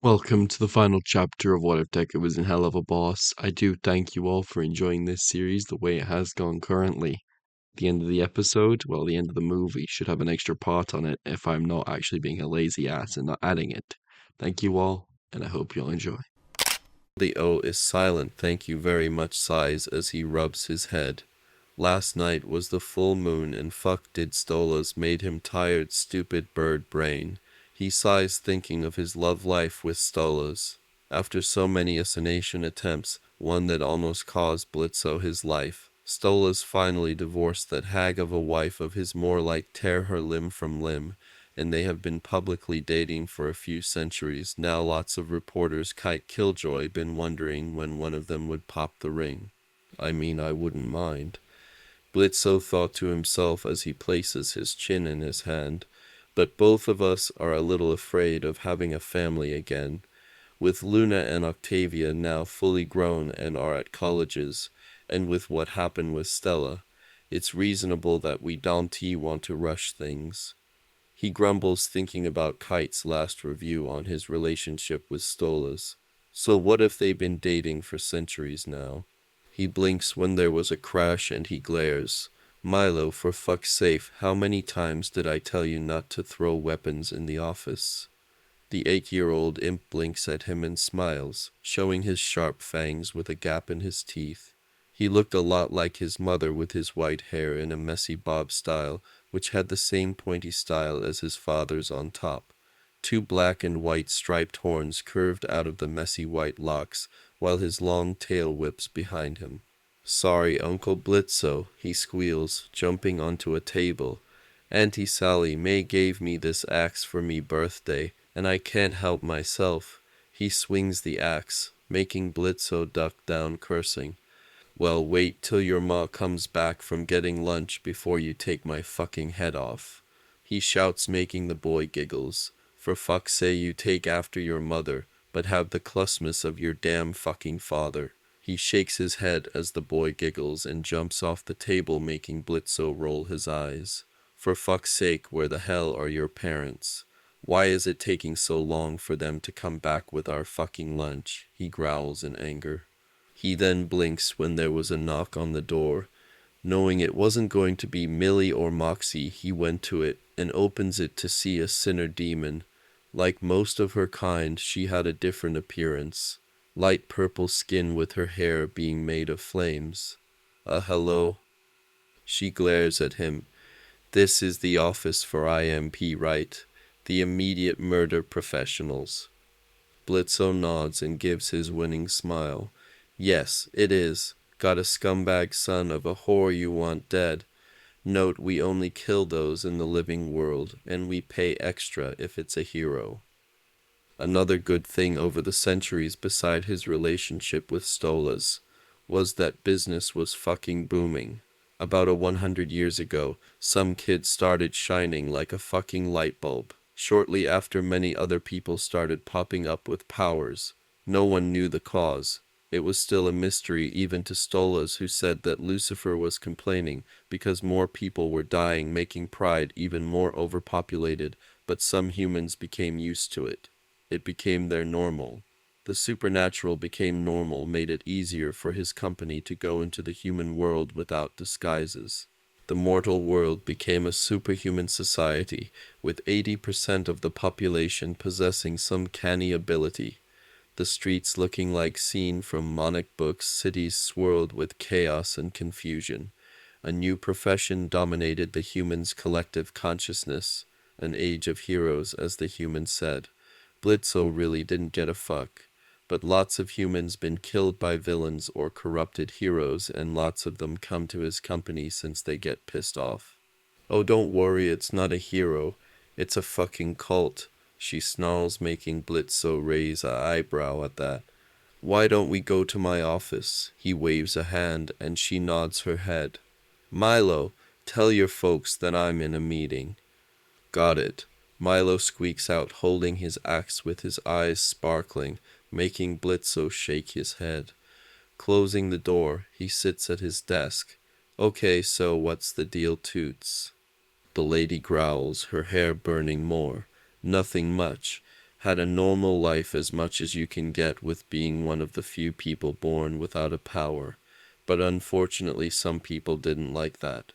Welcome to the final chapter of What If Deku Was in Helluva Boss. I do thank you all for enjoying this series the way it has gone currently. The end of the episode, well, the end of the movie, should have an extra part on it if I'm not actually being a lazy ass and not adding it. Thank you all, and I hope you'll enjoy. The O is silent, thank you very much, sighs as he rubs his head. Last night was the full moon and fuck did Stolas made him tired stupid bird brain. He sighs thinking of his love life with Stolas. After so many assassination attempts, one that almost caused Blitzo his life, Stolas finally divorced that hag of a wife of his, more like tear her limb from limb, and they have been publicly dating for a few centuries. Now lots of reporters kite Killjoy been wondering when one of them would pop the ring. I mean, I wouldn't mind. Blitzo thought to himself as he places his chin in his hand, but both of us are a little afraid of having a family again. With Luna and Octavia now fully grown and are at colleges, and with what happened with Stella, it's reasonable that we don't want to rush things. He grumbles thinking about Kite's last review on his relationship with Stolas. So what if they've been dating for centuries now? He blinks when there was a crash and he glares. Milo, for fuck's sake, how many times did I tell you not to throw weapons in the office? The 8-year-old imp blinks at him and smiles, showing his sharp fangs with a gap in his teeth. He looked a lot like his mother with his white hair in a messy bob style, which had the same pointy style as his father's on top. Two black and white striped horns curved out of the messy white locks, while his long tail whips behind him. Sorry, Uncle Blitzo, he squeals, jumping onto a table. Auntie Sally May gave me this axe for me birthday, and I can't help myself. He swings the axe, making Blitzo duck down cursing. Well, wait till your ma comes back from getting lunch before you take my fucking head off. He shouts, making the boy giggles. For fuck's sake, you take after your mother, but have the clusmus of your damn fucking father. He shakes his head as the boy giggles and jumps off the table, making Blitzo roll his eyes. For fuck's sake, where the hell are your parents? Why is it taking so long for them to come back with our fucking lunch? He growls in anger. He then blinks when there was a knock on the door. Knowing it wasn't going to be Millie or Moxie, he went to it and opens it to see a sinner demon. Like most of her kind, she had a different appearance. Light purple skin with her hair being made of flames. Hello? She glares at him. This is the office for IMP, right? The immediate murder professionals. Blitzo nods and gives his winning smile. Yes, it is. Got a scumbag son of a whore you want dead. Note, we only kill those in the living world, and we pay extra if it's a hero. Another good thing over the centuries beside his relationship with Stolas was that business was fucking booming. About 100 years ago, some kid started shining like a fucking light bulb. Shortly after, many other people started popping up with powers. No one knew the cause. It was still a mystery even to Stolas, who said that Lucifer was complaining because more people were dying, making Pride even more overpopulated, but some humans became used to it. It became their normal. The supernatural became normal, made it easier for his company to go into the human world without disguises. The mortal world became a superhuman society, with 80% of the population possessing some canny ability. The streets looking like scene from Monic books, cities swirled with chaos and confusion. A new profession dominated the humans' collective consciousness, an age of heroes, as the humans said. Blitzo really didn't get a fuck, but lots of humans been killed by villains or corrupted heroes, and lots of them come to his company since they get pissed off. Oh, don't worry, it's not a hero, it's a fucking cult. She snarls, making Blitzo raise an eyebrow at that. Why don't we go to my office? He waves a hand and she nods her head. Milo, tell your folks that I'm in a meeting. Got it. Milo squeaks out, holding his axe with his eyes sparkling, making Blitzo shake his head. Closing the door, he sits at his desk. Okay, so what's the deal, Toots? The lady growls, her hair burning more. Nothing much. had a normal life as much as you can get with being one of the few people born without a power. But unfortunately, some people didn't like that.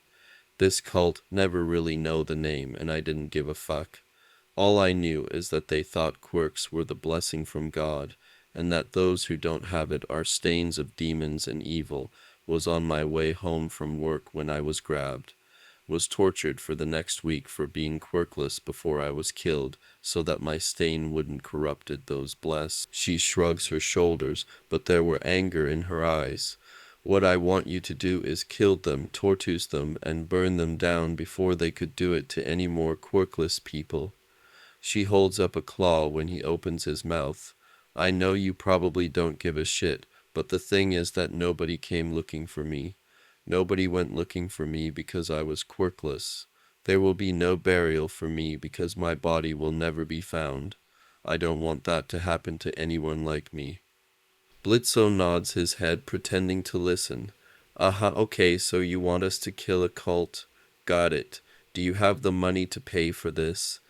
This cult never really know the name, and I didn't give a fuck. All I knew is that they thought quirks were the blessing from God, and that those who don't have it are stains of demons and evil. Was on my way home from work when I was grabbed. Was tortured for the next week for being quirkless before I was killed, so that my stain wouldn't corrupted those blessed. She shrugs her shoulders, but there were anger in her eyes. What I want you to do is kill them, torture them, and burn them down before they could do it to any more quirkless people. She holds up a claw when he opens his mouth. I know you probably don't give a shit, but the thing is that nobody came looking for me. Nobody went looking for me because I was quirkless. There will be no burial for me because my body will never be found. I don't want that to happen to anyone like me. Blitzo nods his head, pretending to listen. Okay, so you want us to kill a cult. Got it. Do you have the money to pay for this?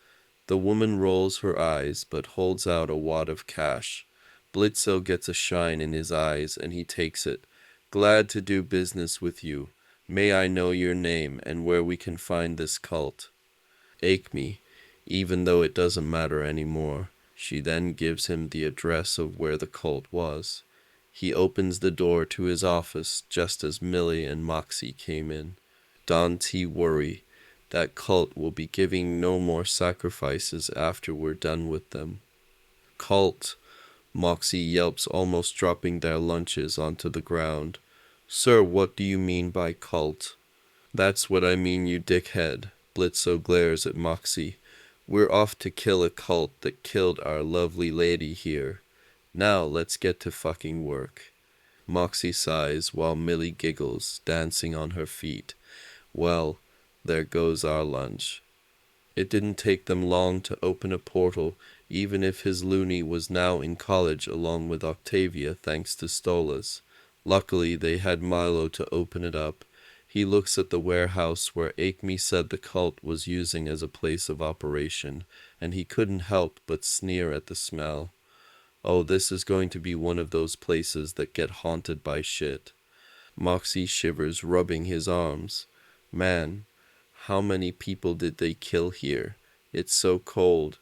The woman rolls her eyes, but holds out a wad of cash. Blitzo gets a shine in his eyes, and he takes it. Glad to do business with you. May I know your name and where we can find this cult? Acme, even though it doesn't matter anymore. She then gives him the address of where the cult was. He opens the door to his office just as Millie and Moxie came in. Don't worry. That cult will be giving no more sacrifices after we're done with them. Cult, Moxie yelps, almost dropping their lunches onto the ground. Sir, what do you mean by cult? That's what I mean, you dickhead. Blitzo glares at Moxie. We're off to kill a cult that killed our lovely lady here. Now let's get to fucking work. Moxie sighs while Millie giggles, dancing on her feet. Well, there goes our lunch. It didn't take them long to open a portal, even if his loony was now in college along with Octavia thanks to Stolas. Luckily, they had Milo to open it up. He looks at the warehouse where Acme said the cult was using as a place of operation, and he couldn't help but sneer at the smell. Oh, this is going to be one of those places that get haunted by shit. Moxie shivers, rubbing his arms. Man, how many people did they kill here? It's so cold.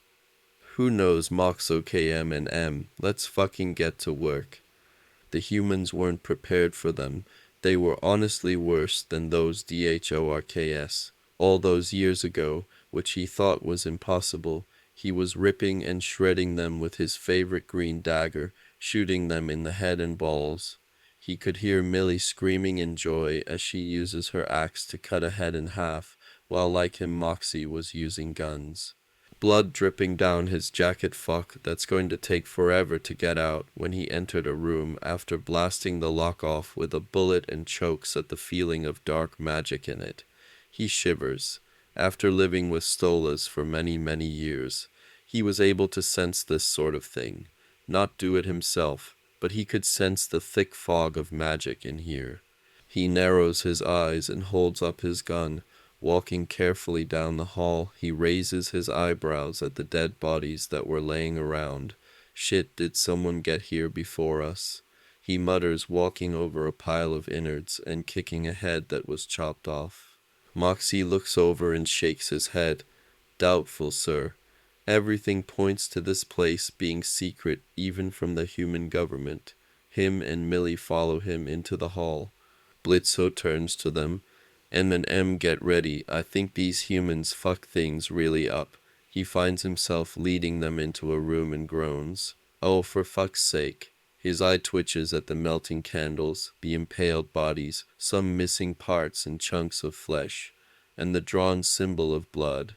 Who knows Moxo KM and M? Let's fucking get to work. The humans weren't prepared for them. They were honestly worse than those DHORKS. All those years ago, which he thought was impossible, he was ripping and shredding them with his favorite green dagger, shooting them in the head and balls. He could hear Millie screaming in joy as she uses her axe to cut a head in half, while like him Moxie was using guns. Blood dripping down his jacket. Fuck, that's going to take forever to get out when he entered a room after blasting the lock off with a bullet and chokes at the feeling of dark magic in it. He shivers. After living with Stolas for many, many years, he was able to sense this sort of thing. Not do it himself, but he could sense the thick fog of magic in here. He narrows his eyes and holds up his gun. Walking carefully down the hall, he raises his eyebrows at the dead bodies that were laying around. Shit, did someone get here before us? He mutters, walking over a pile of innards and kicking a head that was chopped off. Moxie looks over and shakes his head. Doubtful, sir. Everything points to this place being secret even from the human government. Him and Millie follow him into the hall. Blitzo turns to them. M, get ready. I think these humans fuck things really up. He finds himself leading them into a room and groans. Oh, for fuck's sake. His eye twitches at the melting candles, the impaled bodies, some missing parts and chunks of flesh, and the drawn symbol of blood.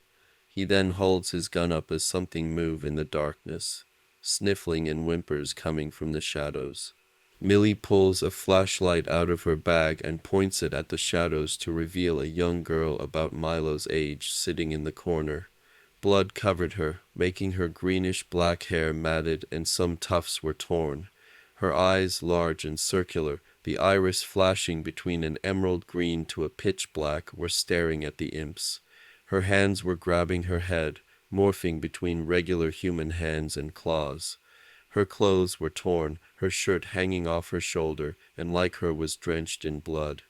He then holds his gun up as something move in the darkness, sniffling and whimpers coming from the shadows. Millie pulls a flashlight out of her bag and points it at the shadows to reveal a young girl about Milo's age sitting in the corner. Blood covered her, making her greenish-black hair matted and some tufts were torn. Her eyes, large and circular, the iris flashing between an emerald green to a pitch black, were staring at the imps. Her hands were grabbing her head. morphing between regular human hands and claws. Her clothes were torn, her shirt hanging off her shoulder, and like her was drenched in blood.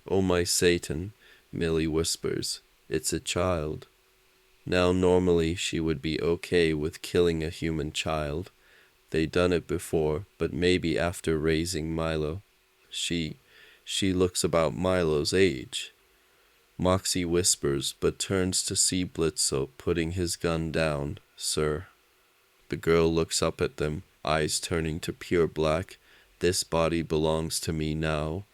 "Oh my Satan," Millie whispers, "it's a child." Now normally she would be okay with killing a human child. They done it before, but maybe after raising Milo. She looks about Milo's age. Moxie whispers, but turns to see Blitzo putting his gun down. "Sir." The girl looks up at them, eyes turning to pure black. "This body belongs to me now."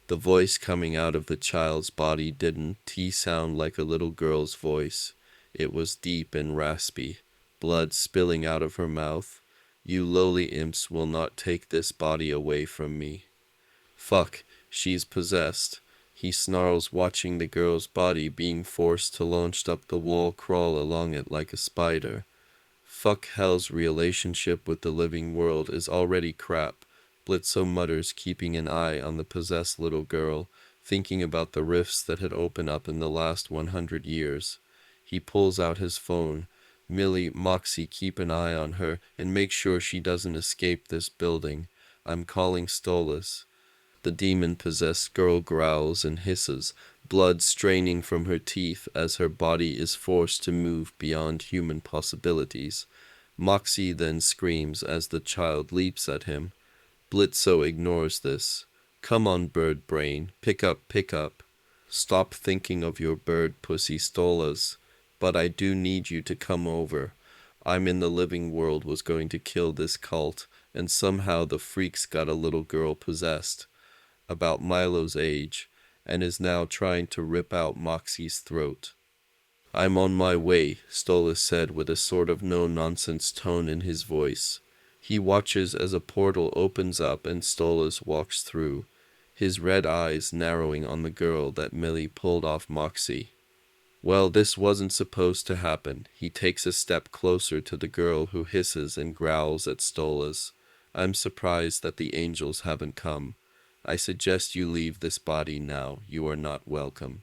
The voice coming out of the child's body didn't sound like a little girl's voice. It was deep and raspy, blood spilling out of her mouth. "You lowly imps will not take this body away from me." "Fuck, she's possessed," he snarls, watching the girl's body being forced to launch up the wall, crawl along it like a spider. Fuck, Hell's relationship with the living world is already crap. Blitzo mutters, keeping an eye on the possessed little girl, thinking about the rifts that had opened up in the last 100 years. He pulls out his phone. "Millie, Moxie, keep an eye on her and make sure she doesn't escape this building. I'm calling Stolas." The demon-possessed girl growls and hisses, blood straining from her teeth as her body is forced to move beyond human possibilities. Moxie then screams as the child leaps at him. Blitzo ignores this. "Come on, bird brain, pick up, pick up. Stop thinking of your bird pussy Stolas. But I do need you to come over. I'm in the living world was going to kill this cult, and somehow the freaks got a little girl possessed, about Milo's age, and is now trying to rip out Moxie's throat." "I'm on my way," Stolas said with a sort of no-nonsense tone in his voice. He watches as a portal opens up and Stolas walks through, his red eyes narrowing on the girl that Millie pulled off Moxie. "Well, this wasn't supposed to happen." He takes a step closer to the girl who hisses and growls at Stolas. "I'm surprised that the angels haven't come. I suggest you leave this body now. You are not welcome."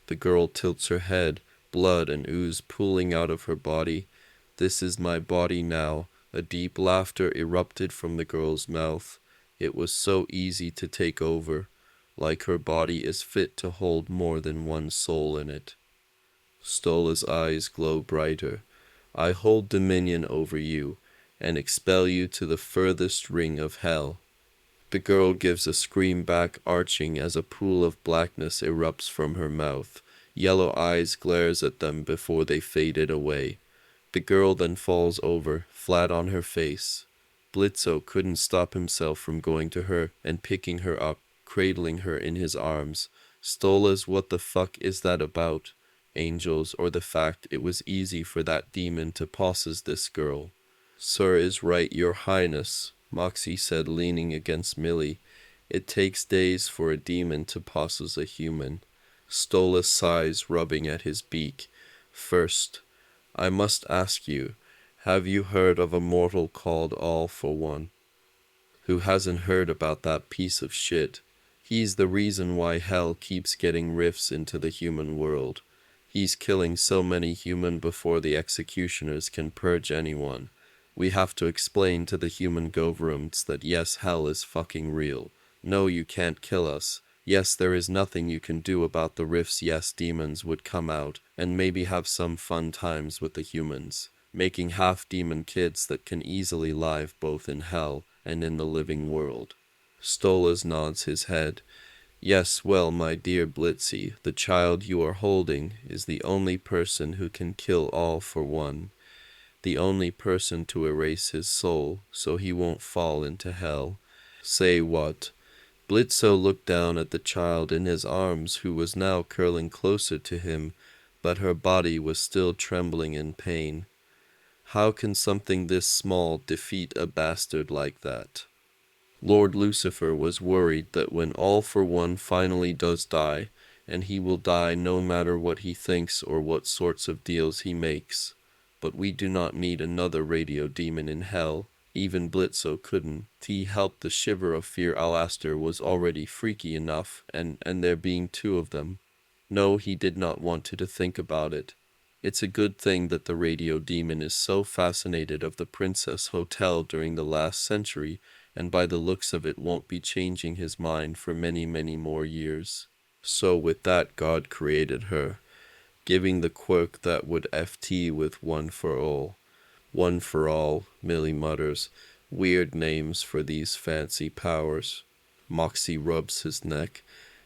The girl tilts her head, blood and ooze pooling out of her body. "This is my body now." A deep laughter erupted from the girl's mouth. It was so easy to take over, like her body is fit to hold more than one soul in it. Stola's eyes glow brighter. "I hold dominion over you, and expel you to the furthest ring of hell." The girl gives a scream back, arching as a pool of blackness erupts from her mouth. Yellow eyes glares at them before they faded away. The girl then falls over, flat on her face. Blitzo couldn't stop himself from going to her and picking her up, cradling her in his arms. "Stolas, what the fuck is that about? Angels, or the fact it was easy for that demon to possess this girl?" "Sir is right, your highness," Moxie said, leaning against Millie. "It takes days for a demon to possess a human." Stolas sighs, rubbing at his beak. "First, I must ask you, have you heard of a mortal called All for One?" "Who hasn't heard about that piece of shit? He's the reason why hell keeps getting rifts into the human world. He's killing so many human before the executioners can purge anyone. We have to explain to the human governments that yes, hell is fucking real. No, you can't kill us. Yes, there is nothing you can do about the rifts. Yes, demons would come out and maybe have some fun times with the humans, making half-demon kids that can easily live both in hell and in the living world." Stolas nods his head. "Yes, well, my dear Blitzy, the child you are holding is the only person who can kill All for One. The only person to erase his soul so he won't fall into hell." "Say what?" Blitzo looked down at the child in his arms, who was now curling closer to him, but her body was still trembling in pain. "How can something this small defeat a bastard like that?" Lord Lucifer was worried that when All for One finally does die, and he will die no matter what he thinks or what sorts of deals he makes. But we do not need another radio demon in hell. Even Blitzo couldn't. He helped the shiver of fear. Alastair was already freaky enough, and there being two of them. No, he did not want to think about it. It's a good thing that the radio demon is so fascinated of the Princess Hotel during the last century, and by the looks of it won't be changing his mind for many, many more years. So with that, God created her, giving the quirk that would FT with one for all. One for all, Millie mutters. Weird names for these fancy powers. Moxie rubs his neck.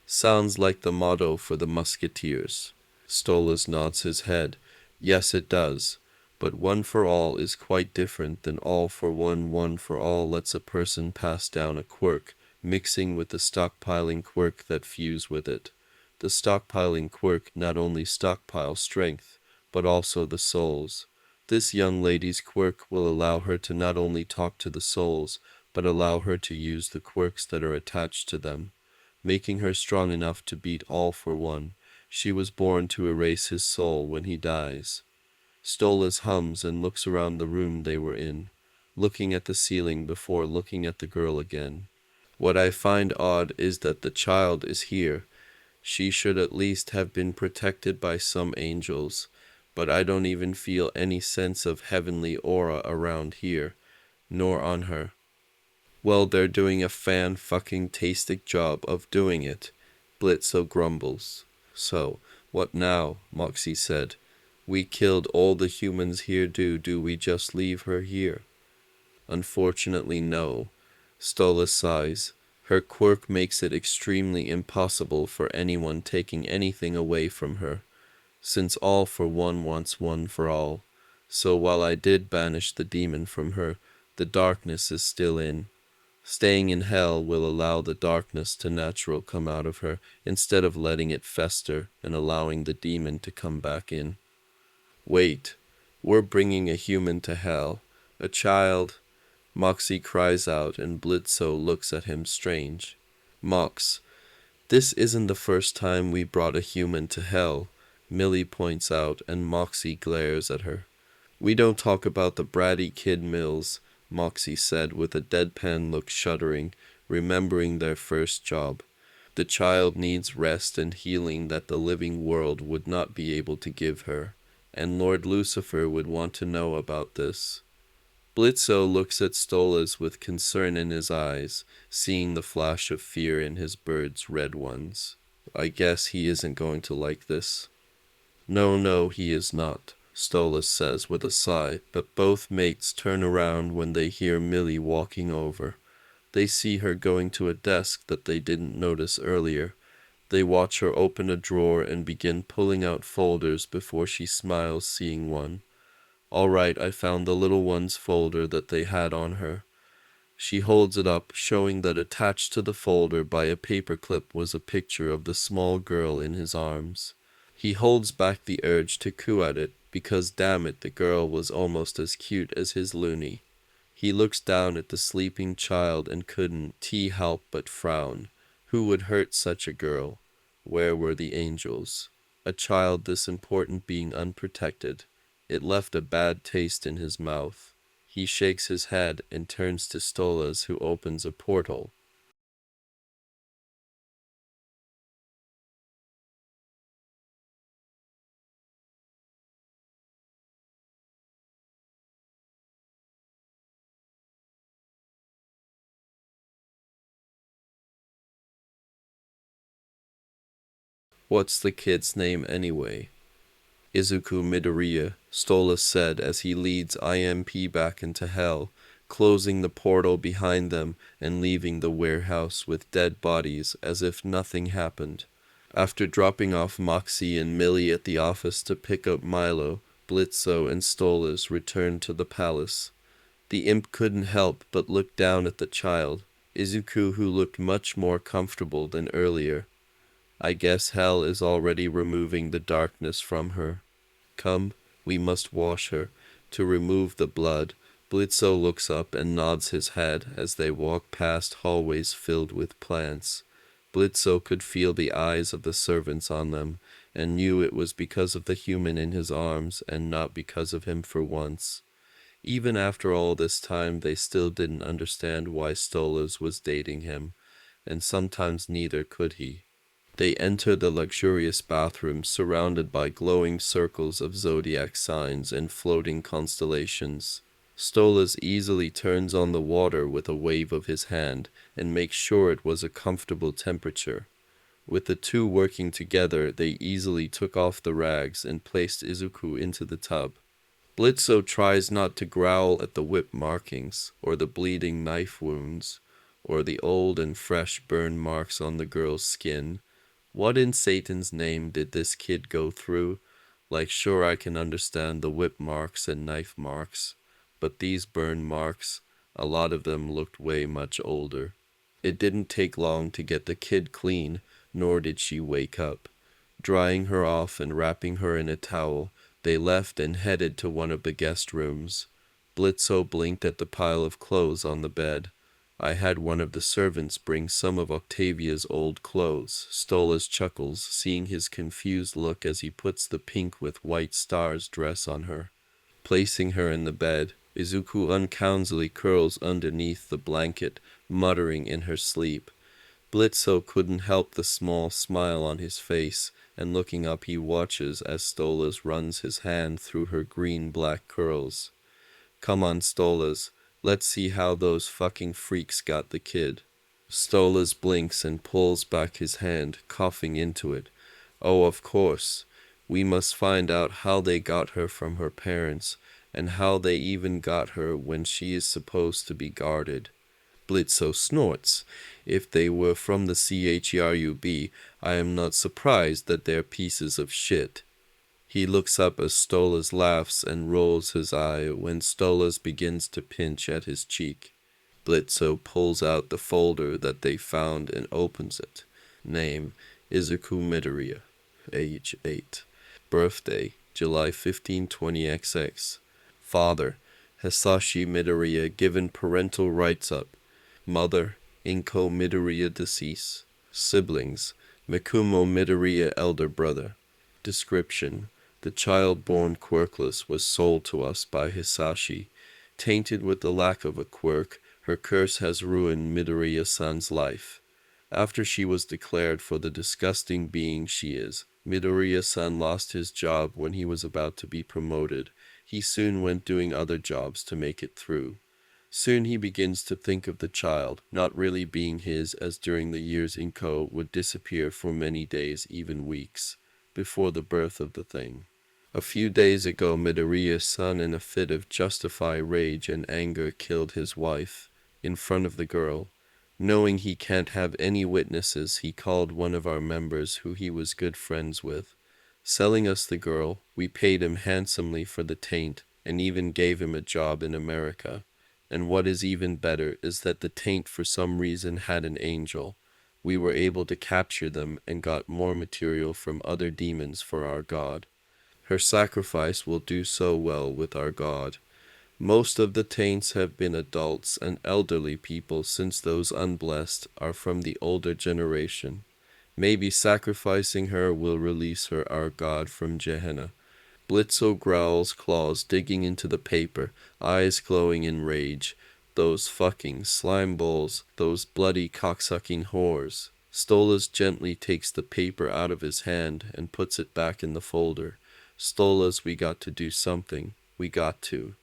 Sounds like the motto for the musketeers. Stolas nods his head. Yes, it does. But one for all is quite different than all for one. One for all lets a person pass down a quirk, mixing with the stockpiling quirk that fuse with it. The stockpiling quirk not only stockpiles strength, but also the souls. This young lady's quirk will allow her to not only talk to the souls, but allow her to use the quirks that are attached to them, making her strong enough to beat all for one. She was born to erase his soul when he dies. Stolas hums and looks around the room they were in, looking at the ceiling before looking at the girl again. What I find odd is that the child is here. She should at least have been protected by some angels, but I don't even feel any sense of heavenly aura around here, nor on her. Well, they're doing a fan-fucking-tastic job of doing it, Blitzo grumbles. So, what now? Moxie said. We killed all the humans here, do we just leave her here? Unfortunately, no. Stola sighs. Her quirk makes it extremely impossible for anyone taking anything away from her, since all for one wants one for all. So while I did banish the demon from her, the darkness is still in. Staying in hell will allow the darkness to natural come out of her, instead of letting it fester and allowing the demon to come back in. Wait, we're bringing a human to hell. A child. Moxie cries out and Blitzo looks at him strange. Mox, this isn't the first time we brought a human to hell, Millie points out and Moxie glares at her. We don't talk about the bratty kid Mills, Moxie said with a deadpan look, shuddering, remembering their first job. The child needs rest and healing that the living world would not be able to give her, and Lord Lucifer would want to know about this. Blitzo looks at Stolas with concern in his eyes, seeing the flash of fear in his bird's red ones. I guess he isn't going to like this. No, he is not, Stolas says with a sigh, but both mates turn around when they hear Millie walking over. They see her going to a desk that they didn't notice earlier. They watch her open a drawer and begin pulling out folders before she smiles, seeing one. All right, I found the little one's folder that they had on her. She holds it up, showing that attached to the folder by a paperclip was a picture of the small girl in his arms. He holds back the urge to coo at it, because damn it, the girl was almost as cute as his loony. He looks down at the sleeping child and couldn't help but frown. Who would hurt such a girl? Where were the angels? A child this important being unprotected. It left a bad taste in his mouth. He shakes his head and turns to Stolas, who opens a portal. What's the kid's name anyway? Izuku Midoriya, Stolas said as he leads IMP back into hell, closing the portal behind them and leaving the warehouse with dead bodies as if nothing happened. After dropping off Moxie and Millie at the office to pick up Milo, Blitzo and Stolas returned to the palace. The imp couldn't help but look down at the child, Izuku, who looked much more comfortable than earlier. I guess hell is already removing the darkness from her. Come, we must wash her, to remove the blood. Blitzo looks up and nods his head as they walk past hallways filled with plants. Blitzo could feel the eyes of the servants on them, and knew it was because of the human in his arms and not because of him for once. Even after all this time, they still didn't understand why Stolas was dating him, and sometimes neither could he. They enter the luxurious bathroom surrounded by glowing circles of zodiac signs and floating constellations. Stolas easily turns on the water with a wave of his hand and makes sure it was a comfortable temperature. With the two working together, they easily took off the rags and placed Izuku into the tub. Blitzo tries not to growl at the whip markings, or the bleeding knife wounds, or the old and fresh burn marks on the girl's skin. What in Satan's name did this kid go through? Like, sure, I can understand the whip marks and knife marks, but these burn marks, a lot of them looked way much older. It didn't take long to get the kid clean, nor did she wake up. Drying her off and wrapping her in a towel, they left and headed to one of the guest rooms. Blitzo blinked at the pile of clothes on the bed. I had one of the servants bring some of Octavia's old clothes. Stolas chuckles, seeing his confused look as he puts the pink with white stars dress on her. Placing her in the bed, Izuku uncounsily curls underneath the blanket, muttering in her sleep. Blitzo couldn't help the small smile on his face, and looking up he watches as Stolas runs his hand through her green-black curls. Come on, Stolas. Let's see how those fucking freaks got the kid. Stolas blinks and pulls back his hand, coughing into it. Oh, of course. We must find out how they got her from her parents, and how they even got her when she is supposed to be guarded. Blitzo snorts. If they were from the CHERUB, I am not surprised that they're pieces of shit. He looks up as Stolas laughs and rolls his eye when Stolas begins to pinch at his cheek. Blitzo pulls out the folder that they found and opens it. Name, Izuku Midoriya. Age 8. Birthday, July 15, 20XX. Father, Hisashi Midoriya given parental rights up. Mother, Inko Midoriya deceased. Siblings, Mikumo Midoriya elder brother. Description: the child born quirkless was sold to us by Hisashi. Tainted with the lack of a quirk, her curse has ruined Midoriya-san's life. After she was declared for the disgusting being she is, Midoriya-san lost his job when he was about to be promoted. He soon went doing other jobs to make it through. Soon he begins to think of the child, not really being his, as during the years Inko would disappear for many days, even weeks, before the birth of the thing. A few days ago, Midoriya-san, in a fit of justified rage and anger, killed his wife, in front of the girl. Knowing he can't have any witnesses, he called one of our members who he was good friends with. Selling us the girl, we paid him handsomely for the taint, and even gave him a job in America. And what is even better is that the taint for some reason had an angel. We were able to capture them and got more material from other demons for our god. Her sacrifice will do so well with our god. Most of the taints have been adults and elderly people, since those unblessed are from the older generation. Maybe sacrificing her will release her, our god, from Gehenna. Blitzo growls, claws digging into the paper, eyes glowing in rage. Those fucking slime balls, those bloody cocksucking whores. Stolas gently takes the paper out of his hand and puts it back in the folder. Stolas, we got to do something. We got to.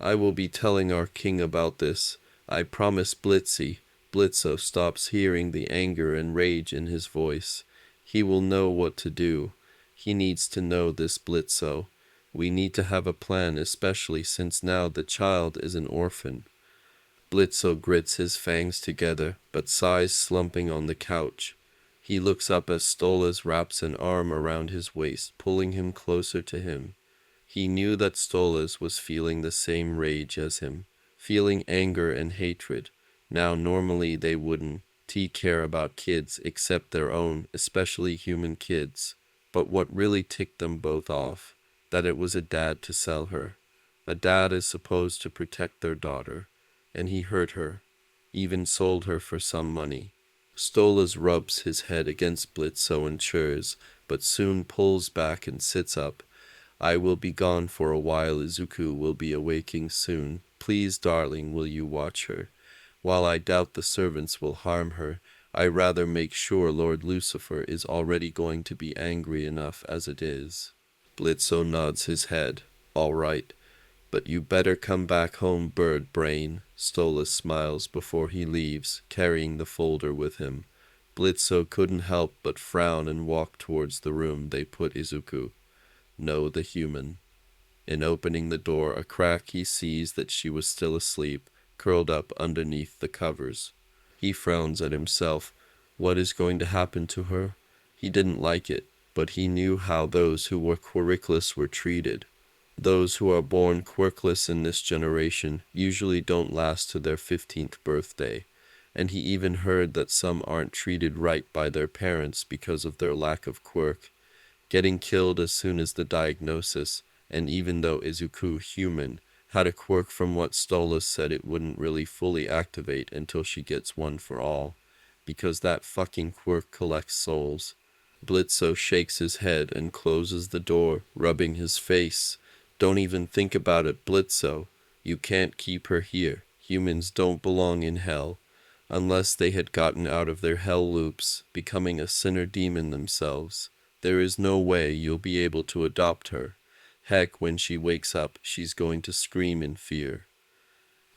I will be telling our king about this. I promise, Blitzy. Blitzo stops, hearing the anger and rage in his voice. He will know what to do. He needs to know this, Blitzo. We need to have a plan, especially since now the child is an orphan. Blitzo grits his fangs together, but sighs, slumping on the couch. He looks up as Stolas wraps an arm around his waist, pulling him closer to him. He knew that Stolas was feeling the same rage as him, feeling anger and hatred. Now normally they wouldn't care about kids except their own, especially human kids. But what really ticked them both off, that it was a dad to sell her. A dad is supposed to protect their daughter, and he hurt her, even sold her for some money. Stolas rubs his head against Blitzo and churs, but soon pulls back and sits up. I will be gone for a while. Izuku will be awaking soon. Please, darling, will you watch her? While I doubt the servants will harm her, I rather make sure Lord Lucifer is already going to be angry enough as it is. Blitzo nods his head. All right. But you better come back home, bird brain. Stolas smiles before he leaves, carrying the folder with him. Blitzo couldn't help but frown and walk towards the room they put Izuku. No, the human. In opening the door a crack, he sees that she was still asleep, curled up underneath the covers. He frowns at himself. What is going to happen to her? He didn't like it, but he knew how those who were quirkless were treated. Those who are born quirkless in this generation usually don't last to their 15th birthday, and he even heard that some aren't treated right by their parents because of their lack of quirk, getting killed as soon as the diagnosis. And even though Izuku, human, had a quirk, from what Stolas said, it wouldn't really fully activate until she gets one for all, because that fucking quirk collects souls. Blitzo shakes his head and closes the door, rubbing his face. Don't even think about it, Blitzo. You can't keep her here. Humans don't belong in hell. Unless they had gotten out of their hell loops, becoming a sinner demon themselves, there is no way you'll be able to adopt her. Heck, when she wakes up, she's going to scream in fear.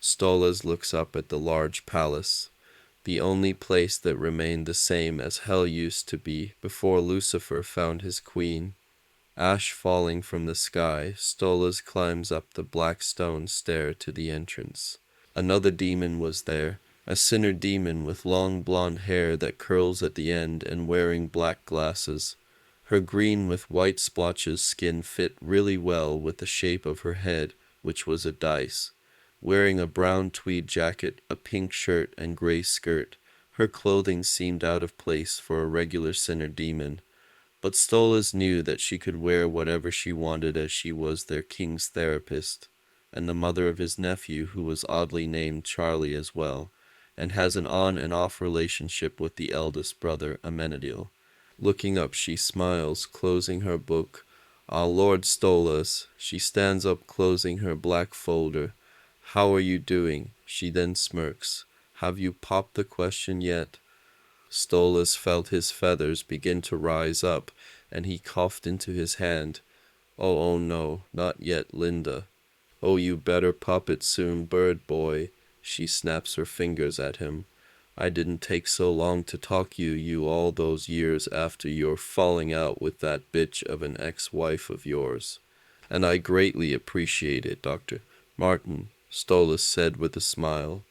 Stolas looks up at the large palace, the only place that remained the same as hell used to be before Lucifer found his queen. Ash falling from the sky, Stolas climbs up the black stone stair to the entrance. Another demon was there, a sinner demon with long blonde hair that curls at the end and wearing black glasses. Her green with white splotches skin fit really well with the shape of her head, which was a dice. Wearing a brown tweed jacket, a pink shirt, and gray skirt, her clothing seemed out of place for a regular sinner demon. But Stolas knew that she could wear whatever she wanted, as she was their king's therapist, and the mother of his nephew, who was oddly named Charlie as well, and has an on and off relationship with the eldest brother, Amenadiel. Looking up, she smiles, closing her book. Ah, Lord Stolas. She stands up, closing her black folder. How are you doing? She then smirks. Have you popped the question yet? Stolas felt his feathers begin to rise up, and he coughed into his hand. Oh no, not yet, Linda. Oh, you better pop it soon, bird boy. She snaps her fingers at him. I didn't take so long to talk you all those years after your falling out with that bitch of an ex-wife of yours. And I greatly appreciate it, Dr. Martin, Stolas said with a smile.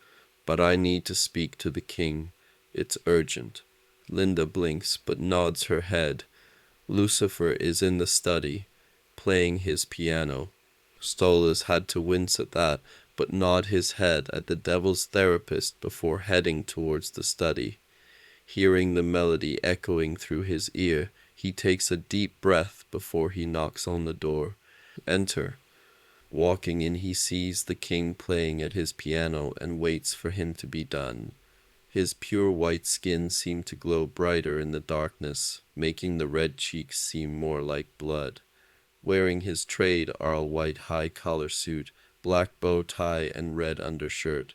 But I need to speak to the king. It's urgent. Linda blinks but nods her head. Lucifer is in the study, playing his piano. Stolas had to wince at that, but nod his head at the devil's therapist before heading towards the study. Hearing the melody echoing through his ear, he takes a deep breath before he knocks on the door. Enter. Walking in, he sees the king playing at his piano and waits for him to be done. His pure white skin seemed to glow brighter in the darkness, making the red cheeks seem more like blood. Wearing his trade all-white high-collar suit, black bow tie, and red undershirt,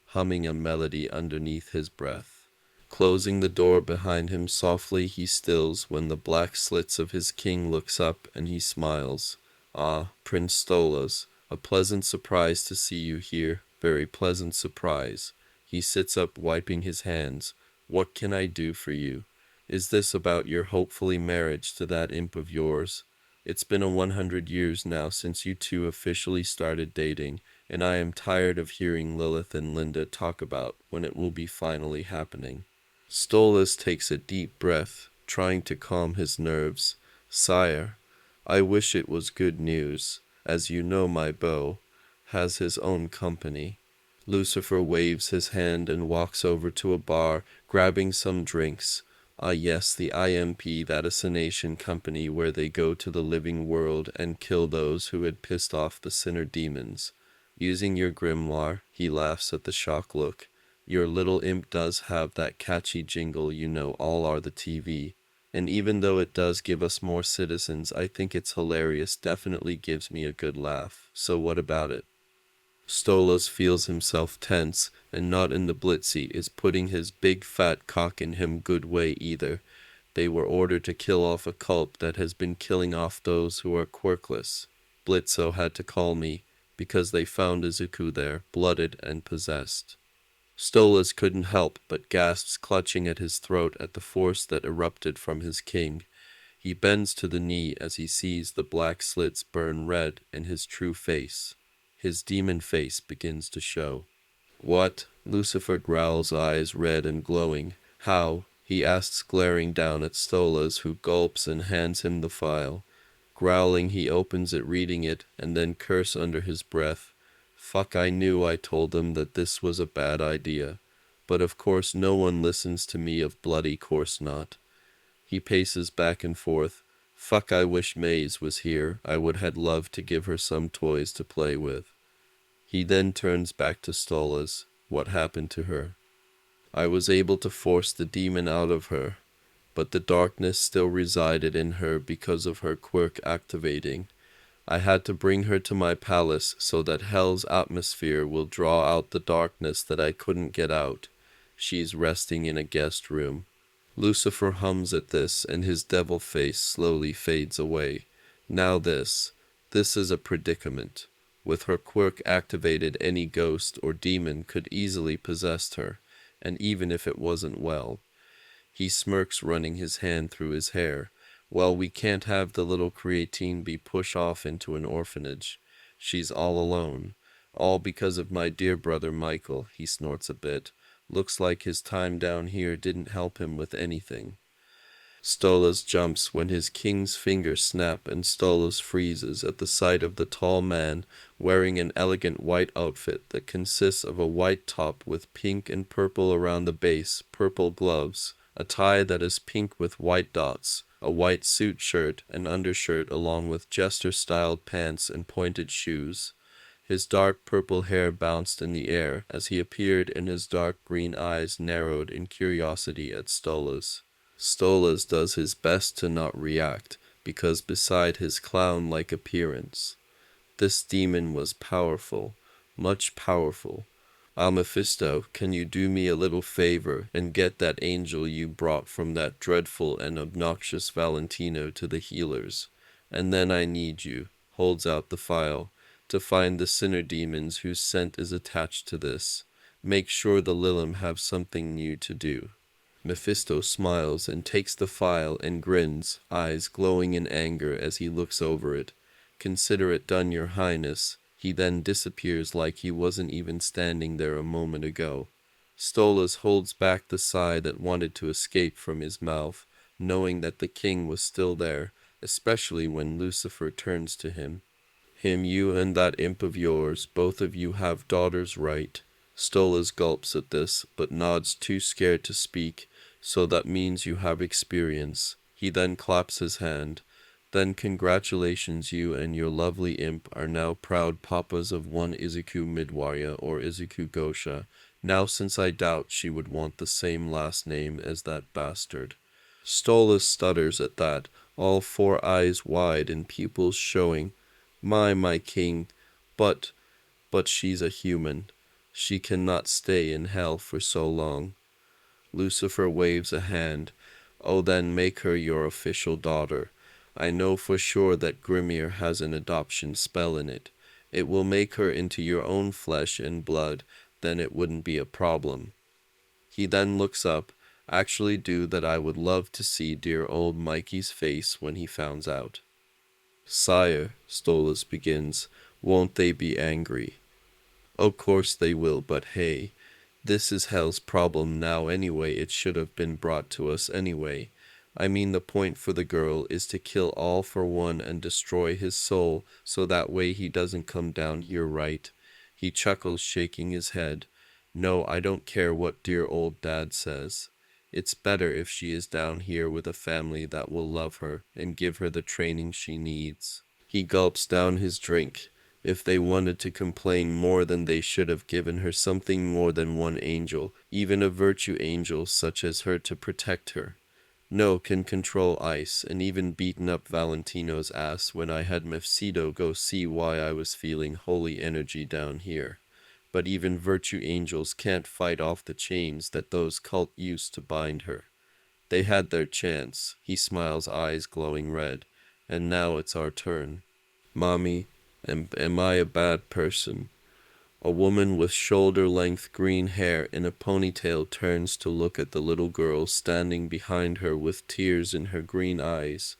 humming a melody underneath his breath. Closing the door behind him softly, he stills when the black slits of his king looks up and he smiles. Ah, Prince Stolas, a pleasant surprise to see you here, very pleasant surprise. He sits up, wiping his hands. What can I do for you? Is this about your hopefully marriage to that imp of yours? It's been 100 years now since you two officially started dating, and I am tired of hearing Lilith and Linda talk about when it will be finally happening. Stolas takes a deep breath, trying to calm his nerves. Sire, I wish it was good news. As you know, my beau has his own company. Lucifer waves his hand and walks over to a bar, grabbing some drinks. Ah yes, the IMP, that assassination company where they go to the living world and kill those who had pissed off the sinner demons. Using your grimoire, he laughs at the shock look. Your little imp does have that catchy jingle, you know, all are the TV. And even though it does give us more citizens, I think it's hilarious, definitely gives me a good laugh. So what about it? Stolas feels himself tense, and not in the Blitzy is putting his big fat cock in him good way either. They were ordered to kill off a cult that has been killing off those who are quirkless. Blitzo had to call me, because they found Izuku there, blooded and possessed. Stolas couldn't help but gasps, clutching at his throat at the force that erupted from his king. He bends to the knee as he sees the black slits burn red in his true face. His demon face begins to show. What? Lucifer growls, eyes red and glowing. How? He asks, glaring down at Stolas, who gulps and hands him the file. Growling, he opens it, reading it, and then curse under his breath. Fuck, I knew I told them that this was a bad idea. But of course no one listens to me, of bloody course not. He paces back and forth. Fuck, I wish Maze was here. I would had loved to give her some toys to play with. He then turns back to Stolas. What happened to her? I was able to force the demon out of her, but the darkness still resided in her because of her quirk activating. I had to bring her to my palace so that hell's atmosphere will draw out the darkness that I couldn't get out. She's resting in a guest room. Lucifer hums at this, and his devil face slowly fades away. Now this is a predicament. With her quirk activated, any ghost or demon could easily possess her, and even if it wasn't well. He smirks, running his hand through his hair. Well, we can't have the little creatine be pushed off into an orphanage. She's all alone. All because of my dear brother Michael. He snorts a bit. Looks like his time down here didn't help him with anything. Stolas jumps when his king's fingers snap, and Stolas freezes at the sight of the tall man wearing an elegant white outfit that consists of a white top with pink and purple around the base, purple gloves, a tie that is pink with white dots, a white suit shirt and undershirt along with jester-styled pants and pointed shoes. His dark purple hair bounced in the air as he appeared, and his dark green eyes narrowed in curiosity at Stolas. Stolas does his best to not react, because beside his clown-like appearance, this demon was powerful, much powerful. Mephisto, can you do me a little favor and get that angel you brought from that dreadful and obnoxious Valentino to the healers? And then I need you, holds out the file, to find the sinner demons whose scent is attached to this. Make sure the Lilim have something new to do. Mephisto smiles and takes the file and grins, eyes glowing in anger as he looks over it. Consider it done, your highness. He then disappears like he wasn't even standing there a moment ago. Stolas holds back the sigh that wanted to escape from his mouth, knowing that the king was still there, especially when Lucifer turns to him. You and that imp of yours, both of you have daughters, right? Stolas gulps at this, but nods, too scared to speak. So that means you have experience. He then claps his hand. Then congratulations, you and your lovely imp are now proud papas of one Izuku Midwaya or Izuku Gosha. Now since I doubt she would want the same last name as that bastard. Stolas stutters at that, all four eyes wide and pupils showing. My king, but she's a human. She cannot stay in hell for so long. Lucifer waves a hand. Oh, then make her your official daughter. I know for sure that Grimir has an adoption spell in it. It will make her into your own flesh and blood, then it wouldn't be a problem. He then looks up. Actually do that, I would love to see dear old Mikey's face when he finds out. Sire, Stolas begins, won't they be angry? Of course they will, but hey, this is hell's problem now anyway. It should have been brought to us anyway. I mean, the point for the girl is to kill all for one and destroy his soul, so that way he doesn't come down here, right? He chuckles, shaking his head. No, I don't care what dear old dad says. It's better if she is down here with a family that will love her and give her the training she needs. He gulps down his drink. If they wanted to complain more, then they should have given her something more than one angel, even a virtue angel such as her to protect her. No, can control ice, and even beaten up Valentino's ass when I had Mephisto go see why I was feeling holy energy down here. But even virtue angels can't fight off the chains that those cult used to bind her. They had their chance, he smiles, eyes glowing red, and now it's our turn. Mommy, am I a bad person? A woman with shoulder-length green hair in a ponytail turns to look at the little girl standing behind her with tears in her green eyes,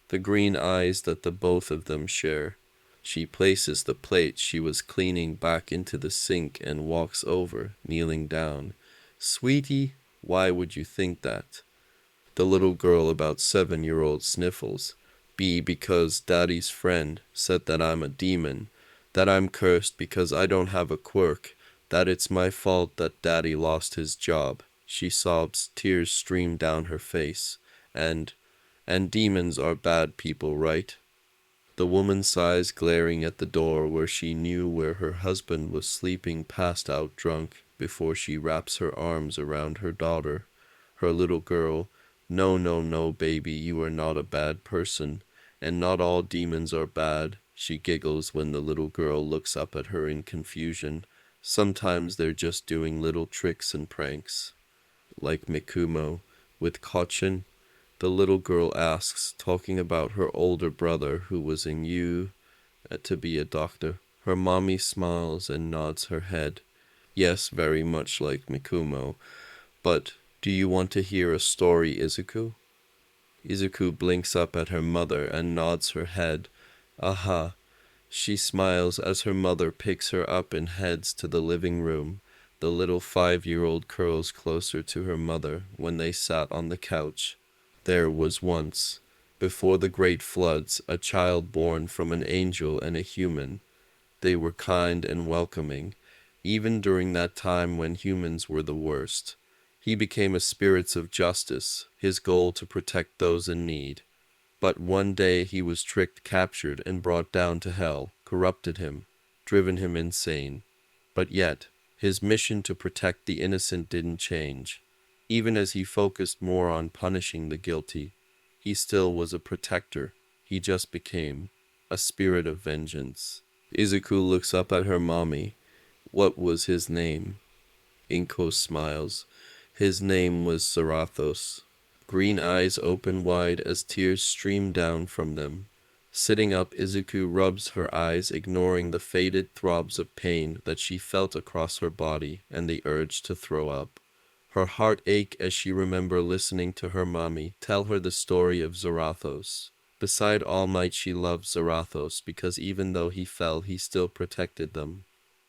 the green eyes that the both of them share. She places the plate she was cleaning back into the sink and walks over, kneeling down. Sweetie, why would you think that? The little girl, about 7-year-old, sniffles. Because Daddy's friend said that I'm a demon, that I'm cursed because I don't have a quirk, that it's my fault that Daddy lost his job. She sobs, tears stream down her face. And demons are bad people, right? The woman sighs, glaring at the door where she knew where her husband was sleeping passed out drunk, before she wraps her arms around her daughter, her little girl. No, no, no, baby, you are not a bad person, and not all demons are bad. She giggles when the little girl looks up at her in confusion. Sometimes they're just doing little tricks and pranks. Like Mikumo, with Kochin, the little girl asks, talking about her older brother who was in U to be a doctor. Her mommy smiles and nods her head. Yes, very much like Mikumo. But do you want to hear a story, Izuku? Izuku blinks up at her mother and nods her head. Aha. She smiles as her mother picks her up and heads to the living room. The little 5-year-old curls closer to her mother when they sat on the couch. There was once, before the great floods, a child born from an angel and a human. They were kind and welcoming, even during that time when humans were the worst. He became a spirit of justice, his goal to protect those in need. But one day he was tricked, captured, and brought down to hell, corrupted him, driven him insane. But yet, his mission to protect the innocent didn't change. Even as he focused more on punishing the guilty, he still was a protector. He just became a spirit of vengeance. Izuku looks up at her mommy. What was his name? Inko smiles. His name was Zarathos. Green eyes open wide as tears stream down from them. Sitting up, Izuku rubs her eyes, ignoring the faded throbs of pain that she felt across her body and the urge to throw up. Her heart ached as she remembered listening to her mommy tell her the story of Zarathos. Beside All Might, she loved Zarathos because even though he fell, he still protected them.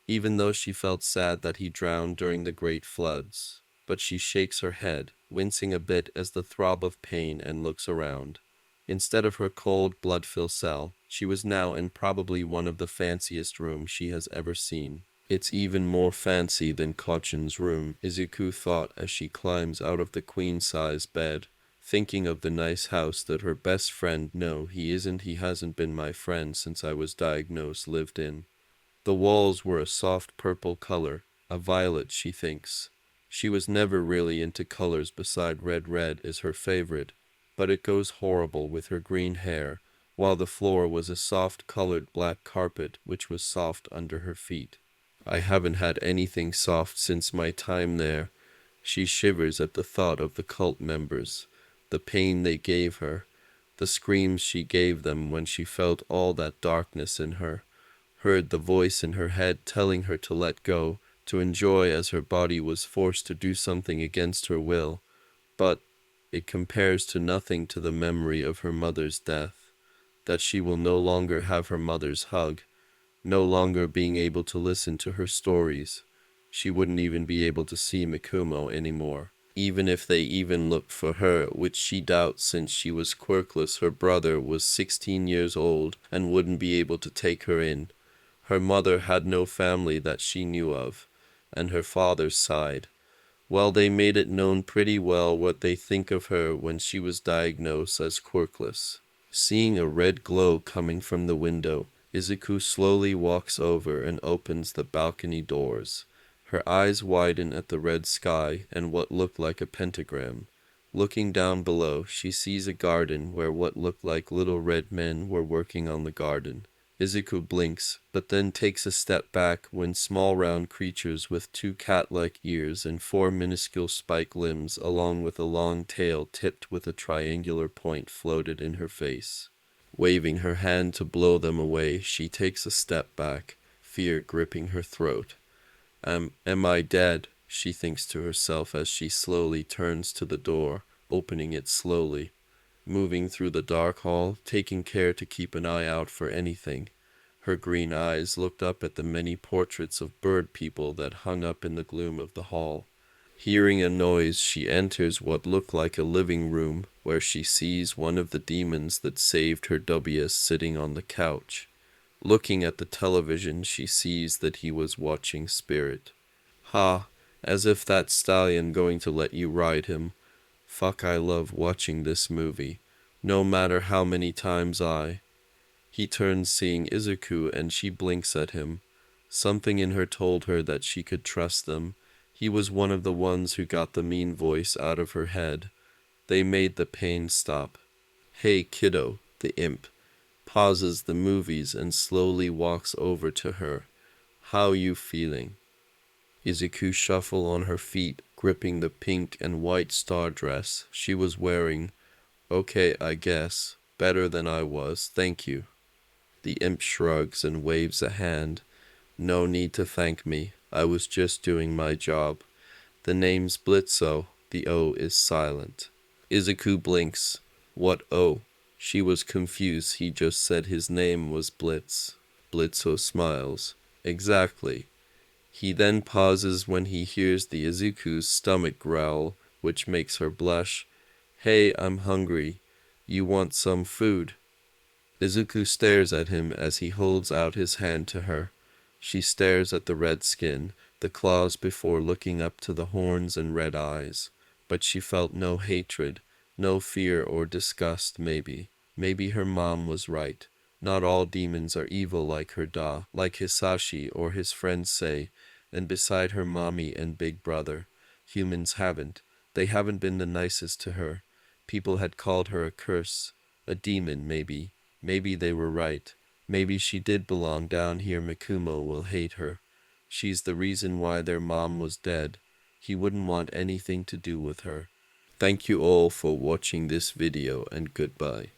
Even though she felt sad that he drowned during the great floods. But she shakes her head, wincing a bit as the throb of pain, and looks around. Instead of her cold, blood-filled cell, she was now in probably one of the fanciest rooms she has ever seen. It's even more fancy than Kochin's room, Izuku thought as she climbs out of the queen-size bed, thinking of the nice house that her best friend, no, he hasn't been my friend since I was diagnosed, lived in. The walls were a soft purple color, a violet, she thinks. She was never really into colors beside red. Red is her favorite, but it goes horrible with her green hair, while the floor was a soft-colored black carpet which was soft under her feet. I haven't had anything soft since my time there. She shivers at the thought of the cult members, the pain they gave her, the screams she gave them when she felt all that darkness in her, heard the voice in her head telling her to let go, to enjoy as her body was forced to do something against her will. But it compares to nothing to the memory of her mother's death, that she will no longer have her mother's hug, no longer being able to listen to her stories. She wouldn't even be able to see Mikumo anymore, even if they even looked for her, which she doubts since she was quirkless. Her brother was 16 years old and wouldn't be able to take her in. Her mother had no family that she knew of, and her father sighed. Well, they made it known pretty well what they think of her when she was diagnosed as quirkless. Seeing a red glow coming from the window, Izuku slowly walks over and opens the balcony doors. Her eyes widen at the red sky and what looked like a pentagram. Looking down below, she sees a garden where what looked like little red men were working on the garden. Izuku blinks, but then takes a step back when small round creatures with two cat-like ears and four minuscule spike limbs along with a long tail tipped with a triangular point floated in her face. Waving her hand to blow them away, she takes a step back, fear gripping her throat. Am I dead? She thinks to herself as she slowly turns to the door, opening it slowly. Moving through the dark hall, taking care to keep an eye out for anything. Her green eyes looked up at the many portraits of bird people that hung up in the gloom of the hall. Hearing a noise, she enters what looked like a living room, where she sees one of the demons that saved her W sitting on the couch. Looking at the television, she sees that he was watching Spirit. Ha, as if that stallion going to let you ride him. Fuck, I love watching this movie, no matter how many times He turns seeing Izuku and she blinks at him. Something in her told her that she could trust them. He was one of the ones who got the mean voice out of her head. They made the pain stop. Hey kiddo, the imp pauses the movies and slowly walks over to her. How you feeling? Izuku shuffled on her feet, gripping the pink and white star dress she was wearing. Okay, I guess. Better than I was, thank you. The imp shrugs and waves a hand. No need to thank me. I was just doing my job. The name's Blitzo. The O is silent. Izuku blinks. What O? She was confused. He just said his name was Blitz. Blitzo smiles. Exactly. He then pauses when he hears the Izuku's stomach growl, which makes her blush. Hey, I'm hungry. You want some food? Izuku stares at him as he holds out his hand to her. She stares at the red skin, the claws before looking up to the horns and red eyes. But she felt no hatred, no fear or disgust maybe. Maybe her mom was right. Not all demons are evil like her like Hisashi or his friends say, and beside her mommy and big brother. Humans haven't. They haven't been the nicest to her. People had called her a curse, a demon maybe. Maybe they were right. Maybe she did belong down here. Mikumo will hate her. She's the reason why their mom was dead. He wouldn't want anything to do with her. Thank you all for watching this video and goodbye.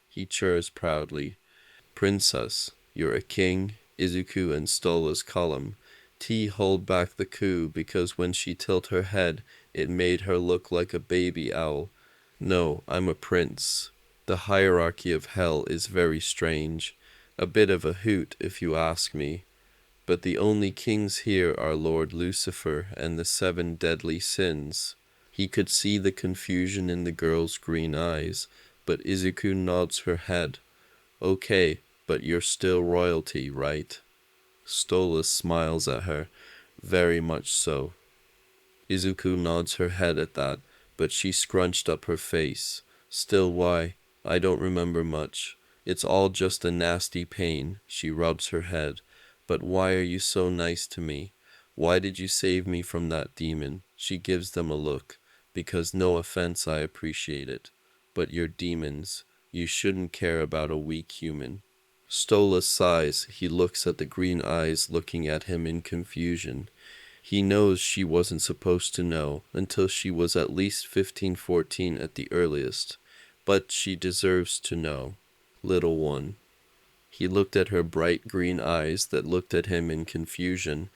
He churs proudly. Princess, you're a king. Izuku and Stola's column. T hold back the coup because when she tilt her head, it made her look like a baby owl. No, I'm a prince. The hierarchy of hell is very strange. A bit of a hoot, if you ask me. But the only kings here are Lord Lucifer and the 7 deadly sins. He could see the confusion in the girl's green eyes, but Izuku nods her head. Okay, but you're still royalty, right? Stola smiles at her. Very much so. Izuku nods her head at that, but she scrunched up her face. Still why? I don't remember much. It's all just a nasty pain. She rubs her head. But why are you so nice to me? Why did you save me from that demon? She gives them a look. Because no offense, I appreciate it. But you're demons. You shouldn't care about a weak human. Stola sighs. He looks at the green eyes looking at him in confusion. He knows she wasn't supposed to know until she was at least 15-14 at the earliest. But she deserves to know. Little one. He looked at her bright green eyes that looked at him in confusion.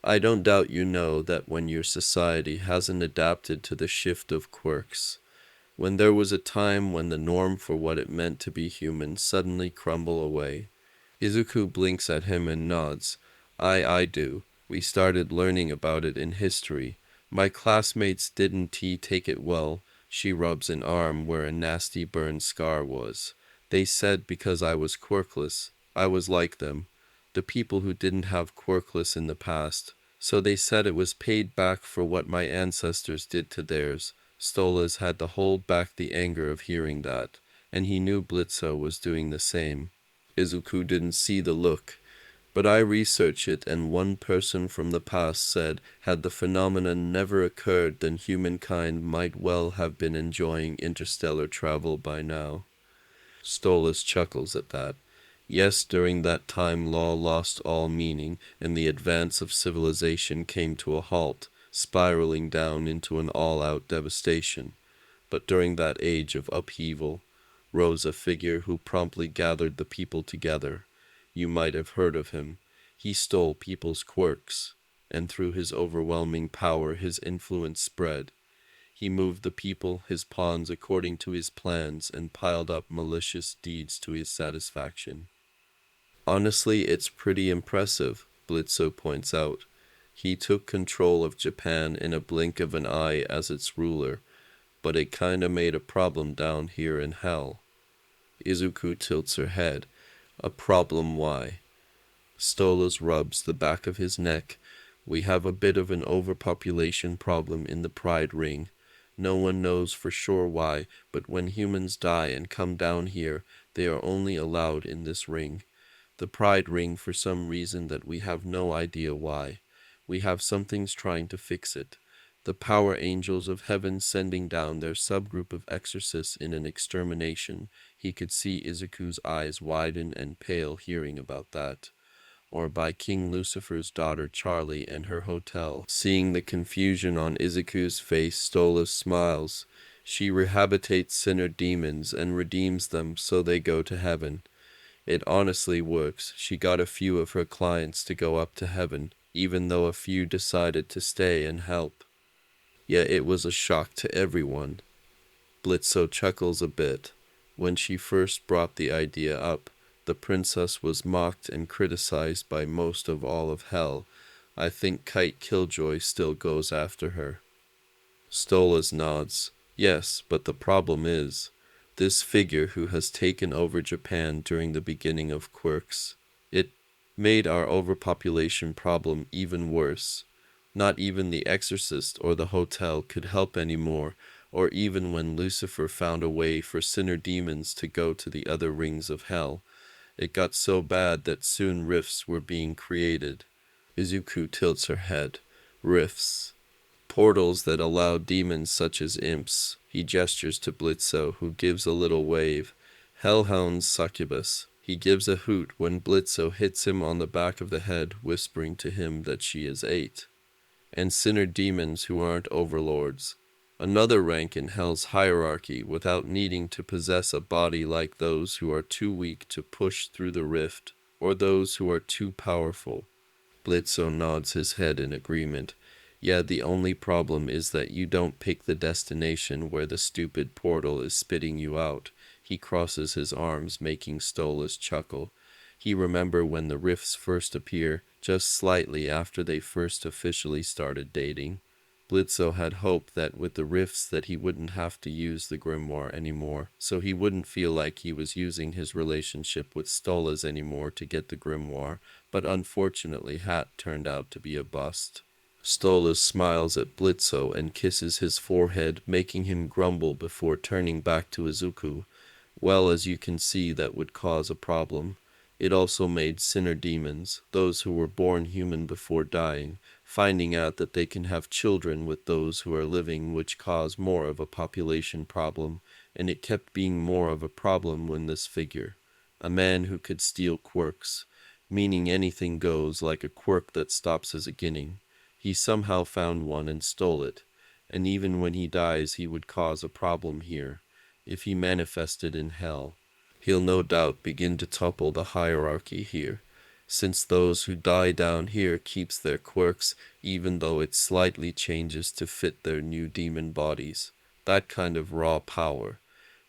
I don't doubt you know that when your society hasn't adapted to the shift of quirks. When there was a time when the norm for what it meant to be human suddenly crumbled away. Izuku blinks at him and nods. I do. We started learning about it in history. My classmates didn't take it well. She rubs an arm where a nasty burn scar was. They said because I was quirkless, I was like them, the people who didn't have quirkless in the past. So they said it was paid back for what my ancestors did to theirs. Stolas had to hold back the anger of hearing that, and he knew Blitzo was doing the same. Izuku didn't see the look, but I researched it, and one person from the past said had the phenomenon never occurred, then humankind might well have been enjoying interstellar travel by now. Stolas chuckles at that. Yes, during that time law lost all meaning, and the advance of civilization came to a halt, spiraling down into an all-out devastation. But during that age of upheaval, rose a figure who promptly gathered the people together. You might have heard of him. He stole people's quirks, and through his overwhelming power his influence spread. He moved the people, his pawns, according to his plans, and piled up malicious deeds to his satisfaction. Honestly, it's pretty impressive, Blitzo points out. He took control of Japan in a blink of an eye as its ruler, but it kinda made a problem down here in hell. Izuku tilts her head. A problem why? Stolas rubs the back of his neck. We have a bit of an overpopulation problem in the Pride Ring. No one knows for sure why, but when humans die and come down here, they are only allowed in this ring. The Pride Ring, for some reason that we have no idea why. We have something's trying to fix it. The power angels of heaven sending down their subgroup of exorcists in an extermination. He could see Izuku's eyes widen and pale hearing about that. Or by King Lucifer's daughter Charlie and her hotel. Seeing the confusion on Izuku's face, Stolas smiles. She rehabilitates sinner demons and redeems them so they go to heaven. It honestly works. She got a few of her clients to go up to heaven, even though a few decided to stay and help. Yet it was a shock to everyone. Blitzo chuckles a bit. When she first brought the idea up, the princess was mocked and criticized by most of all of hell. I think Kite Killjoy still goes after her. Stolas nods. Yes, but the problem is, this figure who has taken over Japan during the beginning of quirks, it made our overpopulation problem even worse. Not even the exorcist or the hotel could help anymore, or even when Lucifer found a way for sinner demons to go to the other rings of hell. It got so bad that soon rifts were being created. Izuku tilts her head. Rifts. Portals that allow demons such as imps. He gestures to Blitzo, who gives a little wave. Hellhound's succubus. He gives a hoot when Blitzo hits him on the back of the head, whispering to him that she is 8. And sinner demons who aren't overlords. Another rank in Hell's hierarchy without needing to possess a body like those who are too weak to push through the rift, or those who are too powerful. Blitzo nods his head in agreement. Yeah, the only problem is that you don't pick the destination where the stupid portal is spitting you out. He crosses his arms, making Stolas chuckle. He remember when the rifts first appear, just slightly after they first officially started dating. Blitzo had hoped that with the rifts that he wouldn't have to use the grimoire anymore, so he wouldn't feel like he was using his relationship with Stolas anymore to get the grimoire, but unfortunately Hat turned out to be a bust. Stolas smiles at Blitzo and kisses his forehead, making him grumble before turning back to Izuku. Well, as you can see, that would cause a problem. It also made sinner demons, those who were born human before dying, finding out that they can have children with those who are living, which cause more of a population problem, and it kept being more of a problem when this figure, a man who could steal quirks, meaning anything goes, like a quirk that stops as a beginning. He somehow found one and stole it, and even when he dies he would cause a problem here, if he manifested in hell. He'll no doubt begin to topple the hierarchy here, since those who die down here keeps their quirks even though it slightly changes to fit their new demon bodies. That kind of raw power.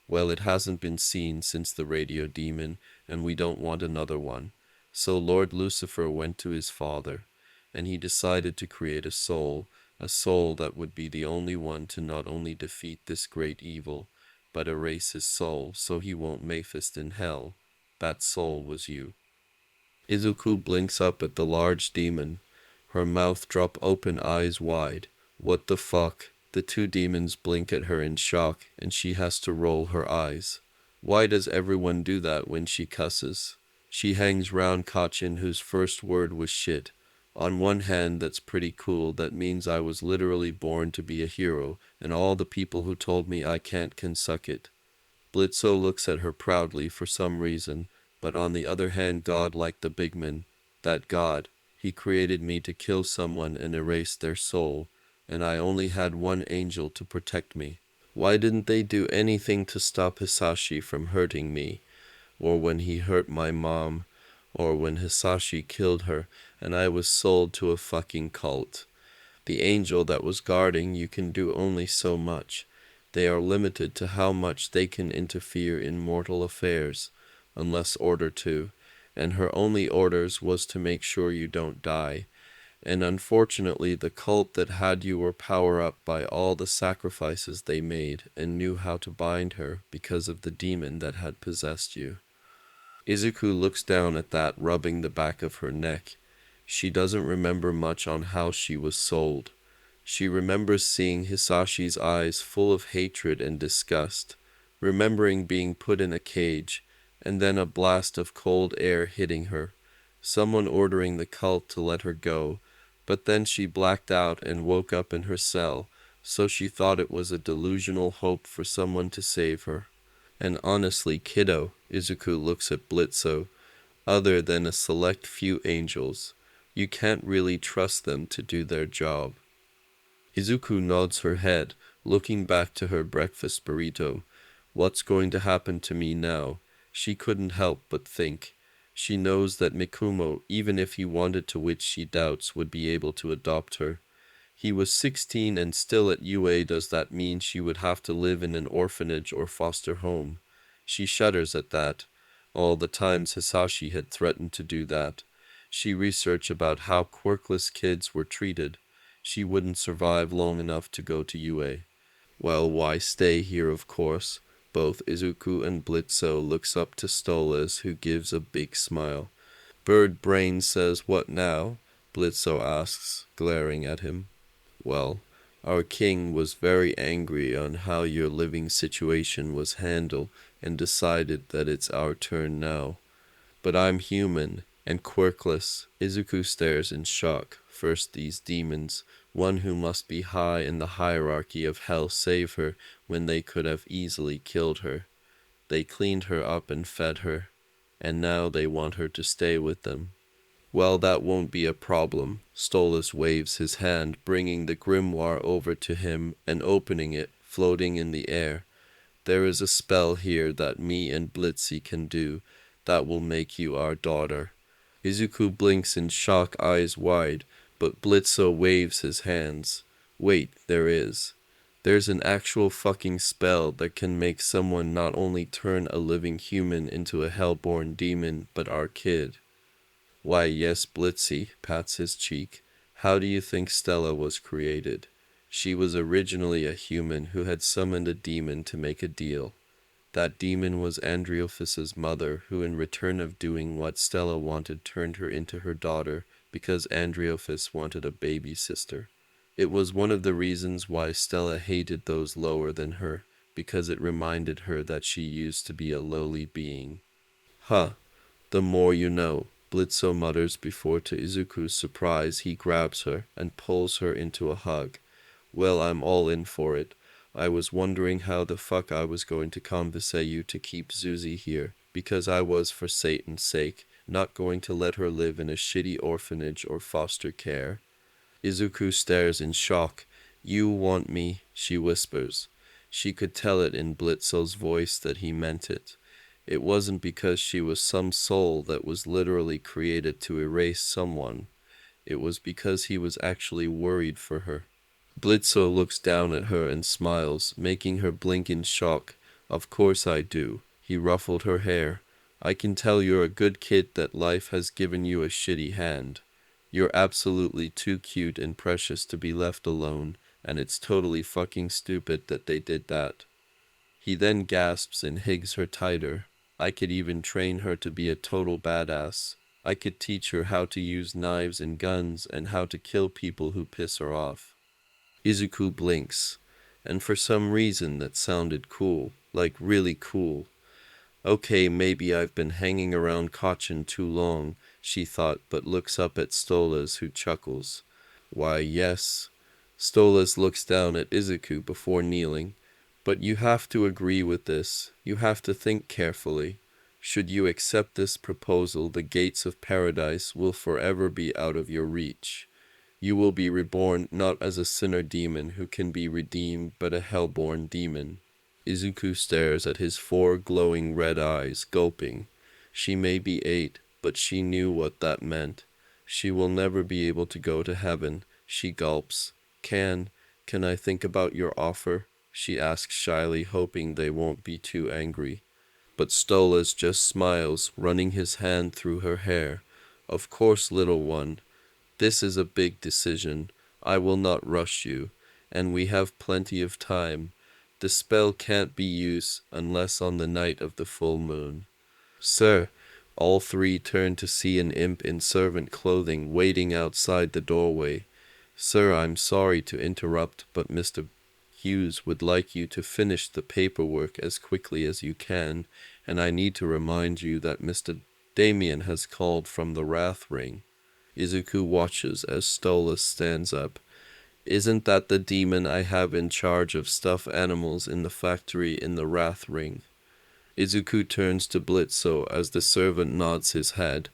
Well, it hasn't been seen since the radio demon, and we don't want another one. So Lord Lucifer went to his father, and he decided to create a soul that would be the only one to not only defeat this great evil, but erase his soul so he won't manifest in hell. That soul was you. Izuku blinks up at the large demon, her mouth drop open, eyes wide. What the fuck? The two demons blink at her in shock, and she has to roll her eyes. Why does everyone do that when she cusses? She hangs round Kachin, whose first word was shit. On one hand, that's pretty cool. That means I was literally born to be a hero, and all the people who told me I can't can suck it. Blitzo looks at her proudly for some reason, but on the other hand, God, like the bigman, that God, he created me to kill someone and erase their soul, and I only had one angel to protect me. Why didn't they do anything to stop Hisashi from hurting me, or when he hurt my mom, or when Hisashi killed her and I was sold to a fucking cult? The angel that was guarding you can do only so much. They are limited to how much they can interfere in mortal affairs, unless ordered to, and her only orders was to make sure you don't die. And unfortunately, the cult that had you were power up by all the sacrifices they made and knew how to bind her because of the demon that had possessed you. Izuku looks down at that, rubbing the back of her neck. She doesn't remember much on how she was sold. She remembers seeing Hisashi's eyes full of hatred and disgust, remembering being put in a cage, and then a blast of cold air hitting her, someone ordering the cult to let her go, but then she blacked out and woke up in her cell, so she thought it was a delusional hope for someone to save her. And honestly, kiddo, Izuku looks at Blitzo, other than a select few angels, you can't really trust them to do their job. Izuku nods her head, looking back to her breakfast burrito. What's going to happen to me now? She couldn't help but think. She knows that Mikumo, even if he wanted to, which she doubts, would be able to adopt her. He was 16 and still at UA. Does that mean she would have to live in an orphanage or foster home? She shudders at that. All the times Hisashi had threatened to do that. She researched about how quirkless kids were treated. She wouldn't survive long enough to go to UA. Well, why stay here, of course. Both Izuku and Blitzo looks up to Stolas, who gives a big smile. Bird Brain says, "What now?" Blitzo asks, glaring at him. Well, our king was very angry on how your living situation was handled and decided that it's our turn now. But I'm human and quirkless. Izuku stares in shock. First these demons, one who must be high in the hierarchy of hell, save her when they could have easily killed her. They cleaned her up and fed her, and now they want her to stay with them. Well, that won't be a problem. Stolas waves his hand, bringing the grimoire over to him and opening it, floating in the air. There is a spell here that me and Blitzy can do that will make you our daughter. Izuku blinks in shock, eyes wide, but Blitzo waves his hands. Wait, there is. There's an actual fucking spell that can make someone not only turn a living human into a hellborn demon, but our kid. Why, yes, Blitzy pats his cheek. How do you think Stella was created? She was originally a human who had summoned a demon to make a deal. That demon was Andreophis's mother, who in return of doing what Stella wanted turned her into her daughter because Andreophis wanted a baby sister. It was one of the reasons why Stella hated those lower than her, because it reminded her that she used to be a lowly being. Huh, the more you know, Blitzo mutters before to Izuku's surprise he grabs her and pulls her into a hug. Well, I'm all in for it. I was wondering how the fuck I was going to convince you to keep Zuzi here, because I was, for Satan's sake, not going to let her live in a shitty orphanage or foster care. Izuku stares in shock. You want me, she whispers. She could tell it in Blitzo's voice that he meant it. It wasn't because she was some soul that was literally created to erase someone. It was because he was actually worried for her. Blitzo looks down at her and smiles, making her blink in shock. Of course I do. He ruffled her hair. I can tell you're a good kid that life has given you a shitty hand. You're absolutely too cute and precious to be left alone, and it's totally fucking stupid that they did that. He then gasps and hugs her tighter. I could even train her to be a total badass. I could teach her how to use knives and guns and how to kill people who piss her off. Izuku blinks. and for some reason that sounded cool, like really cool. Okay, maybe I've been hanging around Cochin too long, she thought, but looks up at Stolas, who chuckles. Why, yes. Stolas looks down at Izuku before kneeling. But you have to agree with this. You have to think carefully. Should you accept this proposal, the gates of paradise will forever be out of your reach. You will be reborn not as a sinner demon who can be redeemed, but a hellborn demon. Izuku stares at his four glowing red eyes, gulping. She may be 8, but she knew what that meant. She will never be able to go to heaven. She gulps. Can I think about your offer? She asks shyly, hoping they won't be too angry. But Stolas just smiles, running his hand through her hair. Of course, little one. This is a big decision. I will not rush you, and we have plenty of time. The spell can't be used unless on the night of the full moon. Sir, all three turn to see an imp in servant clothing waiting outside the doorway. Sir, I'm sorry to interrupt, but Mr. Hughes would like you to finish the paperwork as quickly as you can, and I need to remind you that Mr. Damien has called from the Wrath Ring. Izuku watches as Stolas stands up. Isn't that the demon I have in charge of stuffed animals in the factory in the Wrath Ring? Izuku turns to Blitzo as the servant nods his head.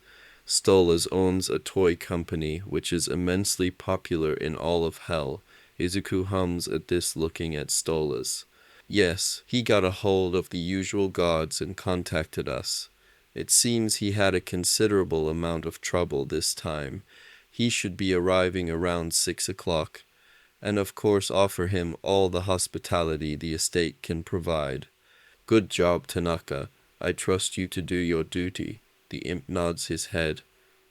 Stolas owns a toy company which is immensely popular in all of Hell. Izuku hums at this, looking at Stolas. Yes, he got a hold of the usual gods and contacted us. It seems he had a considerable amount of trouble this time. He should be arriving around 6 o'clock, and of course offer him all the hospitality the estate can provide. Good job, Tanaka. I trust you to do your duty. The imp nods his head.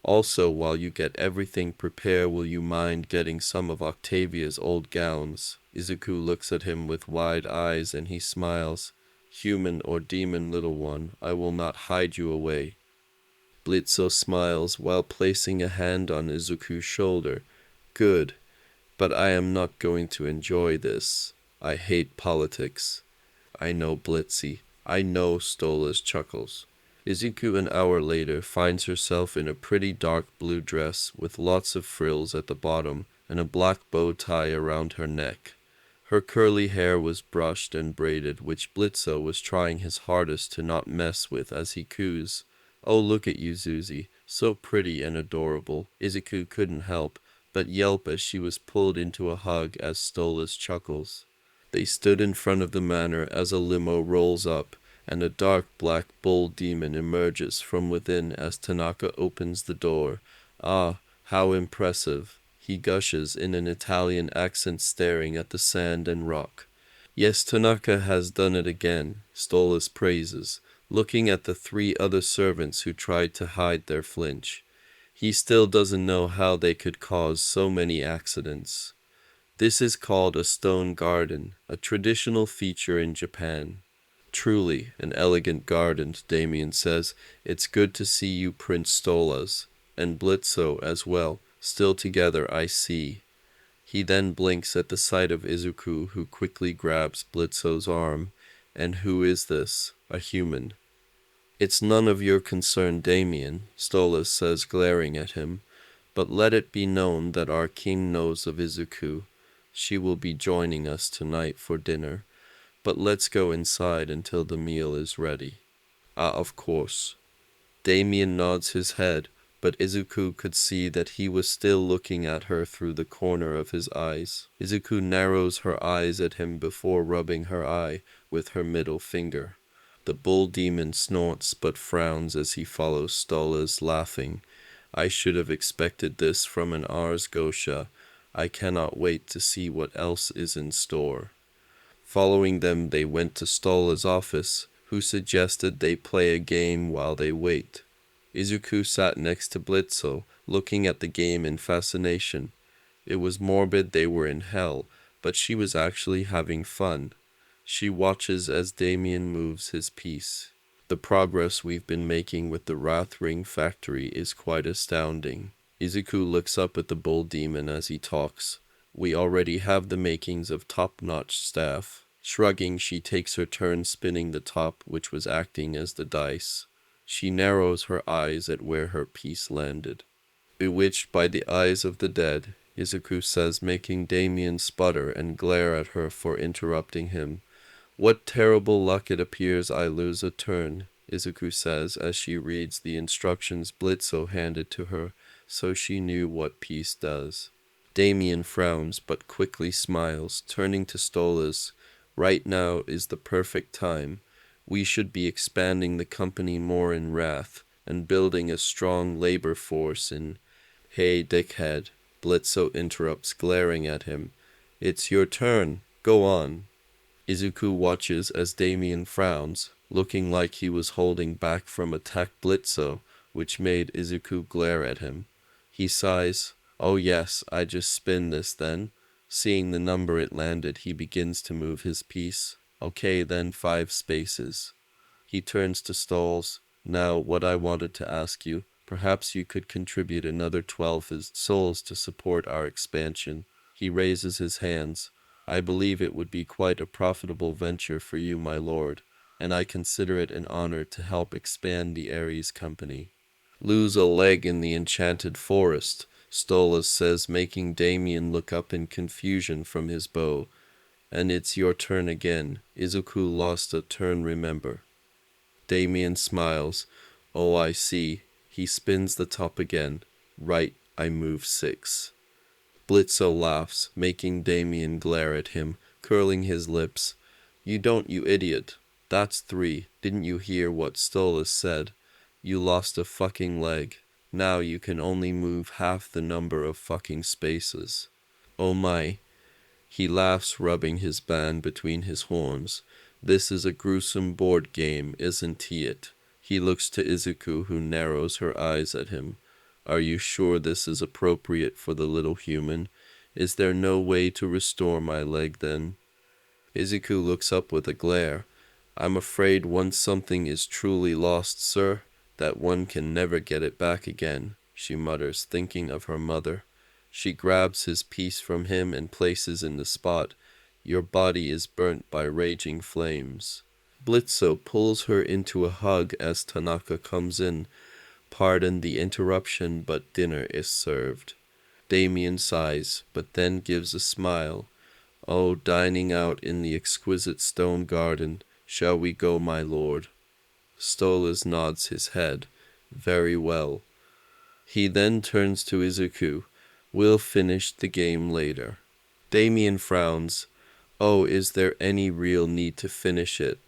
Also, while you get everything prepared, will you mind getting some of Octavia's old gowns? Izuku looks at him with wide eyes and he smiles. Human or demon, little one, I will not hide you away. Blitzo smiles while placing a hand on Izuku's shoulder. Good, but I am not going to enjoy this. I hate politics. I know, Blitzy. I know, Stolas chuckles. Izuku an hour later finds herself in a pretty dark blue dress with lots of frills at the bottom and a black bow tie around her neck. Her curly hair was brushed and braided, which Blitzo was trying his hardest to not mess with as he coos. Oh, look at you, Zuzi. So pretty and adorable. Izuku couldn't help but yelp as she was pulled into a hug as Stolas chuckles. They stood in front of the manor as a limo rolls up, and a dark black bull demon emerges from within as Tanaka opens the door. Ah, how impressive! He gushes in an Italian accent, staring at the sand and rock. Yes, Tanaka has done it again, Stolas praises, looking at the 3 other servants who tried to hide their flinch. He still doesn't know how they could cause so many accidents. This is called a stone garden, a traditional feature in Japan. Truly an elegant garden, Damien says. It's good to see you, Prince Stolas, and Blitzo as well, still together, I see. He then blinks at the sight of Izuku, who quickly grabs Blitzo's arm. And who is this? A human. It's none of your concern, Damien, Stolas says, glaring at him. But let it be known that our king knows of Izuku. She will be joining us tonight for dinner. But let's go inside until the meal is ready. Ah, of course. Damien nods his head, but Izuku could see that he was still looking at her through the corner of his eyes. Izuku narrows her eyes at him before rubbing her eye with her middle finger. The bull demon snorts but frowns as he follows Stolas, laughing. I should have expected this from an Ars Gosha. I cannot wait to see what else is in store. Following them, they went to Stolas' office, who suggested they play a game while they wait. Izuku sat next to Blitzo, looking at the game in fascination. It was morbid, they were in hell, but she was actually having fun. She watches as Damien moves his piece. The progress we've been making with the Wrath Ring factory is quite astounding. Izuku looks up at the bull demon as he talks. We already have the makings of top-notch staff. Shrugging, she takes her turn spinning the top, which was acting as the dice. She narrows her eyes at where her piece landed. Bewitched by the eyes of the dead, Izuku says, making Damien sputter and glare at her for interrupting him. What terrible luck it appears I lose a turn, Izuku says as she reads the instructions Blitzo handed to her, so she knew what peace does. Damien frowns but quickly smiles, turning to Stolas. Right now is the perfect time. We should be expanding the company more in Wrath and building a strong labor force in... Hey, dickhead, Blitzo interrupts, glaring at him. It's your turn. Go on. Izuku watches as Damien frowns, looking like he was holding back from attack Blitzo, which made Izuku glare at him. He sighs. Oh yes, I just spin this then. Seeing the number it landed, he begins to move his piece. Okay then, 5 spaces. He turns to Stalls. Now, what I wanted to ask you, perhaps you could contribute another 12 souls to support our expansion. He raises his hands. I believe it would be quite a profitable venture for you, my lord, and I consider it an honor to help expand the Ares company. Lose a leg in the enchanted forest, Stolas says, making Damien look up in confusion from his bow. And it's your turn again. Izuku lost a turn, remember. Damien smiles. Oh, I see. He spins the top again. Right, I move 6. Blitzo laughs, making Damien glare at him, curling his lips. You don't, you idiot. That's 3. Didn't you hear what Stolas said? You lost a fucking leg. Now you can only move half the number of fucking spaces. Oh my. He laughs, rubbing his band between his horns. This is a gruesome board game, isn't it? He looks to Izuku, who narrows her eyes at him. Are you sure this is appropriate for the little human? Is there no way to restore my leg then? Izuku looks up with a glare. I'm afraid once something is truly lost, sir, that one can never get it back again, she mutters, thinking of her mother. She grabs his piece from him and places in the spot. Your body is burnt by raging flames. Blitzo pulls her into a hug as Tanaka comes in. Pardon the interruption, but dinner is served. Damien sighs, but then gives a smile. Oh, dining out in the exquisite stone garden. Shall we go, my lord? Stolas nods his head. Very well. He then turns to Izuku. We'll finish the game later. Damien frowns. Oh, is there any real need to finish it?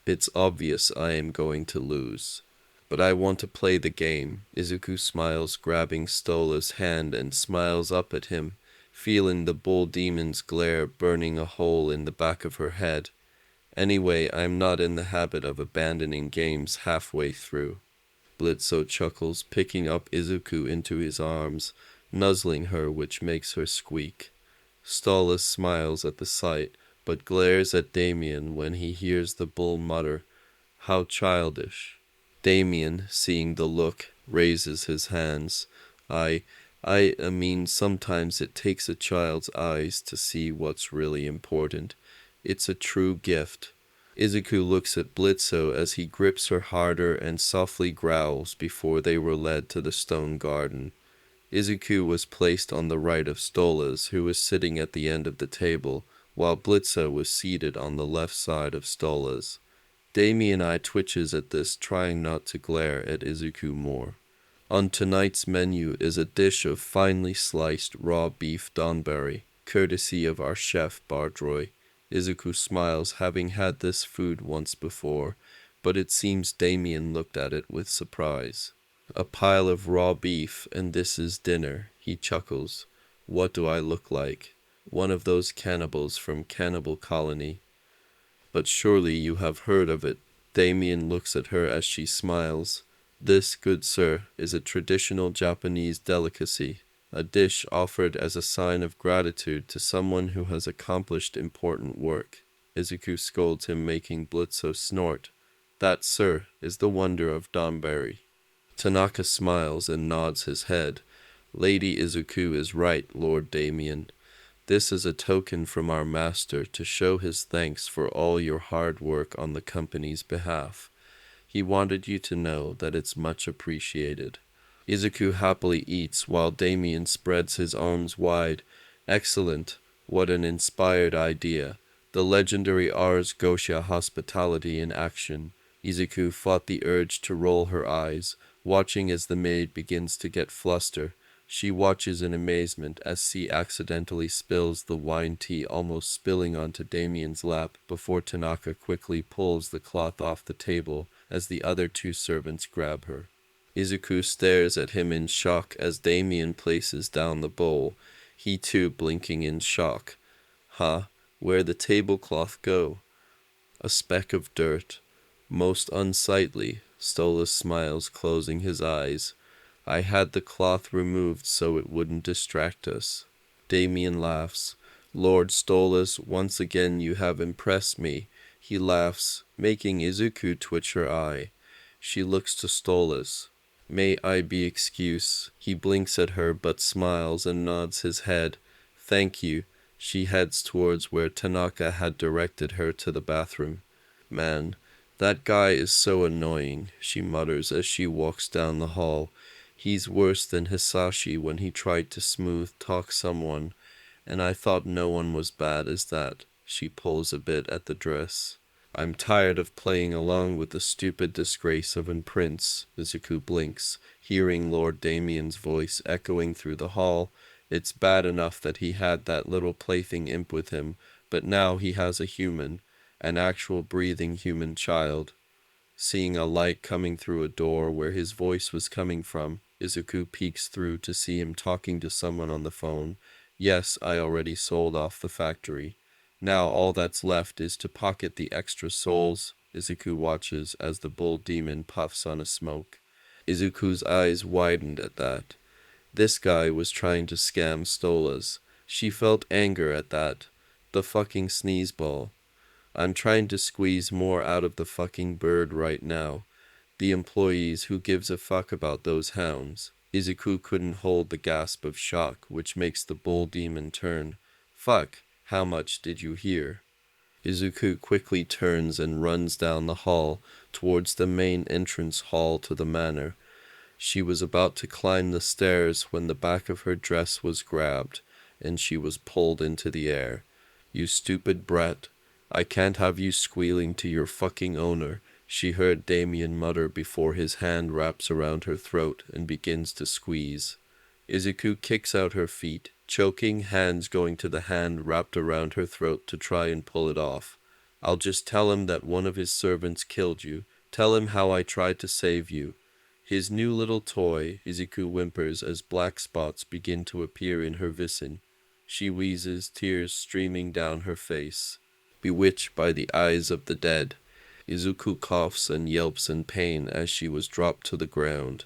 It's obvious I am going to lose. But I want to play the game. Izuku smiles, grabbing Stola's hand and smiles up at him, feeling the bull demon's glare burning a hole in the back of her head. Anyway, I'm not in the habit of abandoning games halfway through. Blitzo chuckles, picking up Izuku into his arms, nuzzling her, which makes her squeak. Stolas smiles at the sight, but glares at Damien when he hears the bull mutter, "How childish." Damien, seeing the look, raises his hands. I mean, sometimes it takes a child's eyes to see what's really important. It's a true gift. Izuku looks at Blitzo as he grips her harder and softly growls before they were led to the stone garden. Izuku was placed on the right of Stolas, who was sitting at the end of the table, while Blitzo was seated on the left side of Stolas. Damien eye twitches at this, trying not to glare at Izuku more. On tonight's menu is a dish of finely sliced raw beef donbari, courtesy of our chef Bardroy. Izuku smiles, having had this food once before, but it seems Damien looked at it with surprise. A pile of raw beef, and this is dinner, he chuckles. What do I look like? One of those cannibals from Cannibal Colony. But surely you have heard of it. Damien looks at her as she smiles. This, good sir, is a traditional Japanese delicacy, a dish offered as a sign of gratitude to someone who has accomplished important work. Izuku scolds him, making Blitzo snort. That, sir, is the wonder of Donberry. Tanaka smiles and nods his head. Lady Izuku is right, Lord Damien. This is a token from our master to show his thanks for all your hard work on the company's behalf. He wanted you to know that it's much appreciated. Izuku happily eats while Damien spreads his arms wide. Excellent. What an inspired idea. The legendary Ars Gotia hospitality in action. Izuku fought the urge to roll her eyes, watching as the maid begins to get fluster. She watches in amazement as C accidentally spills the wine tea, almost spilling onto Damien's lap before Tanaka quickly pulls the cloth off the table as the other two servants grab her. Izuku stares at him in shock as Damien places down the bowl, he too blinking in shock. Huh? Where'd the tablecloth go? A speck of dirt. Most unsightly, Stolas smiles, closing his eyes. I had the cloth removed so it wouldn't distract us. Damien laughs. Lord Stolas, once again you have impressed me. He laughs, making Izuku twitch her eye. She looks to Stolas. May I be excused? He blinks at her but smiles and nods his head. Thank you. She heads towards where Tanaka had directed her to the bathroom. Man, that guy is so annoying, she mutters as she walks down the hall. He's worse than Hisashi when he tried to smooth talk someone, and I thought no one was bad as that. She pulls a bit at the dress. I'm tired of playing along with the stupid disgrace of a prince. Izuku blinks, hearing Lord Damien's voice echoing through the hall. It's bad enough that he had that little plaything imp with him, but now he has a human, an actual breathing human child. Seeing a light coming through a door where his voice was coming from, Izuku peeks through to see him talking to someone on the phone. Yes, I already sold off the factory. Now all that's left is to pocket the extra souls. Izuku watches as the bull demon puffs on a smoke. Izuku's eyes widened at that. This guy was trying to scam Stolas. She felt anger at that. The fucking sneezeball. I'm trying to squeeze more out of the fucking bird right now. The employees, who gives a fuck about those hounds? Izuku couldn't hold the gasp of shock which makes the bull demon turn. Fuck, how much did you hear? Izuku quickly turns and runs down the hall towards the main entrance hall to the manor. She was about to climb the stairs when the back of her dress was grabbed, and she was pulled into the air. You stupid brat. I can't have you squealing to your fucking owner, she heard Damien mutter before his hand wraps around her throat and begins to squeeze. Izuku kicks out her feet, choking, hands going to the hand wrapped around her throat to try and pull it off. I'll just tell him that one of his servants killed you. Tell him how I tried to save you. His new little toy, Izuku whimpers as black spots begin to appear in her visin. She wheezes, tears streaming down her face. Bewitched by the eyes of the dead, Izuku coughs and yelps in pain as she was dropped to the ground.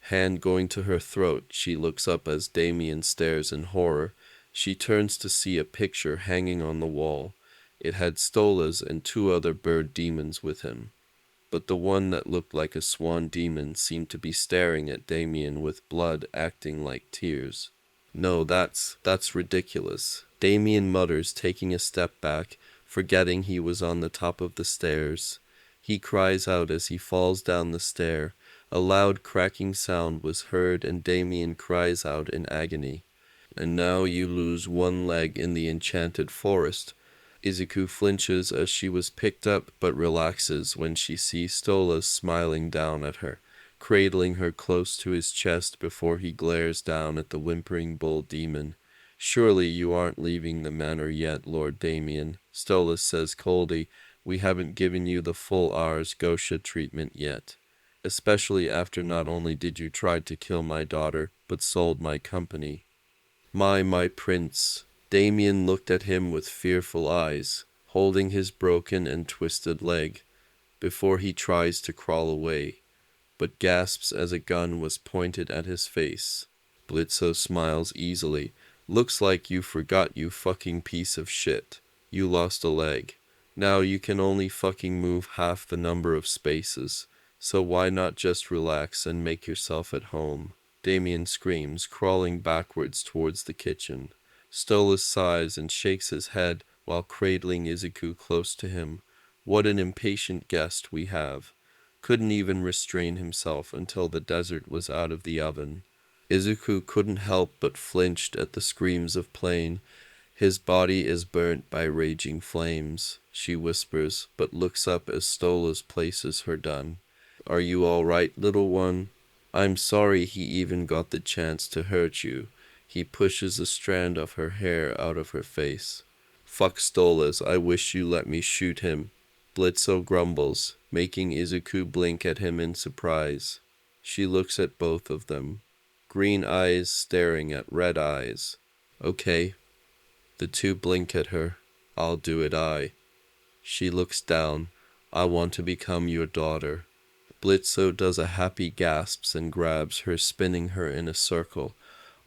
Hand going to her throat, she looks up as Damien stares in horror. She turns to see a picture hanging on the wall. It had Stolas and two other bird demons with him, but the one that looked like a swan demon seemed to be staring at Damien with blood acting like tears. No, that's ridiculous. Damien mutters, taking a step back, forgetting he was on the top of the stairs. He cries out as he falls down the stair. A loud cracking sound was heard and Damien cries out in agony. And now you lose one leg in the enchanted forest. Izuku flinches as she was picked up but relaxes when she sees Stolas smiling down at her, cradling her close to his chest before he glares down at the whimpering bull demon. Surely you aren't leaving the manor yet, Lord Damien, Stolas says coldly. We haven't given you the full Ars Gotia treatment yet. Especially after not only did you try to kill my daughter, but sold my company. My prince. Damien looked at him with fearful eyes, holding his broken and twisted leg, before he tries to crawl away, but gasps as a gun was pointed at his face. Blitzo smiles easily. Looks like you forgot, you fucking piece of shit. You lost a leg. Now you can only fucking move half the number of spaces, so why not just relax and make yourself at home? Damien screams, crawling backwards towards the kitchen. Stolas sighs and shakes his head while cradling Izuku close to him. What an impatient guest we have. Couldn't even restrain himself until the dessert was out of the oven. Izuku couldn't help but flinched at the screams of pain. His body is burnt by raging flames, she whispers, but looks up as Stolas places her down. Are you all right, little one? I'm sorry he even got the chance to hurt you. He pushes a strand of her hair out of her face. Fuck Stolas, I wish you let me shoot him. Blitzo grumbles, making Izuku blink at him in surprise. She looks at both of them. Green eyes staring at red eyes. Okay. The two blink at her. I'll do it. She looks down. I want to become your daughter. Blitzo does a happy gasps and grabs her, spinning her in a circle.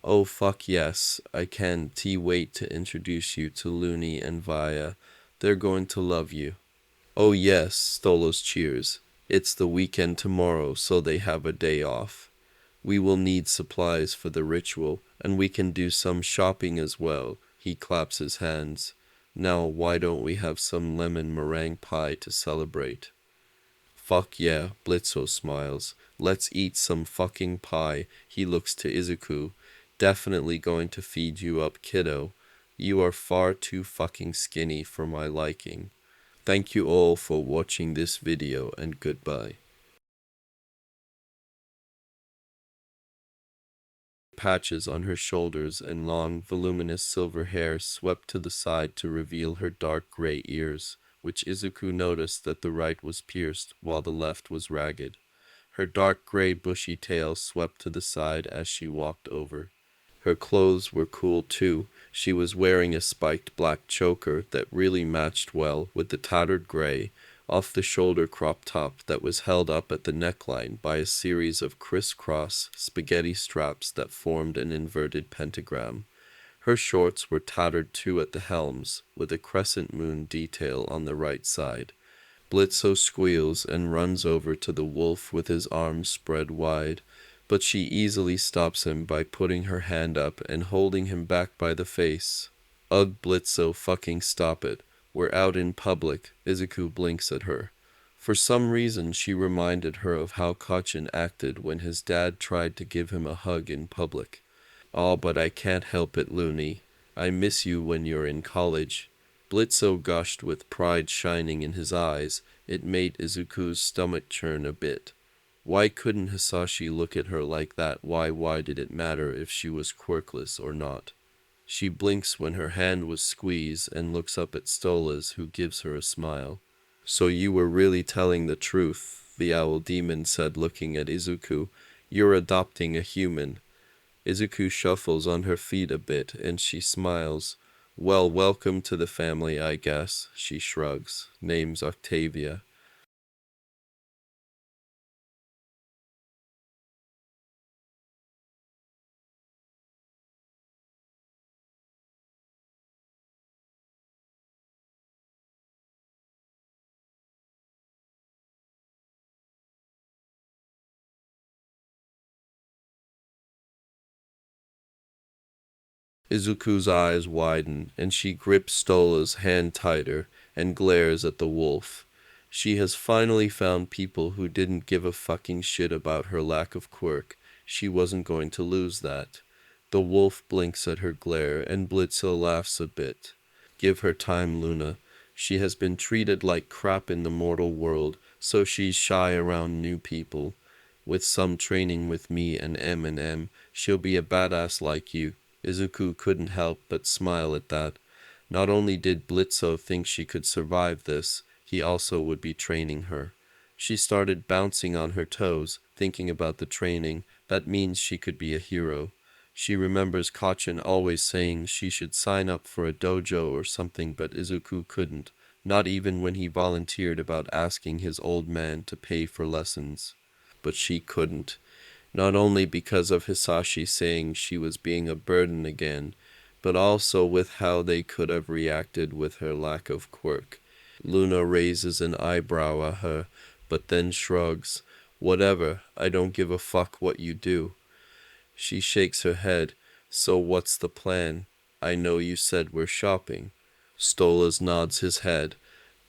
Oh fuck yes, I can't wait to introduce you to Looney and Vaya. They're going to love you. Oh yes, Stolos cheers. It's the weekend tomorrow, so they have a day off. We will need supplies for the ritual, and we can do some shopping as well. He claps his hands. Now why don't we have some lemon meringue pie to celebrate? Fuck yeah, Blitzo smiles. Let's eat some fucking pie. He looks to Izuku. Definitely going to feed you up, kiddo. You are far too fucking skinny for my liking. Thank you all for watching this video and goodbye. Patches on her shoulders and long, voluminous silver hair swept to the side to reveal her dark gray ears, which Izuku noticed that the right was pierced while the left was ragged. Her dark gray bushy tail swept to the side as she walked over. Her clothes were cool too. She was wearing a spiked black choker that really matched well with the tattered gray, off-the-shoulder crop top that was held up at the neckline by a series of crisscross spaghetti straps that formed an inverted pentagram. Her shorts were tattered too at the helms, with a crescent moon detail on the right side. Blitzo squeals and runs over to the wolf with his arms spread wide, but she easily stops him by putting her hand up and holding him back by the face. Ugh, Blitzo, fucking stop it. We're out in public. Izuku blinks at her. For some reason, she reminded her of how Kachin acted when his dad tried to give him a hug in public. Oh, but I can't help it, Looney. I miss you when you're in college. Blitzo gushed with pride shining in his eyes. It made Izuku's stomach churn a bit. Why couldn't Hisashi look at her like that? Why did it matter if she was quirkless or not? She blinks when her hand was squeezed and looks up at Stolas, who gives her a smile. So you were really telling the truth, the owl demon said, looking at Izuku. You're adopting a human. Izuku shuffles on her feet a bit, and she smiles. Well, welcome to the family, I guess, she shrugs. Name's Octavia. Izuku's eyes widen, and she grips Stola's hand tighter and glares at the wolf. She has finally found people who didn't give a fucking shit about her lack of quirk. She wasn't going to lose that. The wolf blinks at her glare, and Blitzo laughs a bit. Give her time, Luna. She has been treated like crap in the mortal world, so she's shy around new people. With some training with me and M, she'll be a badass like you. Izuku couldn't help but smile at that. Not only did Blitzo think she could survive this, he also would be training her. She started bouncing on her toes, thinking about the training. That means she could be a hero. She remembers Kachin always saying she should sign up for a dojo or something, but Izuku couldn't, not even when he volunteered about asking his old man to pay for lessons. But she couldn't. Not only because of Hisashi saying she was being a burden again, but also with how they could have reacted with her lack of quirk. Luna raises an eyebrow at her, but then shrugs. Whatever, I don't give a fuck what you do. She shakes her head. So what's the plan? I know you said we're shopping. Stolas nods his head.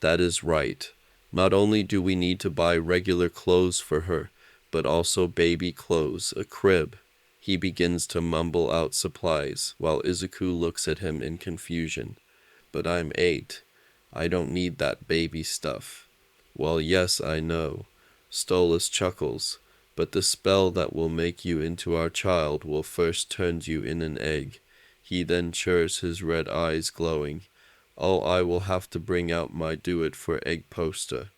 That is right. Not only do we need to buy regular clothes for her, but also baby clothes, a crib. He begins to mumble out supplies, while Izuku looks at him in confusion. But I'm 8. I don't need that baby stuff. Well, yes, I know. Stolas chuckles. But the spell that will make you into our child will first turn you in an egg. He then churs, his red eyes glowing. Oh, I will have to bring out my do-it-for egg poster.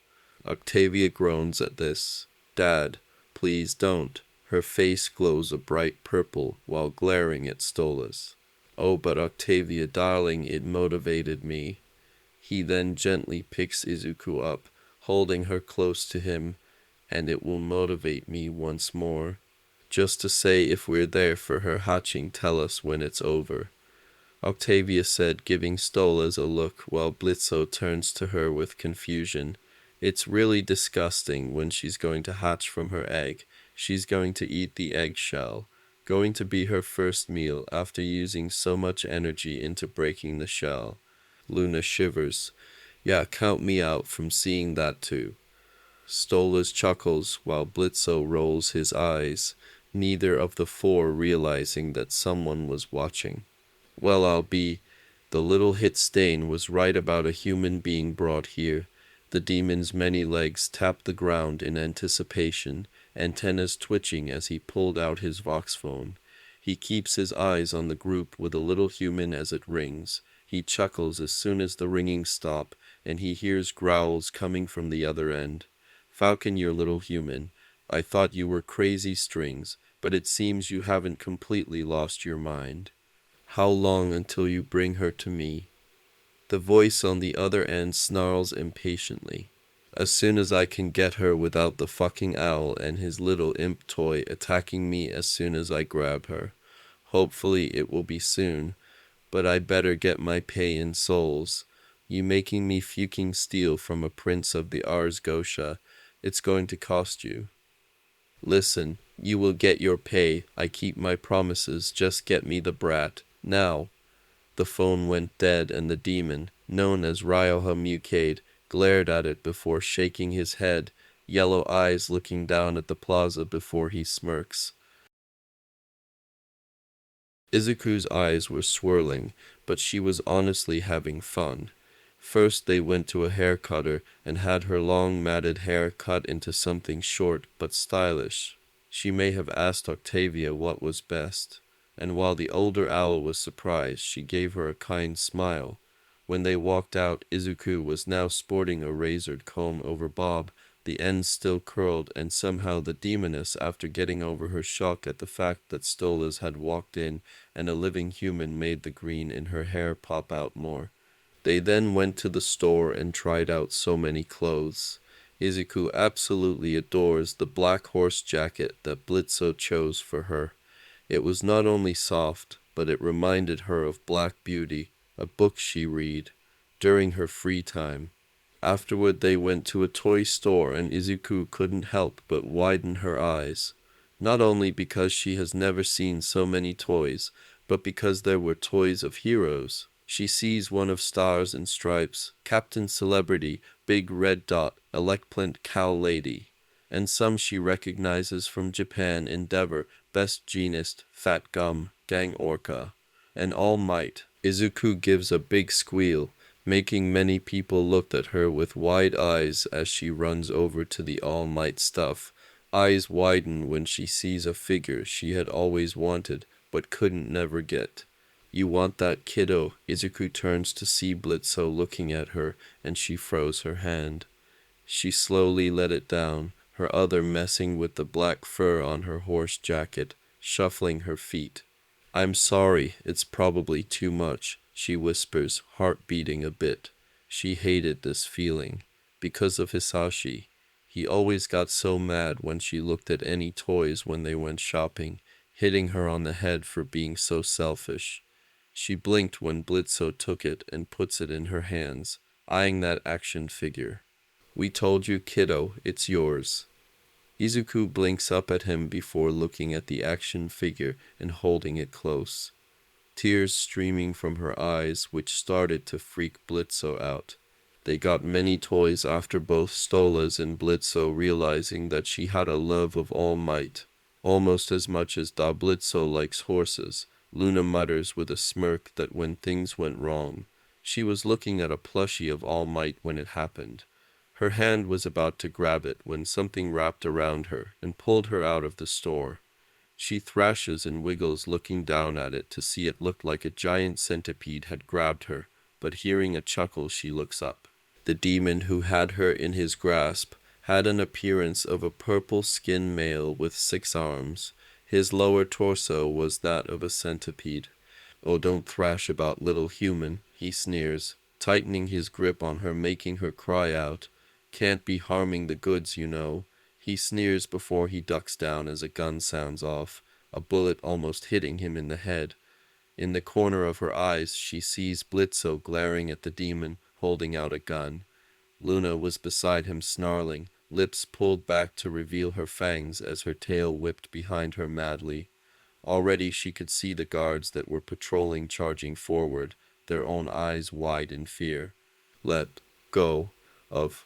Octavia groans at this. Dad, please don't. Her face glows a bright purple while glaring at Stolas. Oh, but Octavia, darling, it motivated me. He then gently picks Izuku up, holding her close to him, and it will motivate me once more. Just to say if we're there for her hatching, tell us when it's over. Octavia said, giving Stolas a look while Blitzo turns to her with confusion. It's really disgusting when she's going to hatch from her egg. She's going to eat the eggshell. Going to be her first meal after using so much energy into breaking the shell. Luna shivers. Yeah, count me out from seeing that too. Stolas chuckles while Blitzo rolls his eyes, neither of the four realizing that someone was watching. Well, I'll be. The little hit stain was right about a human being brought here. The demon's many legs tapped the ground in anticipation, antennas twitching as he pulled out his vox phone. He keeps his eyes on the group with a little human as it rings. He chuckles as soon as the ringing stops, and he hears growls coming from the other end. Falcon, your little human. I thought you were crazy strings, but it seems you haven't completely lost your mind. How long until you bring her to me? The voice on the other end snarls impatiently. As soon as I can get her without the fucking owl and his little imp toy attacking me as soon as I grab her. Hopefully it will be soon, but I better get my pay in souls. You making me fucking steal from a prince of the Ars Gosha. It's going to cost you. Listen, you will get your pay. I keep my promises. Just get me the brat. Now. The phone went dead and the demon, known as Ryoha Mukade, glared at it before shaking his head, yellow eyes looking down at the plaza before he smirks. Izuku's eyes were swirling, but she was honestly having fun. First they went to a hair cutter and had her long matted hair cut into something short but stylish. She may have asked Octavia what was best, and while the older owl was surprised, she gave her a kind smile. When they walked out, Izuku was now sporting a razored comb over bob, the ends still curled, and somehow the demoness, after getting over her shock at the fact that Stolas had walked in and a living human, made the green in her hair pop out more. They then went to the store and tried out so many clothes. Izuku absolutely adores the black horse jacket that Blitzo chose for her. It was not only soft, but it reminded her of Black Beauty, a book she read during her free time. Afterward they went to a toy store and Izuku couldn't help but widen her eyes. Not only because she has never seen so many toys, but because there were toys of heroes. She sees one of Stars and Stripes, Captain Celebrity, Big Red Dot, Electplant Cow Lady, and some she recognizes from Japan: Endeavor, Best Jeanist, Fat Gum, Gang Orca, and All Might. Izuku gives a big squeal, making many people look at her with wide eyes as she runs over to the All Might stuff. Eyes widen when she sees a figure she had always wanted but couldn't never get. You want that, kiddo? Izuku turns to see Blitzo looking at her, and she froze her hand. She slowly let it down, her other messing with the black fur on her horse jacket, shuffling her feet. I'm sorry, it's probably too much, she whispers, heart beating a bit. She hated this feeling. Because of Hisashi. He always got so mad when she looked at any toys when they went shopping, hitting her on the head for being so selfish. She blinked when Blitzo took it and puts it in her hands, eyeing that action figure. We told you, kiddo, it's yours. Izuku blinks up at him before looking at the action figure and holding it close. tears streaming from her eyes, which started to freak Blitzo out. They got many toys after both Stolas and Blitzo, realizing that she had a love of All Might, almost as much as Da Blitzo likes horses. Luna mutters with a smirk that when things went wrong, she was looking at a plushie of All Might when it happened. Her hand was about to grab it when something wrapped around her and pulled her out of the store. She thrashes and wiggles, looking down at it to see it looked like a giant centipede had grabbed her, but hearing a chuckle she looks up. The demon who had her in his grasp had an appearance of a purple-skinned male with 6 arms. His lower torso was that of a centipede. "Oh, don't thrash about, little human," he sneers, tightening his grip on her, making her cry out. "Can't be harming the goods, you know." He sneers before he ducks down as a gun sounds off, a bullet almost hitting him in the head. In the corner of her eyes she sees Blitzo glaring at the demon, holding out a gun. Luna was beside him, snarling, lips pulled back to reveal her fangs as her tail whipped behind her madly. Already she could see the guards that were patrolling charging forward, their own eyes wide in fear. "Let go of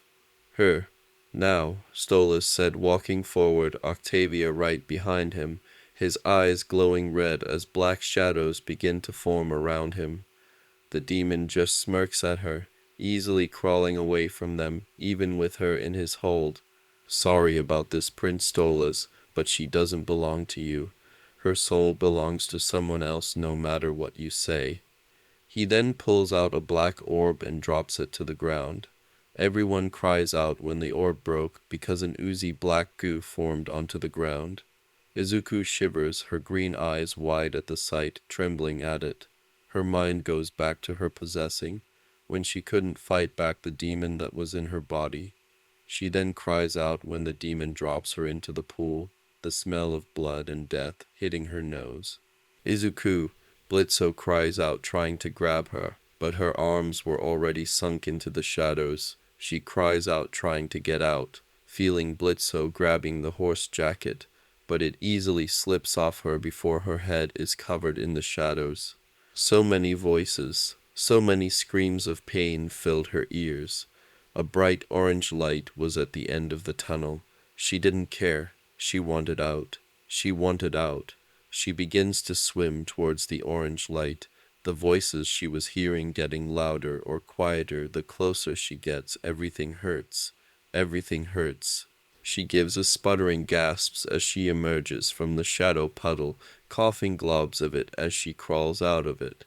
her now," Stolas said, walking forward, Octavia right behind him, his eyes glowing red as black shadows begin to form around him. The demon just smirks at her, easily crawling away from them, even with her in his hold. "Sorry about this, Prince Stolas, but she doesn't belong to you. Her soul belongs to someone else, no matter what you say." He then pulls out a black orb and drops it to the ground. Everyone cries out when the orb broke because an oozy black goo formed onto the ground. Izuku shivers, her green eyes wide at the sight, trembling at it. Her mind goes back to her possessing, when she couldn't fight back the demon that was in her body. She then cries out when the demon drops her into the pool, the smell of blood and death hitting her nose. "Izuku!" Blitzo cries out, trying to grab her, but her arms were already sunk into the shadows. She cries out, trying to get out, feeling Blitzo grabbing the horse jacket, but it easily slips off her before her head is covered in the shadows. So many voices, so many screams of pain filled her ears. A bright orange light was at the end of the tunnel. She didn't care. She wanted out. She wanted out. She begins to swim towards the orange light, the voices she was hearing getting louder or quieter. The closer she gets, everything hurts. Everything hurts. She gives a sputtering gasp as she emerges from the shadow puddle, coughing globs of it as she crawls out of it.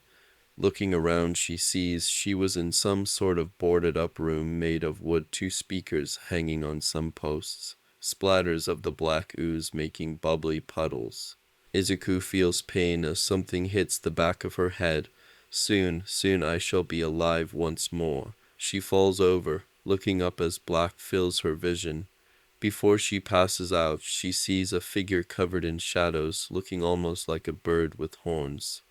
Looking around, she sees she was in some sort of boarded-up room made of wood, 2 speakers hanging on some posts, splatters of the black ooze making bubbly puddles. Izuku feels pain as something hits the back of her head. Soon I shall be alive once more. She falls over, looking up as black fills her vision. Before she passes out, she sees a figure covered in shadows, looking almost like a bird with horns.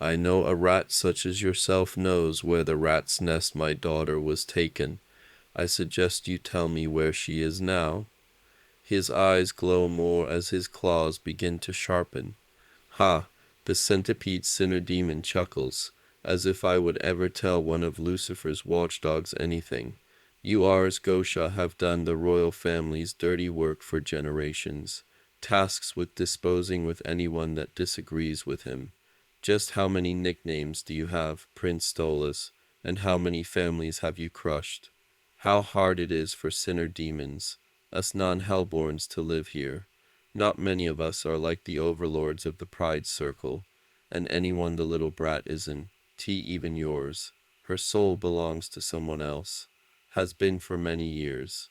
"I know a rat such as yourself knows where the rat's nest my daughter was taken. I suggest you tell me where she is now." His eyes glow more as his claws begin to sharpen. "Ha!" The centipede sinner demon chuckles, as if I would ever tell one of Lucifer's watchdogs anything. "You Ars Gosha have done the royal family's dirty work for generations, tasks with disposing with anyone that disagrees with him. Just how many nicknames do you have, Prince Stolas, and how many families have you crushed? How hard it is for sinner demons, us non-Hellborns, to live here. Not many of us are like the overlords of the Pride Circle, and anyone the little brat isn't, even yours. Her soul belongs to someone else, has been for many years.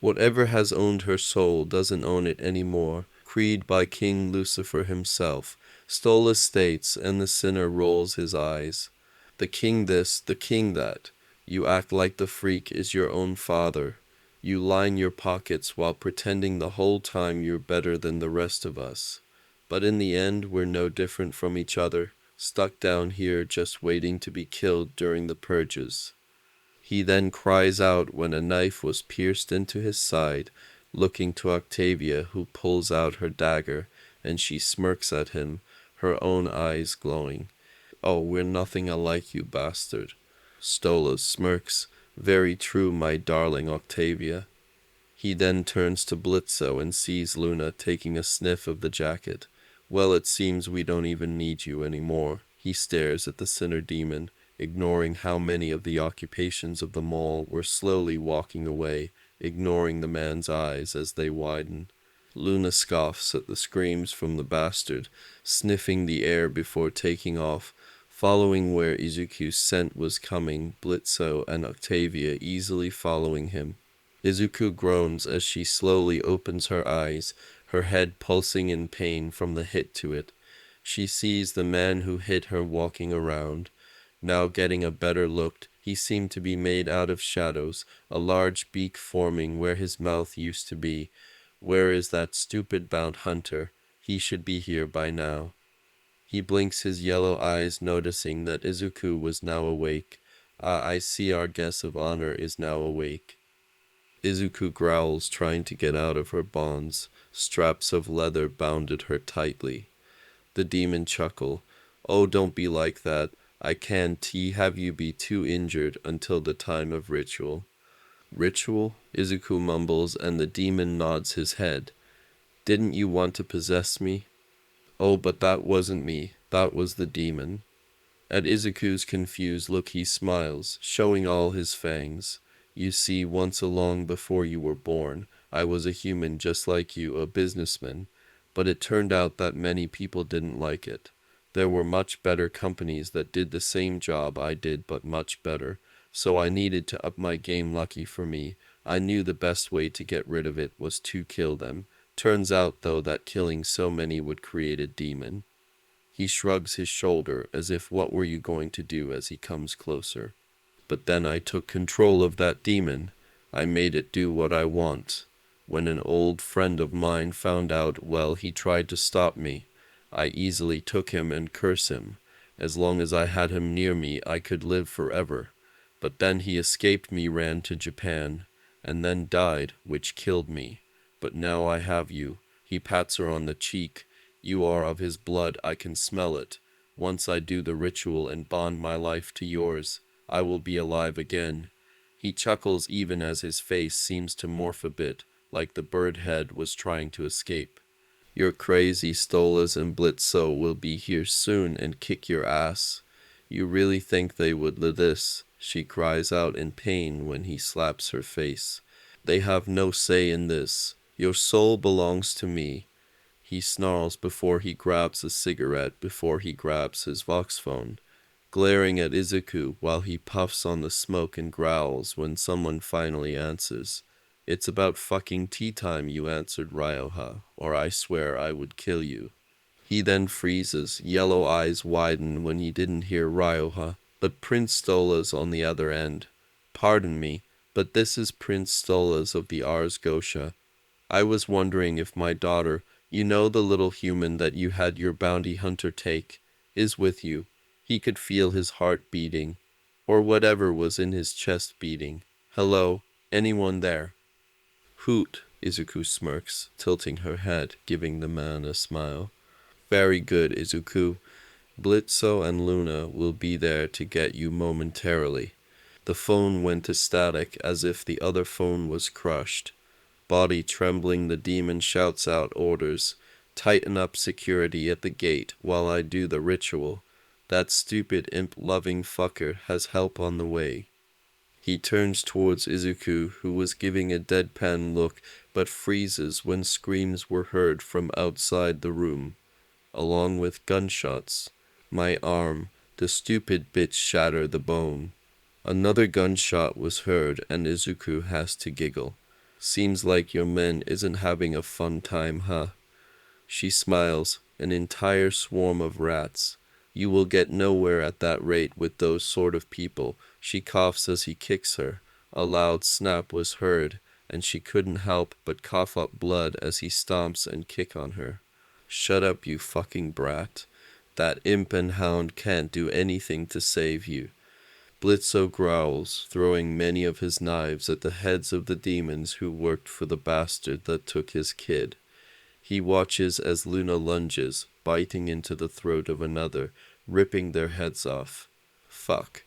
Whatever has owned her soul doesn't own it anymore. Creed by King Lucifer himself," Stolas states, and the sinner rolls his eyes. "The king this, the king that. You act like the freak is your own father." You line your pockets while pretending the whole time you're better than the rest of us. But in the end, we're no different from each other, stuck down here just waiting to be killed during the purges. He then cries out when a knife was pierced into his side, looking to Octavia, who pulls out her dagger, and she smirks at him, her own eyes glowing. Oh, we're nothing alike, you bastard. Stolas smirks. Very true, my darling Octavia. He then turns to Blitzo and sees Luna taking a sniff of the jacket. Well, it seems we don't even need you anymore. He stares at the Sinner Demon, ignoring how many of the occupations of the mall were slowly walking away, ignoring the man's eyes as they widen. Luna scoffs at the screams from the bastard, sniffing the air before taking off, following where Izuku's scent was coming, Blitzo and Octavia easily following him. Izuku groans as she slowly opens her eyes, her head pulsing in pain from the hit to it. She sees the man who hit her walking around. Now getting a better look, he seemed to be made out of shadows, a large beak forming where his mouth used to be. Where is that stupid bound hunter? He should be here by now. He blinks his yellow eyes, noticing that Izuku was now awake. Ah, I see our guest of honor is now awake. Izuku growls, trying to get out of her bonds. Straps of leather bounded her tightly. The demon chuckle. Oh, don't be like that. I can't have you be too injured until the time of ritual. Ritual? Izuku mumbles, and the demon nods his head. Didn't you want to possess me? Oh, but that wasn't me. That was the demon. At Izuku's confused look he smiles, showing all his fangs. You see, once along before you were born, I was a human just like you, a businessman. But it turned out that many people didn't like it. There were much better companies that did the same job I did, but much better. So I needed to up my game. Lucky for me, I knew the best way to get rid of it was to kill them. Turns out, though, that killing so many would create a demon. He shrugs his shoulder as if what were you going to do as he comes closer. But then I took control of that demon. I made it do what I want. When an old friend of mine found out, well, he tried to stop me. I easily took him and cursed him. As long as I had him near me, I could live forever. But then he escaped me, ran to Japan, and then died, which killed me. But now I have you. He pats her on the cheek. You are of his blood, I can smell it. Once I do the ritual and bond my life to yours, I will be alive again. He chuckles even as his face seems to morph a bit, like the bird head was trying to escape. Your crazy Stolas and Blitzo will be here soon and kick your ass. You really think they would let this? She cries out in pain when he slaps her face. They have no say in this. Your soul belongs to me. He snarls before he grabs a cigarette, before he grabs his Vox phone, glaring at Izuku while he puffs on the smoke and growls when someone finally answers. It's about fucking tea time, you answered, Ryoha, or I swear I would kill you. He then freezes, yellow eyes widen when he didn't hear Ryoha, but Prince Stolas on the other end. Pardon me, but this is Prince Stolas of the Ars Gosha. I was wondering if my daughter, you know, the little human that you had your bounty hunter take, is with you. He could feel his heart beating, or whatever was in his chest beating. Hello, anyone there? Hoot, Izuku smirks, tilting her head, giving the man a smile. Very good, Izuku. Blitzo and Luna will be there to get you momentarily. The phone went to static as if the other phone was crushed. Body trembling, the demon shouts out orders. Tighten up security at the gate while I do the ritual. That stupid imp-loving fucker has help on the way. He turns towards Izuku, who was giving a deadpan look, but freezes when screams were heard from outside the room, along with gunshots. My arm, the stupid bitch shatter the bone. Another gunshot was heard, and Izuku has to giggle. Seems like your men isn't having a fun time, huh? She smiles. An entire swarm of rats. You will get nowhere at that rate with those sort of people. She coughs as he kicks her. A loud snap was heard, and she couldn't help but cough up blood as he stomps and kick on her. Shut up, you fucking brat. That imp and hound can't do anything to save you. Blitzo growls, throwing many of his knives at the heads of the demons who worked for the bastard that took his kid. He watches as Luna lunges, biting into the throat of another, ripping their heads off. Fuck.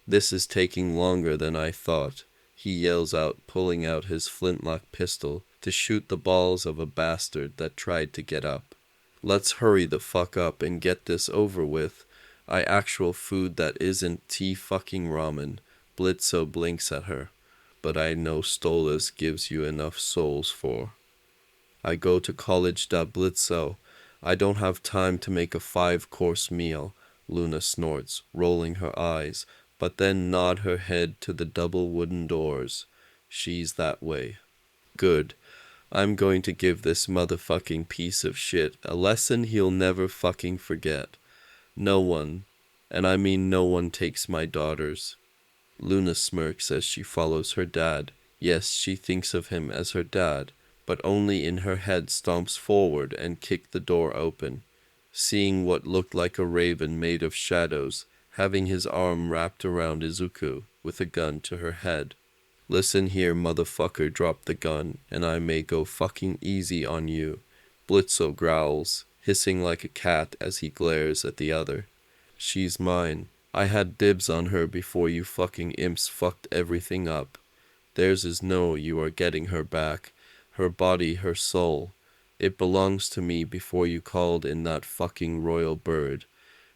This is taking longer than I thought, he yells out, pulling out his flintlock pistol to shoot the balls of a bastard that tried to get up. Let's hurry the fuck up and get this over with. I actual food that isn't tea fucking ramen. Blitzo blinks at her. But I know Stolas gives you enough souls for. I go to college da Blitzo. I don't have time to make a 5-course meal, Luna snorts, rolling her eyes, but then nod her head to the double wooden doors. She's that way. Good. I'm going to give this motherfucking piece of shit a lesson he'll never fucking forget. No one, and I mean no one, takes my daughters. Luna smirks as she follows her dad. Yes, she thinks of him as her dad, but only in her head stomps forward and kicks the door open, seeing what looked like a raven made of shadows, having his arm wrapped around Izuku, with a gun to her head. Listen here, motherfucker, drop the gun, and I may go fucking easy on you. Blitzo growls, hissing like a cat as he glares at the other. She's mine. I had dibs on her before you fucking imps fucked everything up. Theirs is no, you are getting her back. Her body, her soul. It belongs to me before you called in that fucking royal bird.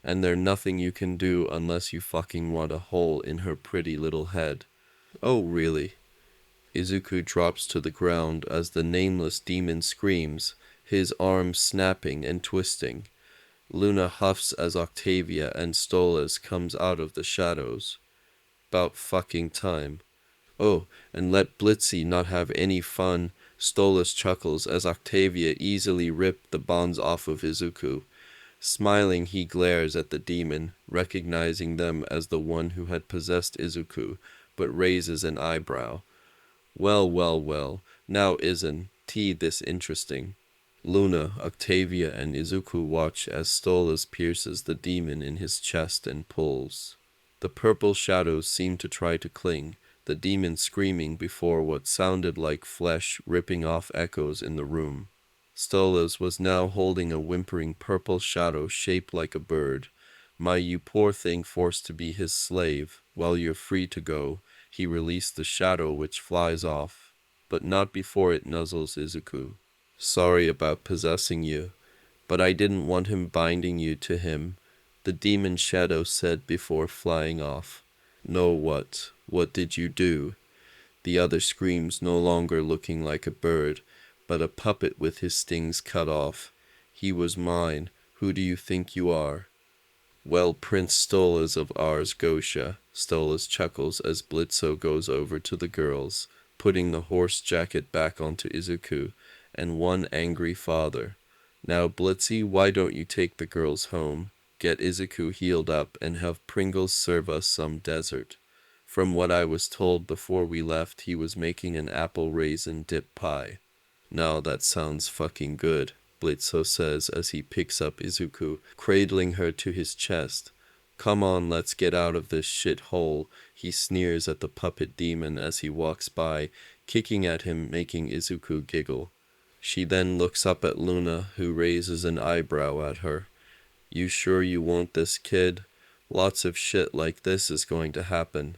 And there's nothing you can do unless you fucking want a hole in her pretty little head. Oh, really? Izuku drops to the ground as the nameless demon screams, his arms snapping and twisting. Luna huffs as Octavia and Stolas comes out of the shadows. About fucking time. Oh, and let Blitzy not have any fun. Stolas chuckles as Octavia easily ripped the bonds off of Izuku. Smiling, he glares at the demon, recognizing them as the one who had possessed Izuku, but raises an eyebrow. Well, well, well, now isn't this interesting? Luna, Octavia, and Izuku watch as Stolas pierces the demon in his chest and pulls. The purple shadows seem to try to cling, the demon screaming before what sounded like flesh ripping off echoes in the room. Stolas was now holding a whimpering purple shadow shaped like a bird. My, you poor thing, forced to be his slave. While you're free to go, he released the shadow which flies off, but not before it nuzzles Izuku. Sorry about possessing you, but I didn't want him binding you to him, the demon shadow said before flying off. No, what? What did you do? The other screams, no longer looking like a bird, but a puppet with his stings cut off. He was mine. Who do you think you are? Well, Prince Stolas of Ars Gotia, Stolas chuckles as Blitzo goes over to the girls, putting the horse jacket back onto Izuku, and one angry father. Now, Blitzy, why don't you take the girls home, get Izuku healed up, and have Pringles serve us some dessert? From what I was told before we left, he was making an apple raisin dip pie. Now that sounds fucking good, Blitzo says as he picks up Izuku, cradling her to his chest. Come on, let's get out of this shit hole, he sneers at the puppet demon as he walks by, kicking at him, making Izuku giggle. She then looks up at Luna, who raises an eyebrow at her. You sure you want this, kid? Lots of shit like this is going to happen.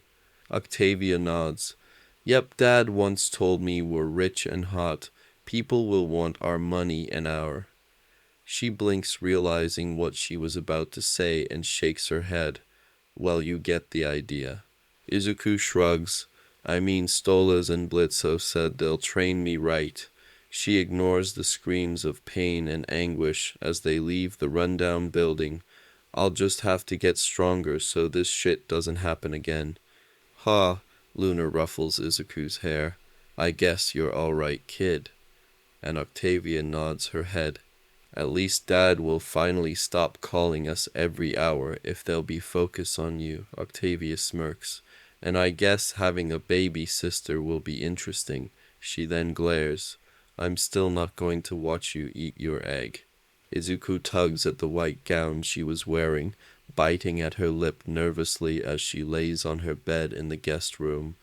Octavia nods. Yep, Dad once told me we're rich and hot. People will want our money and our... She blinks, realizing what she was about to say, and shakes her head. Well, you get the idea. Izuku shrugs. I mean, Stolas and Blitzo said they'll train me right. She ignores the screams of pain and anguish as they leave the rundown building. I'll just have to get stronger so this shit doesn't happen again. Ha, Luna ruffles Izuku's hair. I guess you're all right, kid. And Octavia nods her head. At least Dad will finally stop calling us every hour if they'll be focused on you, Octavia smirks. And I guess having a baby sister will be interesting. She then glares. I'm still not going to watch you eat your egg. Izuku tugs at the white gown she was wearing, biting at her lip nervously as she lays on her bed in the guest room.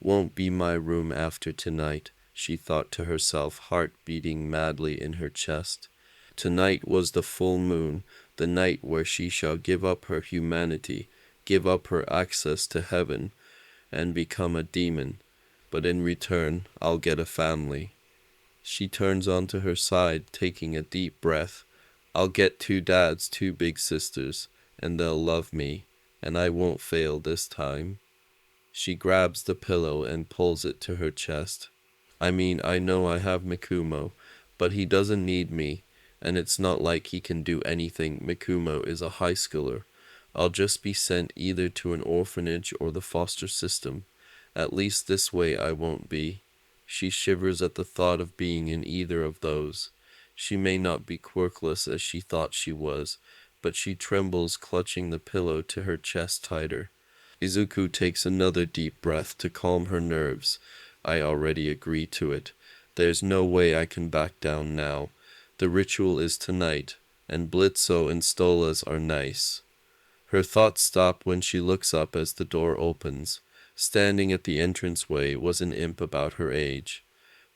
Won't be my room after tonight, she thought to herself, heart beating madly in her chest. Tonight was the full moon, the night where she shall give up her humanity, give up her access to heaven, and become a demon. But in return, I'll get a family. She turns onto her side, taking a deep breath. I'll get 2 dads, 2 big sisters, and they'll love me, and I won't fail this time. She grabs the pillow and pulls it to her chest. I mean, I know I have Mikumo, but he doesn't need me, and it's not like he can do anything. Mikumo is a high schooler. I'll just be sent either to an orphanage or the foster system. At least this way I won't be. She shivers at the thought of being in either of those. She may not be quirkless as she thought she was, but she trembles, clutching the pillow to her chest tighter. Izuku takes another deep breath to calm her nerves. I already agree to it. There's no way I can back down now. The ritual is tonight, and Blitzo and Stolas are nice. Her thoughts stop when she looks up as the door opens. Standing at the entranceway was an imp about her age,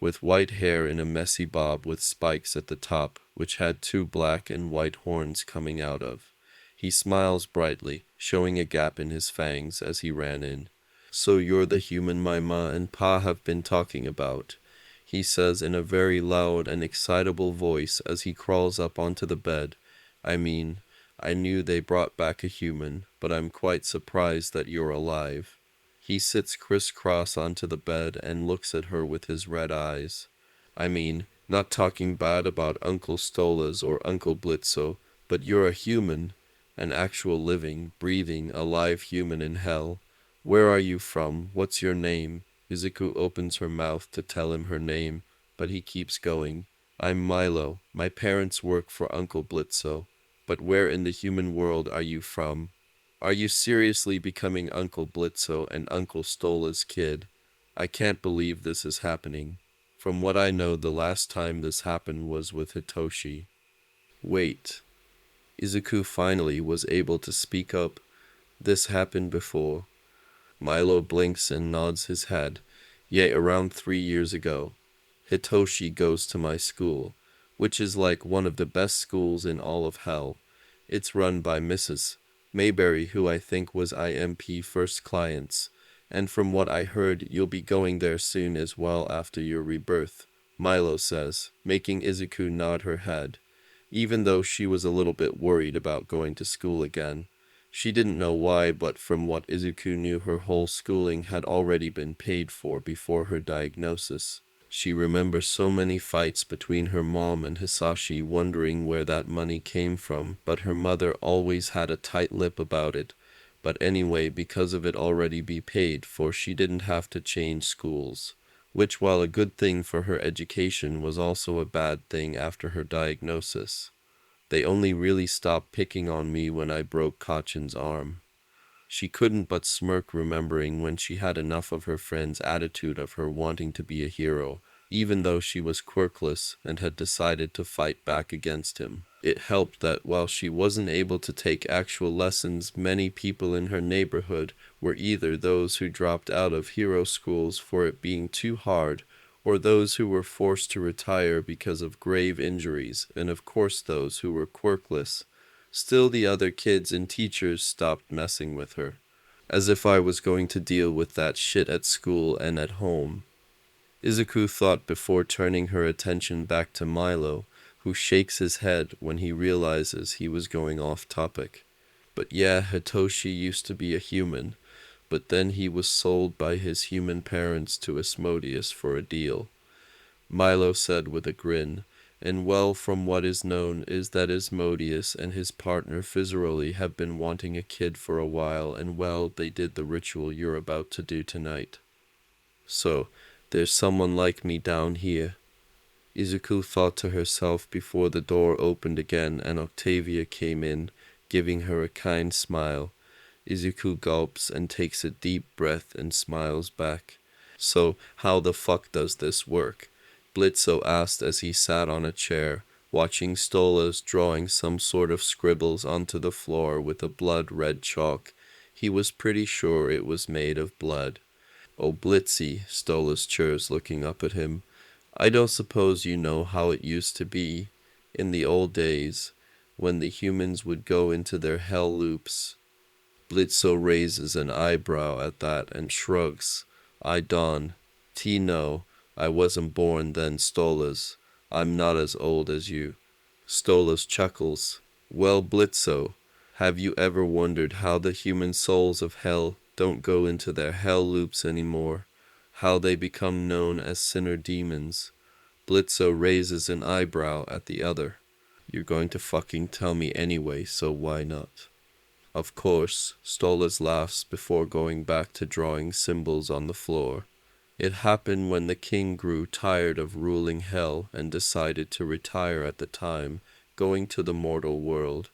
with white hair in a messy bob with spikes at the top, which had 2 black and white horns coming out of. He smiles brightly, showing a gap in his fangs as he ran in. So you're the human my ma and pa have been talking about, he says in a very loud and excitable voice as he crawls up onto the bed. I mean, I knew they brought back a human, but I'm quite surprised that you're alive. He sits crisscross onto the bed and looks at her with his red eyes. I mean, not talking bad about Uncle Stolas or Uncle Blitzo, but you're a human, an actual living, breathing, alive human in hell. Where are you from? What's your name? Izuku opens her mouth to tell him her name, but he keeps going. I'm Milo. My parents work for Uncle Blitzo. But where in the human world are you from? Are you seriously becoming Uncle Blitzo and Uncle Stola's kid? I can't believe this is happening. From what I know, the last time this happened was with Hitoshi. Wait. Izuku finally was able to speak up. This happened before. Milo blinks and nods his head. Yea, around 3 years ago. Hitoshi goes to my school, which is like one of the best schools in all of hell. It's run by Mrs. Mayberry, who I think was IMP first clients, and from what I heard, you'll be going there soon as well after your rebirth, Milo says, making Izuku nod her head, even though she was a little bit worried about going to school again. She didn't know why, but from what Izuku knew, her whole schooling had already been paid for before her diagnosis. She remembers so many fights between her mom and Hisashi, wondering where that money came from, but her mother always had a tight lip about it. But anyway, because of it already be paid for, she didn't have to change schools, which, while a good thing for her education, was also a bad thing after her diagnosis. They only really stopped picking on me when I broke Kachin's arm. She couldn't but smirk, remembering when she had enough of her friend's attitude of her wanting to be a hero, even though she was quirkless and had decided to fight back against him. It helped that while she wasn't able to take actual lessons, many people in her neighborhood were either those who dropped out of hero schools for it being too hard, or those who were forced to retire because of grave injuries, and of course those who were quirkless. Still, the other kids and teachers stopped messing with her. As if I was going to deal with that shit at school and at home. Izuku thought before turning her attention back to Milo, who shakes his head when he realizes he was going off topic. But yeah, Hitoshi used to be a human, but then he was sold by his human parents to Asmodeus for a deal, Milo said with a grin. And well, from what is known is that Asmodeus and his partner Fizaroli have been wanting a kid for a while, and well, they did the ritual you're about to do tonight. So, there's someone like me down here. Izuku thought to herself before the door opened again and Octavia came in, giving her a kind smile. Izuku gulps and takes a deep breath and smiles back. So, how the fuck does this work? Blitzo asked as he sat on a chair, watching Stolas drawing some sort of scribbles onto the floor with a blood-red chalk. He was pretty sure it was made of blood. Oh, Blitzy, Stolas churs, looking up at him. I don't suppose you know how it used to be, in the old days, when the humans would go into their hell loops. Blitzo raises an eyebrow at that and shrugs. I don't. No, I wasn't born then, Stolas. I'm not as old as you. Stolas chuckles. Well, Blitzo, have you ever wondered how the human souls of hell don't go into their hell loops anymore? How they become known as sinner demons? Blitzo raises an eyebrow at the other. You're going to fucking tell me anyway, so why not? Of course, Stolas laughs before going back to drawing symbols on the floor. It happened when the king grew tired of ruling hell and decided to retire at the time, going to the mortal world.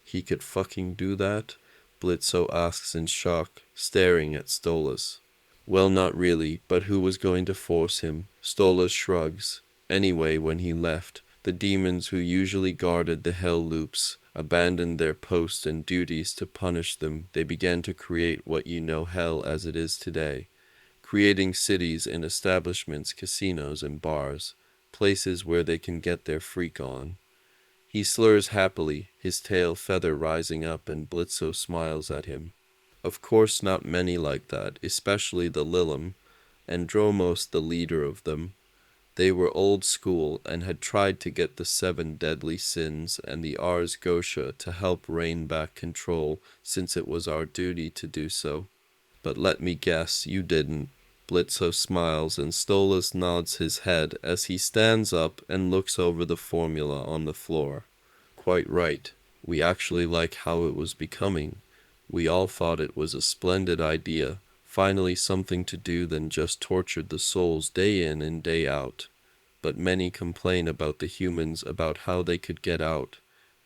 He could fucking do that? Blitzo asks in shock, staring at Stolas. Well, not really, but who was going to force him? Stolas shrugs. Anyway, when he left, the demons who usually guarded the hell loops abandoned their posts and duties to punish them. They began to create what you know hell as it is today, creating cities and establishments, casinos and bars, places where they can get their freak on. He slurs happily, his tail feather rising up, and Blitzo smiles at him. Of course not many like that, especially the Lilim, and Dromos the leader of them. They were old school and had tried to get the 7 deadly sins and the Ars Gotia to help rein back control, since it was our duty to do so. But let me guess, you didn't. Blitzo smiles and Stolas nods his head as he stands up and looks over the formula on the floor. Quite right. We actually like how it was becoming. We all thought it was a splendid idea, finally something to do than just tortured the souls day in and day out. But many complain about the humans, about how they could get out,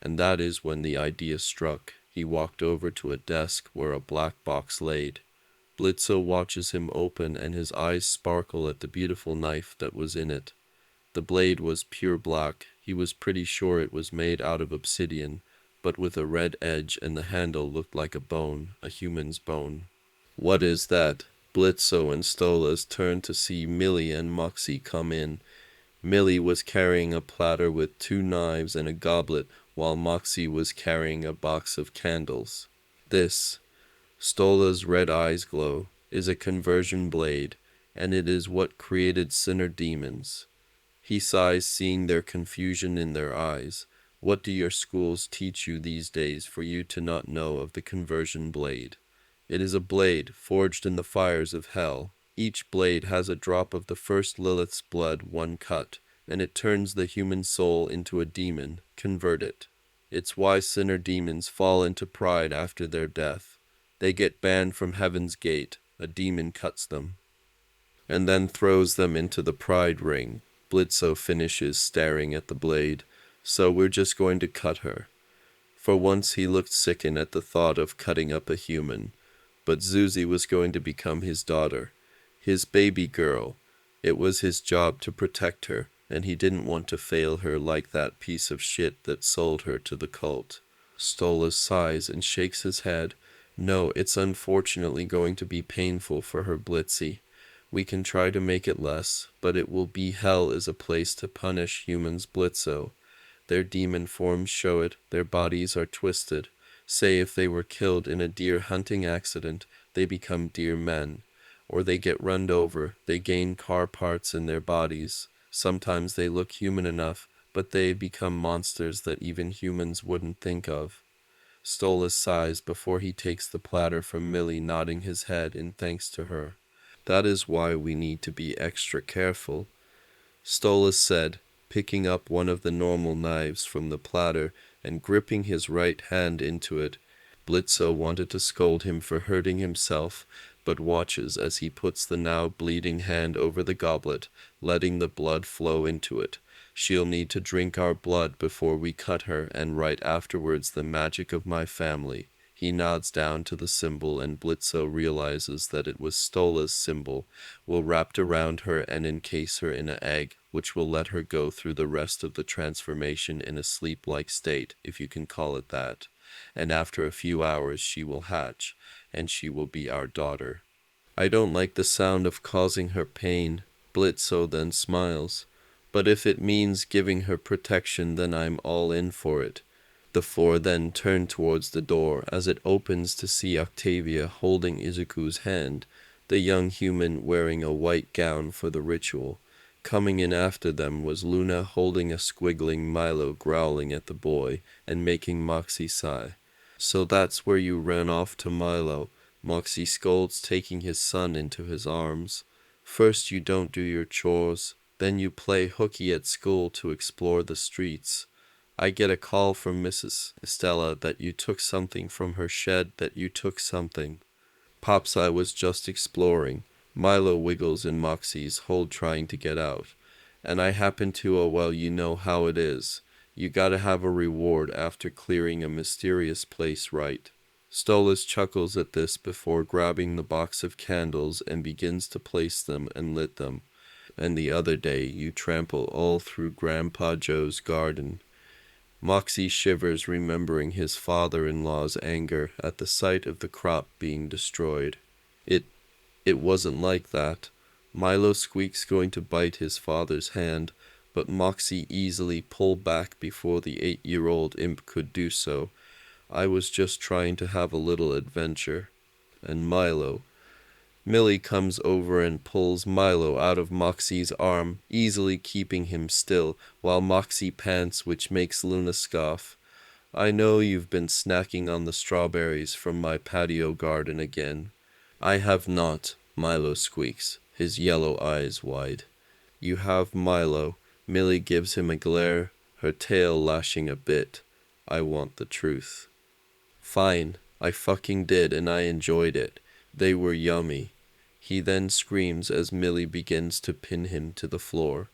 and that is when the idea struck. He walked over to a desk where a black box laid. Blitzo watches him open, and his eyes sparkle at the beautiful knife that was in it. The blade was pure black. He was pretty sure it was made out of obsidian, but with a red edge, and the handle looked like a bone, a human's bone. What is that? Blitzo and Stolas turned to see Millie and Moxie come in. Millie was carrying a platter with 2 knives and a goblet, while Moxie was carrying a box of candles. This, Stola's red eyes glow, is a conversion blade, and it is what created sinner demons. He sighs, seeing their confusion in their eyes. What do your schools teach you these days for you to not know of the conversion blade? It is a blade forged in the fires of hell. Each blade has a drop of the first Lilith's blood, one cut, and it turns the human soul into a demon. Convert it. It's why sinner demons fall into pride after their death. They get banned from heaven's gate. A demon cuts them, and then throws them into the pride ring. Blitzo finishes, staring at the blade. So we're just going to cut her. For once he looked sickened at the thought of cutting up a human. But Zuzi was going to become his daughter, his baby girl. It was his job to protect her, and he didn't want to fail her like that piece of shit that sold her to the cult. Stolas sighs and shakes his head. No, it's unfortunately going to be painful for her, Blitzy. We can try to make it less, but it will be hell is a place to punish humans, Blitzo. Their demon forms show it, their bodies are twisted. Say if they were killed in a deer hunting accident, they become deer men. Or they get run over, they gain car parts in their bodies. Sometimes they look human enough, but they become monsters that even humans wouldn't think of. Stolas sighs before he takes the platter from Millie, nodding his head in thanks to her. That is why we need to be extra careful, Stolas said, picking up one of the normal knives from the platter and gripping his right hand into it. Blitzo wanted to scold him for hurting himself, but watches as he puts the now bleeding hand over the goblet, letting the blood flow into it. She'll need to drink our blood before we cut her, and right afterwards the magic of my family. He nods down to the symbol, and Blitzo realizes that it was Stola's symbol, will wrapped around her and encase her in an egg, which will let her go through the rest of the transformation in a sleep-like state, if you can call it that. And after a few hours she will hatch, and she will be our daughter. I don't like the sound of causing her pain, Blitzo then smiles. But if it means giving her protection, then I'm all in for it. The four then turn towards the door as it opens to see Octavia holding Izuku's hand, the young human wearing a white gown for the ritual. Coming in after them was Luna holding a squiggling Milo growling at the boy and making Moxie sigh. So that's where you ran off to, Milo, Moxie scolds, taking his son into his arms. First you don't do your chores, then you play hooky at school to explore the streets. I get a call from Mrs. Estella that you took something from her shed, that you took something. Pops, I was just exploring. Milo wiggles in Moxie's hold trying to get out. And I happen to, oh well, you know how it is. You gotta have a reward after clearing a mysterious place, right? Stolas chuckles at this before grabbing the box of candles and begins to place them and lit them. And the other day you trample all through Grandpa Joe's garden. Moxie shivers, remembering his father-in-law's anger at the sight of the crop being destroyed. It wasn't like that. Milo squeaks, going to bite his father's hand, but Moxie easily pulled back before the 8-year-old imp could do so. I was just trying to have a little adventure. And Millie comes over and pulls Milo out of Moxie's arm, easily keeping him still, while Moxie pants, which makes Luna scoff. I know you've been snacking on the strawberries from my patio garden again. I have not, Milo squeaks, his yellow eyes wide. You have, Milo. Millie gives him a glare, her tail lashing a bit. I want the truth. Fine, I fucking did, and I enjoyed it. They were yummy. He then screams as Millie begins to pin him to the floor.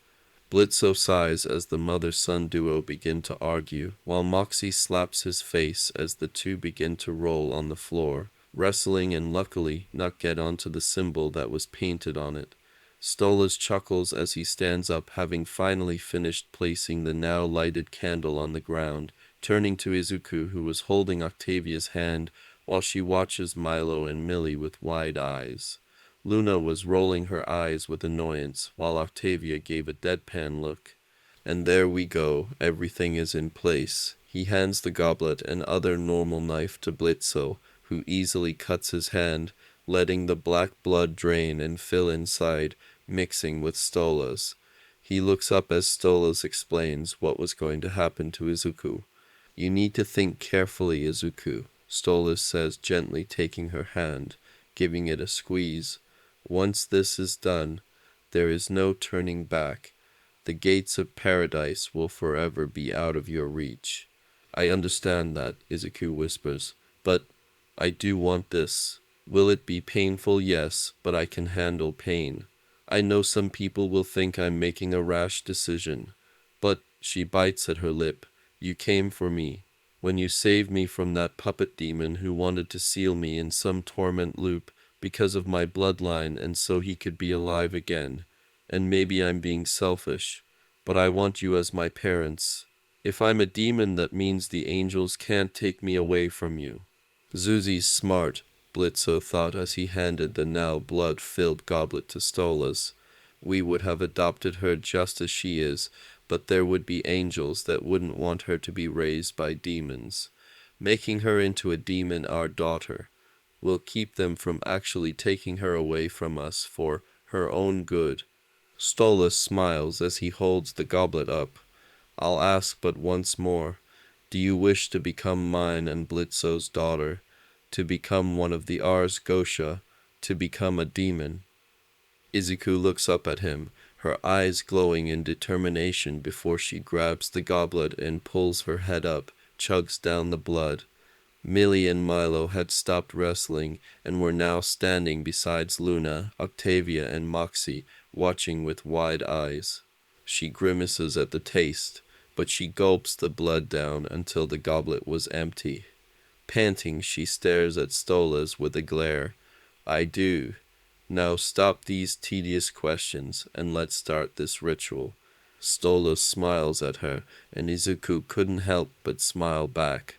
Blitzo sighs as the mother-son duo begin to argue, while Moxie slaps his face as the two begin to roll on the floor, wrestling and luckily not get onto the symbol that was painted on it. Stolas chuckles as he stands up, having finally finished placing the now lighted candle on the ground, turning to Izuku, who was holding Octavia's hand while she watches Milo and Millie with wide eyes. Luna was rolling her eyes with annoyance, while Octavia gave a deadpan look. And there we go, everything is in place. He hands the goblet and other normal knife to Blitzo, who easily cuts his hand, letting the black blood drain and fill inside, mixing with Stola's. He looks up as Stolas explains what was going to happen to Izuku. You need to think carefully, Izuku, Stolas says, gently taking her hand, giving it a squeeze. Once this is done, there is no turning back. The gates of paradise will forever be out of your reach. I understand that, Izuku whispers, but I do want this. Will it be painful? Yes, but I can handle pain. I know some people will think I'm making a rash decision, but she bites at her lip. You came for me. When you saved me from that puppet demon who wanted to seal me in some torment loop because of my bloodline and so he could be alive again. And maybe I'm being selfish, but I want you as my parents. If I'm a demon, that means the angels can't take me away from you. Zuzi's smart, Blitzo thought as he handed the now blood-filled goblet to Stolas. We would have adopted her just as she is, but there would be angels that wouldn't want her to be raised by demons. Making her into a demon our daughter will keep them from actually taking her away from us for her own good. Stolas smiles as he holds the goblet up. I'll ask but once more. Do you wish to become mine and Blitzo's daughter? To become one of the Ars Gosha? To become a demon? Izuku looks up at him, her eyes glowing in determination before she grabs the goblet and pulls her head up, chugs down the blood. Millie and Milo had stopped wrestling and were now standing beside Luna, Octavia, and Moxie, watching with wide eyes. She grimaces at the taste, but she gulps the blood down until the goblet was empty. Panting, she stares at Stolas with a glare. I do. Now stop these tedious questions, and let's start this ritual. Stolas smiles at her, and Izuku couldn't help but smile back.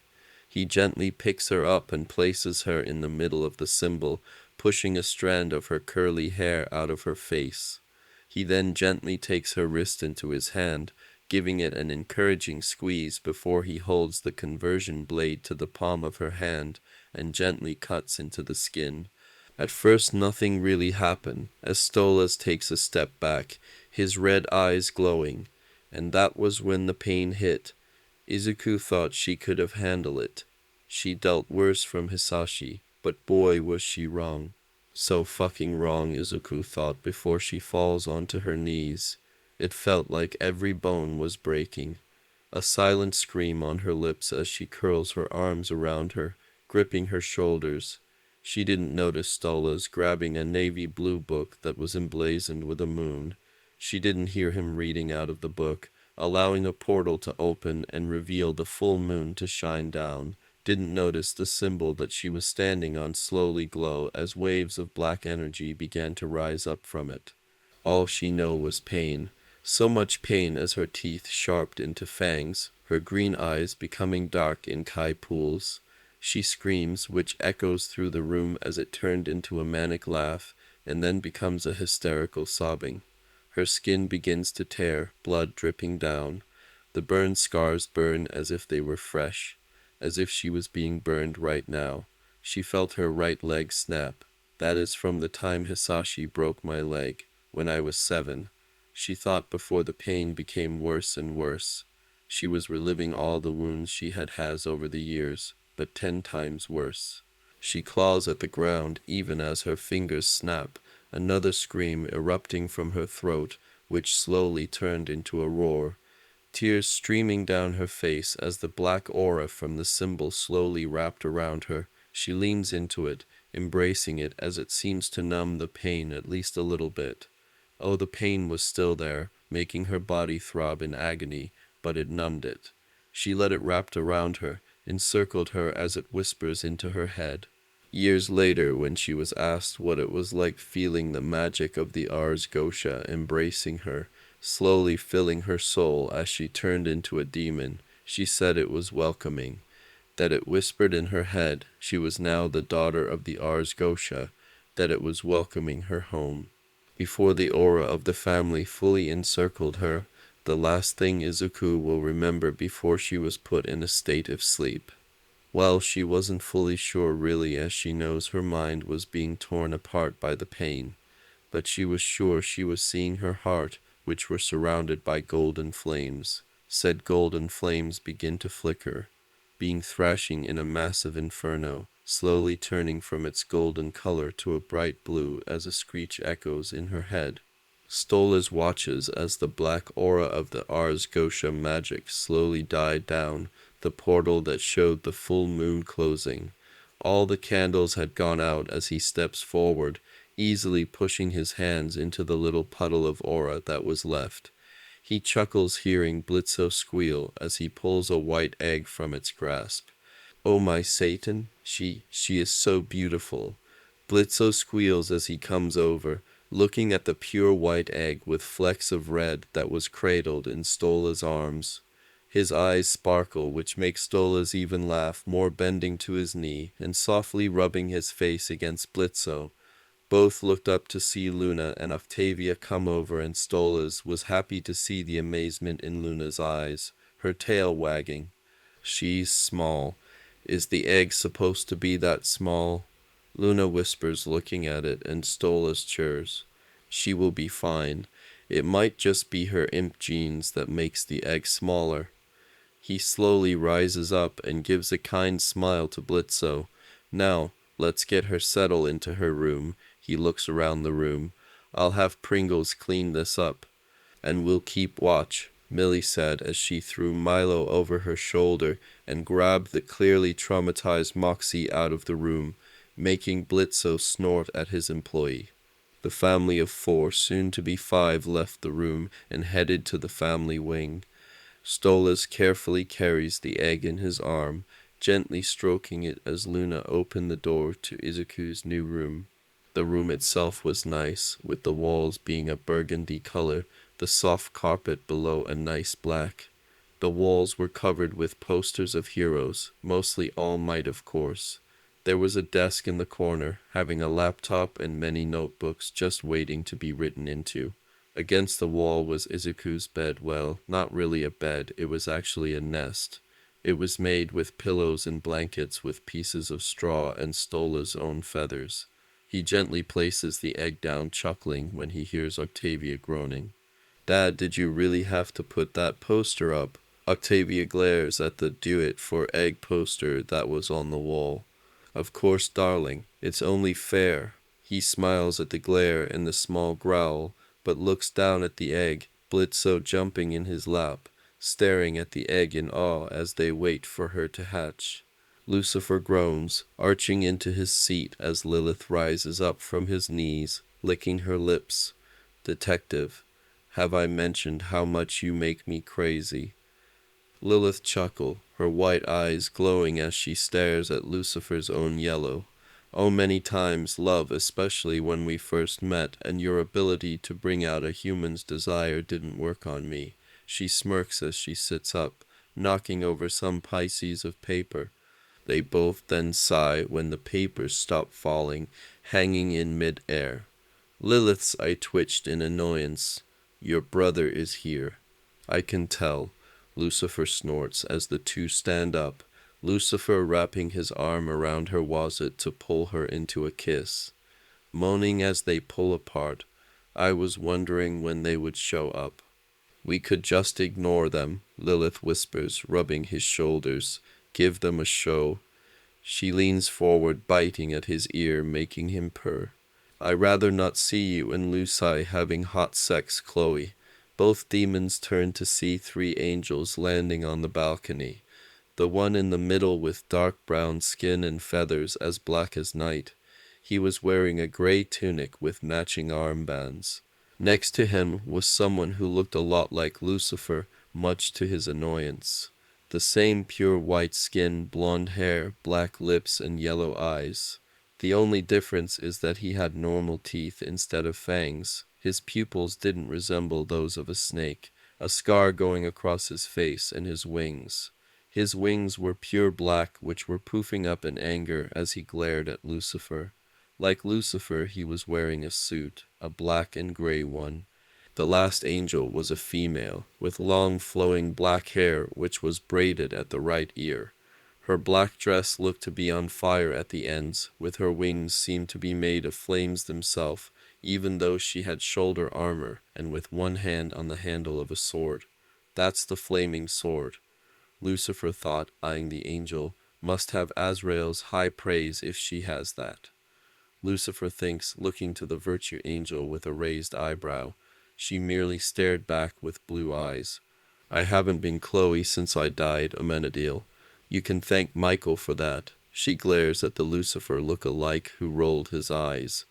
He gently picks her up and places her in the middle of the symbol, pushing a strand of her curly hair out of her face. He then gently takes her wrist into his hand, giving it an encouraging squeeze before he holds the conversion blade to the palm of her hand and gently cuts into the skin. At first nothing really happened, as Stolas takes a step back, his red eyes glowing, and that was when the pain hit. Izuku thought she could have handled it. She dealt worse from Hisashi, but boy was she wrong. So fucking wrong, Izuku thought before she falls onto her knees. It felt like every bone was breaking. A silent scream on her lips as she curls her arms around her, gripping her shoulders. She didn't notice Stolas grabbing a navy blue book that was emblazoned with a moon. She didn't hear him reading out of the book, allowing a portal to open and reveal the full moon to shine down. Didn't notice the symbol that she was standing on slowly glow as waves of black energy began to rise up from it. All she knew was pain. So much pain as her teeth sharpened into fangs, her green eyes becoming dark in kai pools. She screams, which echoes through the room as it turned into a manic laugh, and then becomes a hysterical sobbing. Her skin begins to tear, blood dripping down. The burn scars burn as if they were fresh, as if she was being burned right now. She felt her right leg snap. That is from the time Hisashi broke my leg, when I was 7. She thought before the pain became worse and worse. She was reliving all the wounds she had over the years, but 10 times worse. She claws at the ground even as her fingers snap, another scream erupting from her throat, which slowly turned into a roar. Tears streaming down her face as the black aura from the symbol slowly wrapped around her. She leans into it, embracing it as it seems to numb the pain at least a little bit. Oh, the pain was still there, making her body throb in agony, but it numbed it. She let it wrap around her, encircled her as it whispers into her head. Years later, when she was asked what it was like feeling the magic of the Ars Gosha embracing her, slowly filling her soul as she turned into a demon, she said it was welcoming, that it whispered in her head she was now the daughter of the Ars Gosha, that it was welcoming her home. Before the aura of the family fully encircled her, the last thing Izuku will remember before she was put in a state of sleep. Well, she wasn't fully sure really, as she knows her mind was being torn apart by the pain, but she was sure she was seeing her heart, which were surrounded by golden flames. Said golden flames begin to flicker, being thrashing in a massive inferno, slowly turning from its golden color to a bright blue as a screech echoes in her head. Stolas watches as the black aura of the Ars Gosha magic slowly died down, the portal that showed the full moon closing. All the candles had gone out as he steps forward, easily pushing his hands into the little puddle of aura that was left. He chuckles hearing Blitzo squeal as he pulls a white egg from its grasp. Oh my Satan, she is so beautiful. Blitzo squeals as he comes over, looking at the pure white egg with flecks of red that was cradled in Stola's arms. His eyes sparkle, which makes Stolas even laugh more, bending to his knee and softly rubbing his face against Blitzo. Both looked up to see Luna, and Octavia come over, and Stolas was happy to see the amazement in Luna's eyes, her tail wagging. She's small. Is the egg supposed to be that small? Luna whispers, looking at it, and Stolas churs. She will be fine. It might just be her imp genes that makes the egg smaller. He slowly rises up and gives a kind smile to Blitzo. Now, let's get her settled into her room. He looks around the room. I'll have Pringles clean this up. And we'll keep watch, Millie said as she threw Milo over her shoulder and grabbed the clearly traumatized Moxie out of the room, making Blitzo snort at his employee. The family of 4, soon to be 5, left the room and headed to the family wing. Stolas carefully carries the egg in his arm, gently stroking it as Luna opened the door to Izuku's new room. The room itself was nice, with the walls being a burgundy color, the soft carpet below a nice black. The walls were covered with posters of heroes, mostly All Might of course. There was a desk in the corner, having a laptop and many notebooks just waiting to be written into. Against the wall was Izuku's bed. Well, not really a bed, it was actually a nest. It was made with pillows and blankets with pieces of straw and Stola's own feathers. He gently places the egg down, chuckling when he hears Octavia groaning. Dad, did you really have to put that poster up? Octavia glares at the "Do It for Egg" poster that was on the wall. Of course, darling, it's only fair. He smiles at the glare and the small growl, but looks down at the egg, Blitzo jumping in his lap, staring at the egg in awe as they wait for her to hatch. Lucifer groans, arching into his seat as Lilith rises up from his knees, licking her lips. Detective, have I mentioned how much you make me crazy? Lilith chuckled, her white eyes glowing as she stares at Lucifer's own yellow. Oh, many times, love, especially when we first met, and your ability to bring out a human's desire didn't work on me. She smirks as she sits up, knocking over some pieces of paper. They both then sigh when the papers stop falling, hanging in mid-air. Lilith's eye twitched in annoyance. Your brother is here. I can tell. Lucifer snorts as the two stand up, Lucifer wrapping his arm around her wasset to pull her into a kiss. Moaning as they pull apart, I was wondering when they would show up. We could just ignore them, Lilith whispers, rubbing his shoulders. Give them a show. She leans forward, biting at his ear, making him purr. I rather not see you and Lucy having hot sex, Chloe. Both demons turn to see three angels landing on the balcony. The one in the middle with dark brown skin and feathers as black as night. He was wearing a gray tunic with matching armbands. Next to him was someone who looked a lot like Lucifer, much to his annoyance. The same pure white skin, blonde hair, black lips, and yellow eyes. The only difference is that he had normal teeth instead of fangs. His pupils didn't resemble those of a snake, a scar going across his face and his wings. His wings were pure black, which were poofing up in anger as he glared at Lucifer. Like Lucifer, he was wearing a suit, a black and gray one. The last angel was a female, with long flowing black hair which was braided at the right ear. Her black dress looked to be on fire at the ends, with her wings seemed to be made of flames themselves, even though she had shoulder armor, and with one hand on the handle of a sword. That's the flaming sword. Lucifer thought, eyeing the angel, must have Azrael's high praise if she has that. Lucifer thinks, looking to the virtue angel with a raised eyebrow. She merely stared back with blue eyes. I haven't been Chloe since I died, Amenadiel. You can thank Michael for that. She glares at the Lucifer look-alike who rolled his eyes.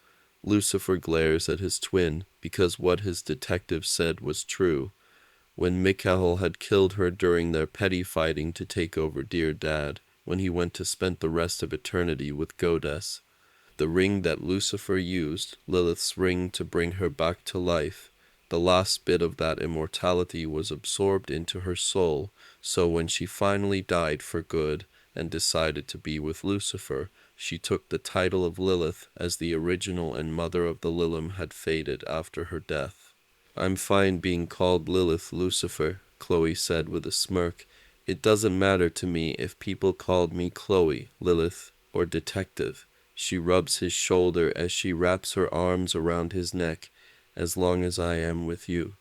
Lucifer glares at his twin because what his detective said was true. When Mikhail had killed her during their petty fighting to take over Dear Dad, when he went to spend the rest of eternity with Goddess. The ring that Lucifer used, Lilith's ring to bring her back to life, the last bit of that immortality was absorbed into her soul, so when she finally died for good and decided to be with Lucifer, she took the title of Lilith as the original and mother of the Lilim had faded after her death. I'm fine being called Lilith Lucifer, Chloe said with a smirk. It doesn't matter to me if people called me Chloe, Lilith, or Detective. She rubs his shoulder as she wraps her arms around his neck, as long as I am with you.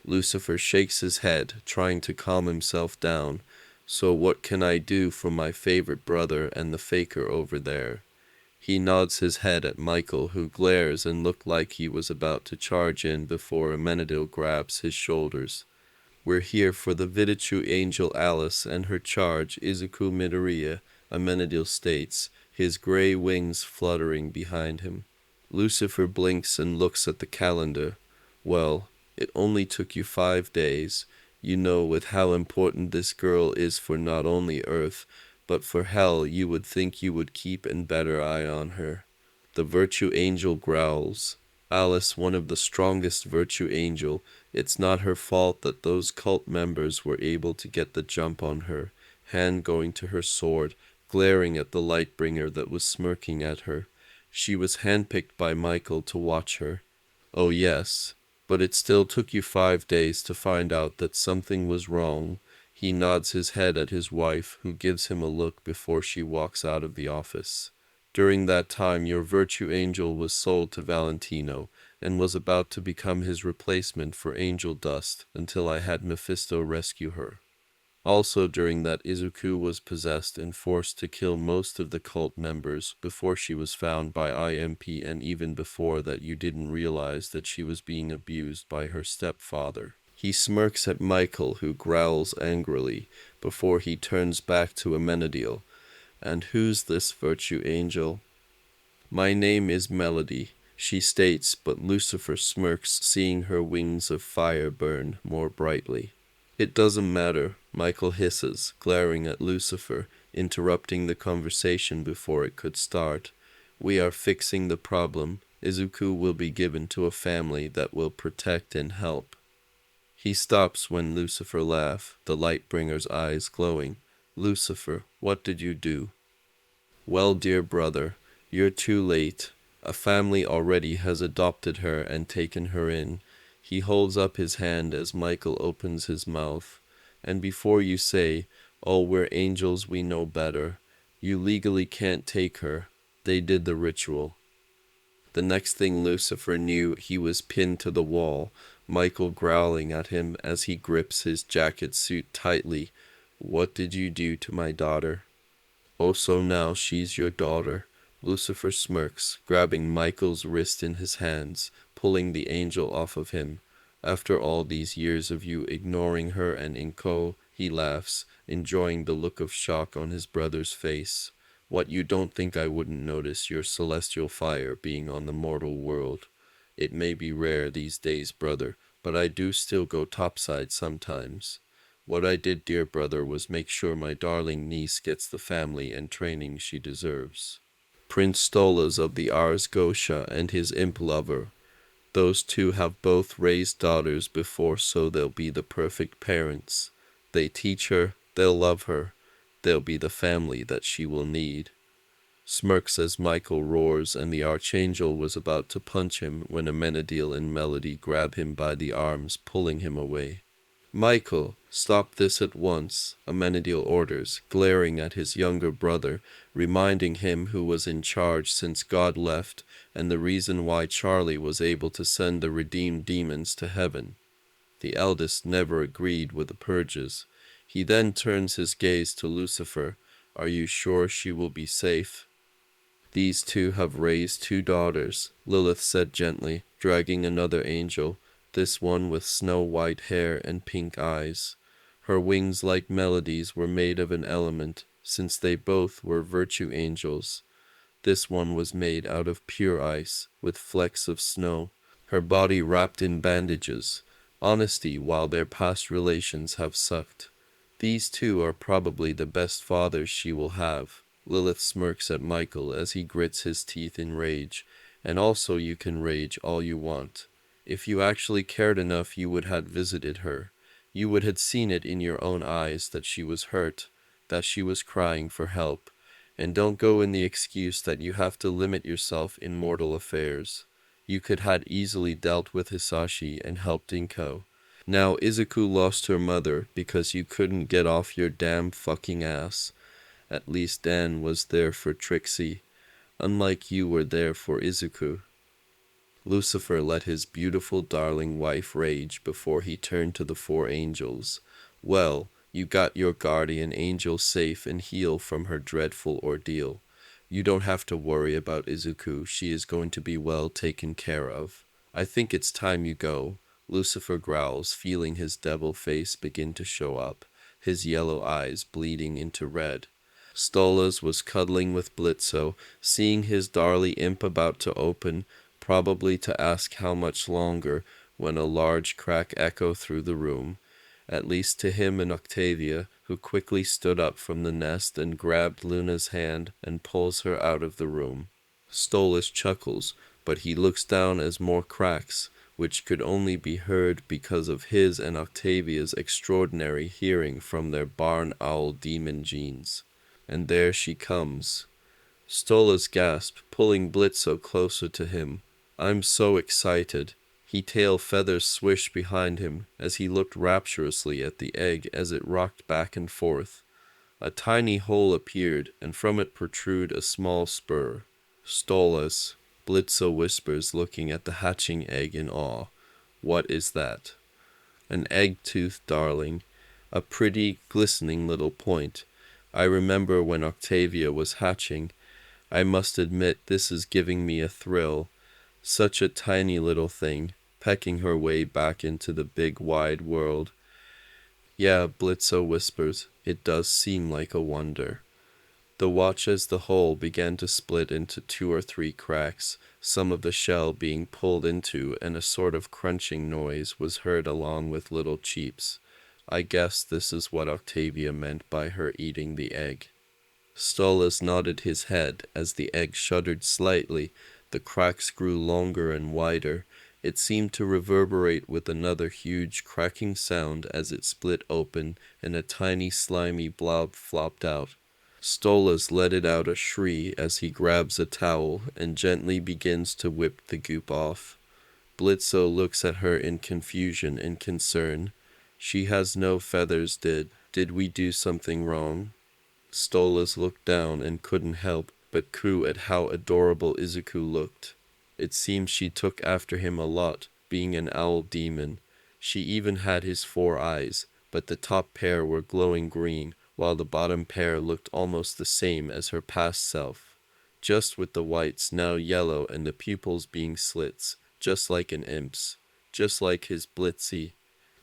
Lucifer shakes his head, trying to calm himself down. So what can I do for my favorite brother and the faker over there? He nods his head at Michael, who glares and looked like he was about to charge in before Amenadiel grabs his shoulders. We're here for the Vidichu angel Alice and her charge, Izuku Midoriya, Amenadiel states, his gray wings fluttering behind him. Lucifer blinks and looks at the calendar. Well, it only took you 5 days. You know with how important this girl is for not only Earth, But for hell, you would think you would keep an better eye on her. The virtue angel growls. Alice, one of the strongest virtue angel, it's not her fault that those cult members were able to get the jump on her, hand going to her sword, glaring at the Lightbringer that was smirking at her. She was handpicked by Michael to watch her. Oh yes, but it still took you 5 days to find out that something was wrong. He nods his head at his wife, who gives him a look before she walks out of the office. During that time, your virtue angel was sold to Valentino, and was about to become his replacement for Angel Dust until I had Mephisto rescue her. Also during that, Izuku was possessed and forced to kill most of the cult members before she was found by IMP, and even before that you didn't realize that she was being abused by her stepfather. He smirks at Michael, who growls angrily before he turns back to Amenadiel. And who's this virtue angel? My name is Melody, she states, but Lucifer smirks, seeing her wings of fire burn more brightly. It doesn't matter, Michael hisses, glaring at Lucifer, interrupting the conversation before it could start. We are fixing the problem. Izuku will be given to a family that will protect and help. He stops when Lucifer laughs, the Lightbringer's eyes glowing. Lucifer, what did you do? Well, dear brother, you're too late. A family already has adopted her and taken her in. He holds up his hand as Michael opens his mouth. And before you say, oh, we're angels, we know better, you legally can't take her. They did the ritual. The next thing Lucifer knew, he was pinned to the wall, Michael growling at him as he grips his jacket suit tightly. What did you do to my daughter? Oh, so now she's your daughter. Lucifer smirks, grabbing Michael's wrist in his hands, pulling the angel off of him. After all these years of you ignoring her and Inko, he laughs, enjoying the look of shock on his brother's face. What, you don't think I wouldn't notice your celestial fire being on the mortal world? It may be rare these days, brother, but I do still go topside sometimes. What I did, dear brother, was make sure my darling niece gets the family and training she deserves. Prince Stolas of the Ars Gotia and his imp lover. Those two have both raised daughters before, so they'll be the perfect parents. They teach her, they'll love her, they'll be the family that she will need. Smirks as Michael roars, and the Archangel was about to punch him when Amenadiel and Melody grab him by the arms, pulling him away. Michael, stop this at once, Amenadiel orders, glaring at his younger brother, reminding him who was in charge since God left, and the reason why Charlie was able to send the redeemed demons to heaven. The eldest never agreed with the purges. He then turns his gaze to Lucifer. Are you sure she will be safe? These two have raised 2 daughters, Lilith said gently, dragging another angel, this one with snow-white hair and pink eyes. Her wings, like Melody's, were made of an element, since they both were virtue angels. This one was made out of pure ice, with flecks of snow, her body wrapped in bandages. Honesty, while their past relations have sucked. These two are probably the best fathers she will have. Lilith smirks at Michael as he grits his teeth in rage. And also you can rage all you want. If you actually cared enough, you would have visited her. You would have seen it in your own eyes that she was hurt, that she was crying for help. And don't go in the excuse that you have to limit yourself in mortal affairs. You could have easily dealt with Hisashi and helped Inko. Now Izuku lost her mother because you couldn't get off your damn fucking ass. At least Dan was there for Trixie, unlike you were there for Izuku. Lucifer let his beautiful darling wife rage before he turned to the 4 angels. Well, you got your guardian angel safe and healed from her dreadful ordeal. You don't have to worry about Izuku, she is going to be well taken care of. I think it's time you go, Lucifer growls, feeling his devil face begin to show up, his yellow eyes bleeding into red. Stolas was cuddling with Blitzo, seeing his darling imp about to open, probably to ask how much longer, when a large crack echoed through the room, at least to him and Octavia, who quickly stood up from the nest and grabbed Luna's hand and pulls her out of the room. Stolas chuckles, but he looks down as more cracks, which could only be heard because of his and Octavia's extraordinary hearing from their barn owl demon genes. And there she comes. Stolas gasped, pulling Blitzo closer to him. I'm so excited. He tail feathers swished behind him as he looked rapturously at the egg as it rocked back and forth. A tiny hole appeared, and from it protrude a small spur. Stolas, Blitzo whispers, looking at the hatching egg in awe. What is that? An egg-toothed darling, a pretty, glistening little point. I remember when Octavia was hatching. I must admit this is giving me a thrill. Such a tiny little thing, pecking her way back into the big wide world. Yeah, Blitzo whispers, it does seem like a wonder. The watch as the hole began to split into 2 or 3 cracks, some of the shell being pulled into, and a sort of crunching noise was heard along with little cheeps. I guess this is what Octavia meant by her eating the egg. Stolas nodded his head as the egg shuddered slightly. The cracks grew longer and wider. It seemed to reverberate with another huge cracking sound as it split open and a tiny slimy blob flopped out. Stolas let it out a shriek as he grabs a towel and gently begins to whip the goop off. Blitzo looks at her in confusion and concern. She has no feathers, did we do something wrong? Stolas looked down and couldn't help but coo at how adorable Izuku looked. It seems she took after him a lot, being an owl demon. She even had his 4 eyes, but the top pair were glowing green, while the bottom pair looked almost the same as her past self, just with the whites now yellow and the pupils being slits, just like an imp's, just like his Blitzy.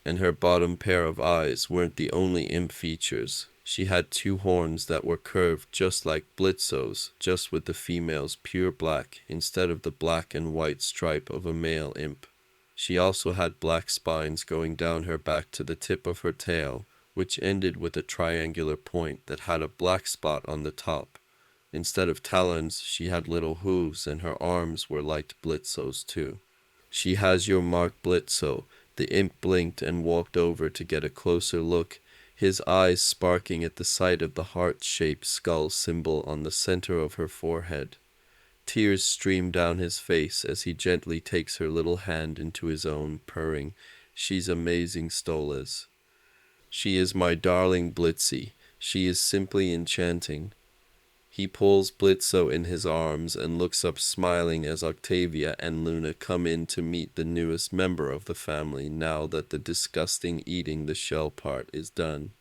And her bottom pair of eyes weren't the only imp features. She had 2 horns that were curved just like Blitzo's, just with the female's pure black instead of the black and white stripe of a male imp. She also had black spines going down her back to the tip of her tail, which ended with a triangular point that had a black spot on the top. Instead of talons, she had little hooves, and her arms were like Blitzo's too. She has your mark, Blitzo. The imp blinked and walked over to get a closer look, his eyes sparking at the sight of the heart-shaped skull symbol on the center of her forehead. Tears stream down his face as he gently takes her little hand into his own, purring, "She's amazing, Stolas. She is my darling Blitzy. She is simply enchanting." He pulls Blitzo in his arms and looks up smiling as Octavia and Luna come in to meet the newest member of the family now that the disgusting eating the shell part is done.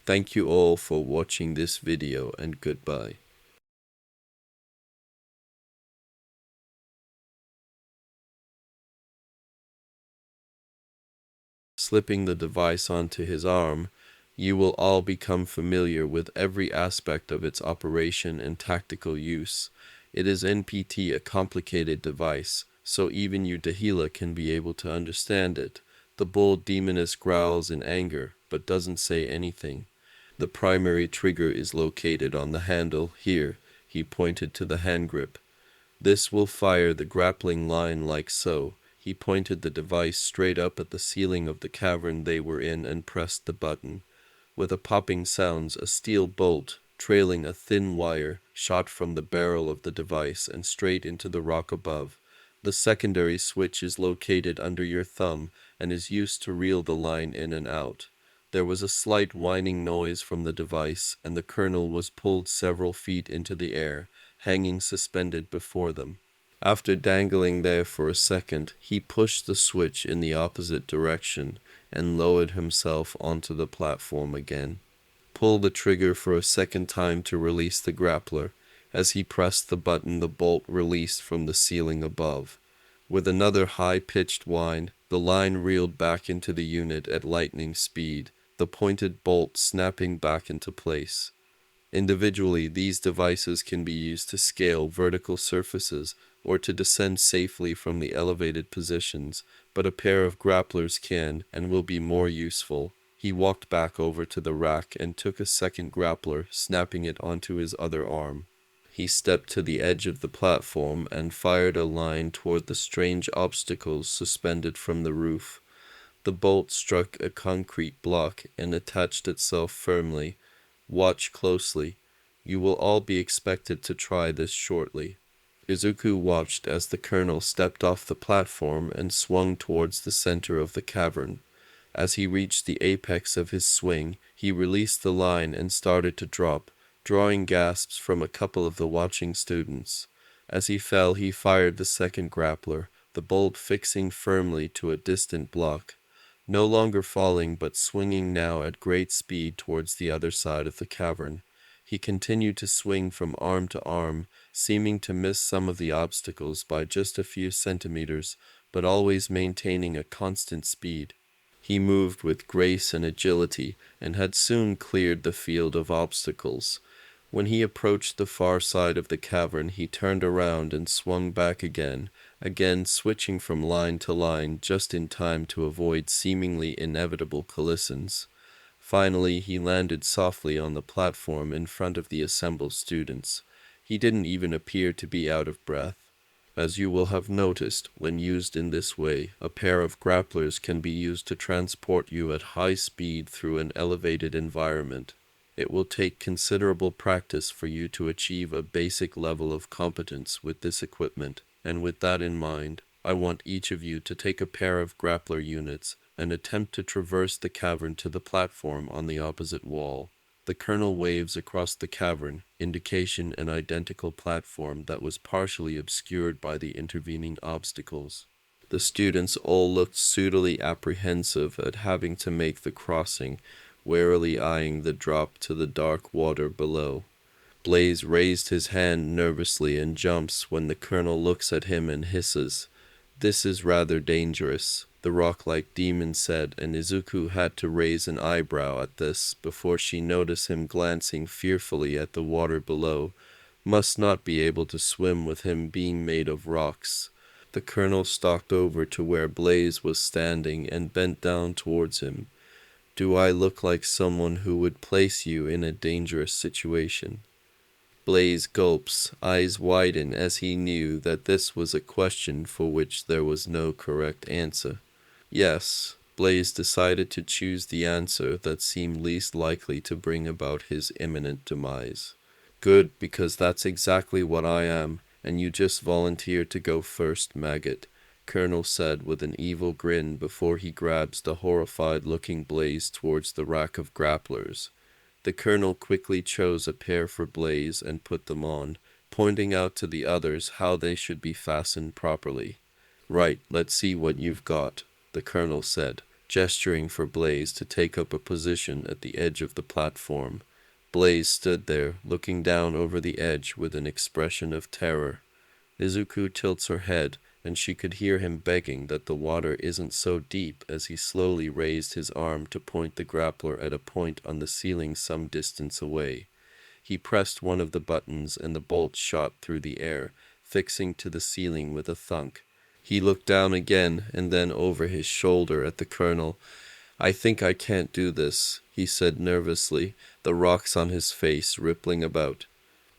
Thank you all for watching this video, and goodbye. Slipping the device onto his arm, you will all become familiar with every aspect of its operation and tactical use. It is NPT, a complicated device, so even you Dahila can be able to understand it. The bull demoness growls in anger, but doesn't say anything. The primary trigger is located on the handle here. He pointed to the hand grip. This will fire the grappling line like so. He pointed the device straight up at the ceiling of the cavern they were in and pressed the button. With a popping sounds, a steel bolt, trailing a thin wire, shot from the barrel of the device and straight into the rock above. The secondary switch is located under your thumb and is used to reel the line in and out. There was a slight whining noise from the device, and the kernel was pulled several feet into the air, hanging suspended before them. After dangling there for a second, he pushed the switch in the opposite direction and lowered himself onto the platform again. Pull the trigger for a second time to release the grappler. As he pressed the button, the bolt released from the ceiling above. With another high-pitched whine, the line reeled back into the unit at lightning speed, the pointed bolt snapping back into place. Individually, these devices can be used to scale vertical surfaces or to descend safely from the elevated positions, but a pair of grapplers can and will be more useful. He walked back over to the rack and took a second grappler, snapping it onto his other arm. He stepped to the edge of the platform and fired a line toward the strange obstacles suspended from the roof. The bolt struck a concrete block and attached itself firmly. Watch closely. You will all be expected to try this shortly. Izuku watched as the colonel stepped off the platform and swung towards the center of the cavern. As he reached the apex of his swing, he released the line and started to drop, drawing gasps from a couple of the watching students. As he fell, he fired the second grappler, the bolt fixing firmly to a distant block. No longer falling but swinging now at great speed towards the other side of the cavern. He continued to swing from arm to arm, seeming to miss some of the obstacles by just a few centimeters, but always maintaining a constant speed. He moved with grace and agility, and had soon cleared the field of obstacles. When he approached the far side of the cavern, he turned around and swung back again switching from line to line just in time to avoid seemingly inevitable collisions. Finally, he landed softly on the platform in front of the assembled students. He didn't even appear to be out of breath. As you will have noticed, when used in this way, a pair of grapplers can be used to transport you at high speed through an elevated environment. It will take considerable practice for you to achieve a basic level of competence with this equipment, and with that in mind, I want each of you to take a pair of grappler units and attempt to traverse the cavern to the platform on the opposite wall. The colonel waves across the cavern, indication an identical platform that was partially obscured by the intervening obstacles. The students all looked suitably apprehensive at having to make the crossing, warily eyeing the drop to the dark water below. Blaze raised his hand nervously and jumps when the colonel looks at him and hisses, "This is rather dangerous," the rock-like demon said, and Izuku had to raise an eyebrow at this before she noticed him glancing fearfully at the water below. Must not be able to swim with him being made of rocks. The colonel stalked over to where Blaze was standing and bent down towards him. "Do I look like someone who would place you in a dangerous situation?" Blaze gulps, eyes widen as he knew that this was a question for which there was no correct answer. Yes, Blaze decided to choose the answer that seemed least likely to bring about his imminent demise. "Good, because that's exactly what I am, and you just volunteered to go first, maggot," Colonel said with an evil grin before he grabs the horrified-looking Blaze towards the rack of grapplers. The colonel quickly chose a pair for Blaze and put them on, pointing out to the others how they should be fastened properly. "Right, let's see what you've got," the colonel said, gesturing for Blaze to take up a position at the edge of the platform. Blaze stood there, looking down over the edge with an expression of terror. Izuku tilts her head, and she could hear him begging that the water isn't so deep as he slowly raised his arm to point the grappler at a point on the ceiling some distance away. He pressed one of the buttons and the bolt shot through the air, fixing to the ceiling with a thunk. He looked down again and then over his shoulder at the colonel. "I think I can't do this," he said nervously, the rocks on his face rippling about.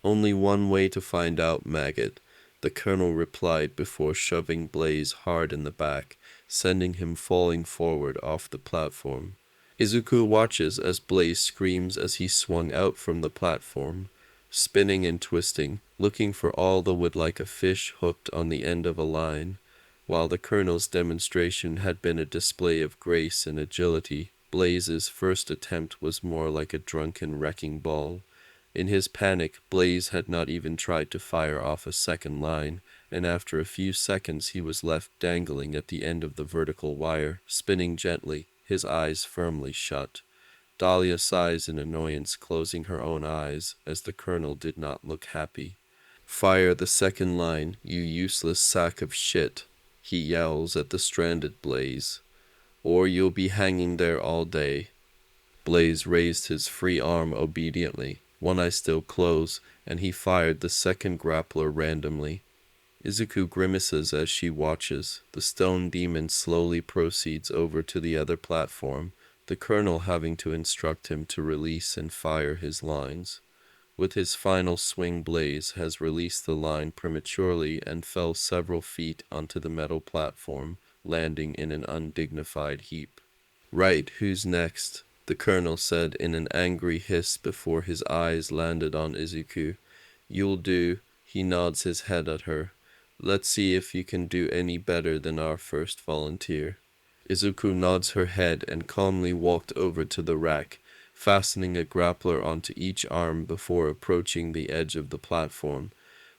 "Only one way to find out, maggot," the colonel replied before shoving Blaze hard in the back, sending him falling forward off the platform. Izuku watches as Blaze screams as he swung out from the platform, spinning and twisting, looking for all that would like a fish hooked on the end of a line. While the colonel's demonstration had been a display of grace and agility, Blaze's first attempt was more like a drunken wrecking ball. In his panic, Blaze had not even tried to fire off a second line, and after a few seconds he was left dangling at the end of the vertical wire, spinning gently, his eyes firmly shut. Dahlia sighs in annoyance, closing her own eyes, as the colonel did not look happy. "Fire the second line, you useless sack of shit," he yells at the stranded Blaze, "or you'll be hanging there all day." Blaze raised his free arm obediently, one eye still closed, and he fired the second grappler randomly. Izuku grimaces as she watches. The stone demon slowly proceeds over to the other platform, the colonel having to instruct him to release and fire his lines. With his final swing, Blaze has released the line prematurely and fell several feet onto the metal platform, landing in an undignified heap. "Right, who's next?" the colonel said in an angry hiss before his eyes landed on Izuku. "You'll do." He nods his head at her. "Let's see if you can do any better than our first volunteer." Izuku nods her head and calmly walked over to the rack, fastening a grappler onto each arm before approaching the edge of the platform.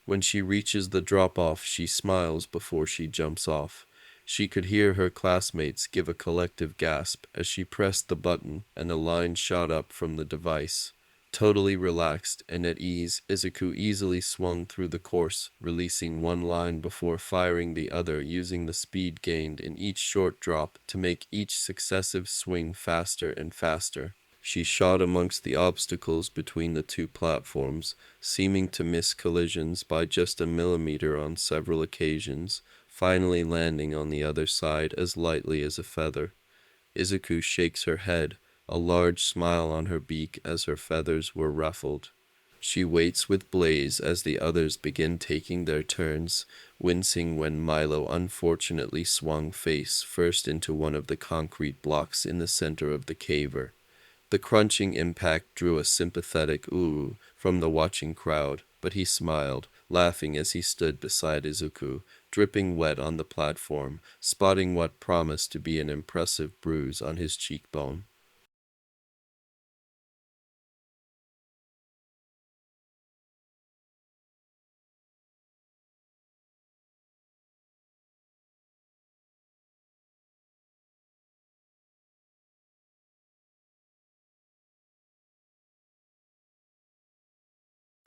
When she reaches the drop-off, she smiles before she jumps off. She could hear her classmates give a collective gasp as she pressed the button and a line shot up from the device. Totally relaxed and at ease, Izuku easily swung through the course, releasing one line before firing the other, using the speed gained in each short drop to make each successive swing faster and faster. She shot amongst the obstacles between the two platforms, seeming to miss collisions by just a millimeter on several occasions, finally landing on the other side as lightly as a feather. Izuku shakes her head, a large smile on her beak as her feathers were ruffled. She waits with Blaze as the others begin taking their turns, wincing when Milo unfortunately swung face first into one of the concrete blocks in the center of the caver. The crunching impact drew a sympathetic ooh from the watching crowd, but he smiled, laughing as he stood beside Izuku, dripping wet on the platform, spotting what promised to be an impressive bruise on his cheekbone.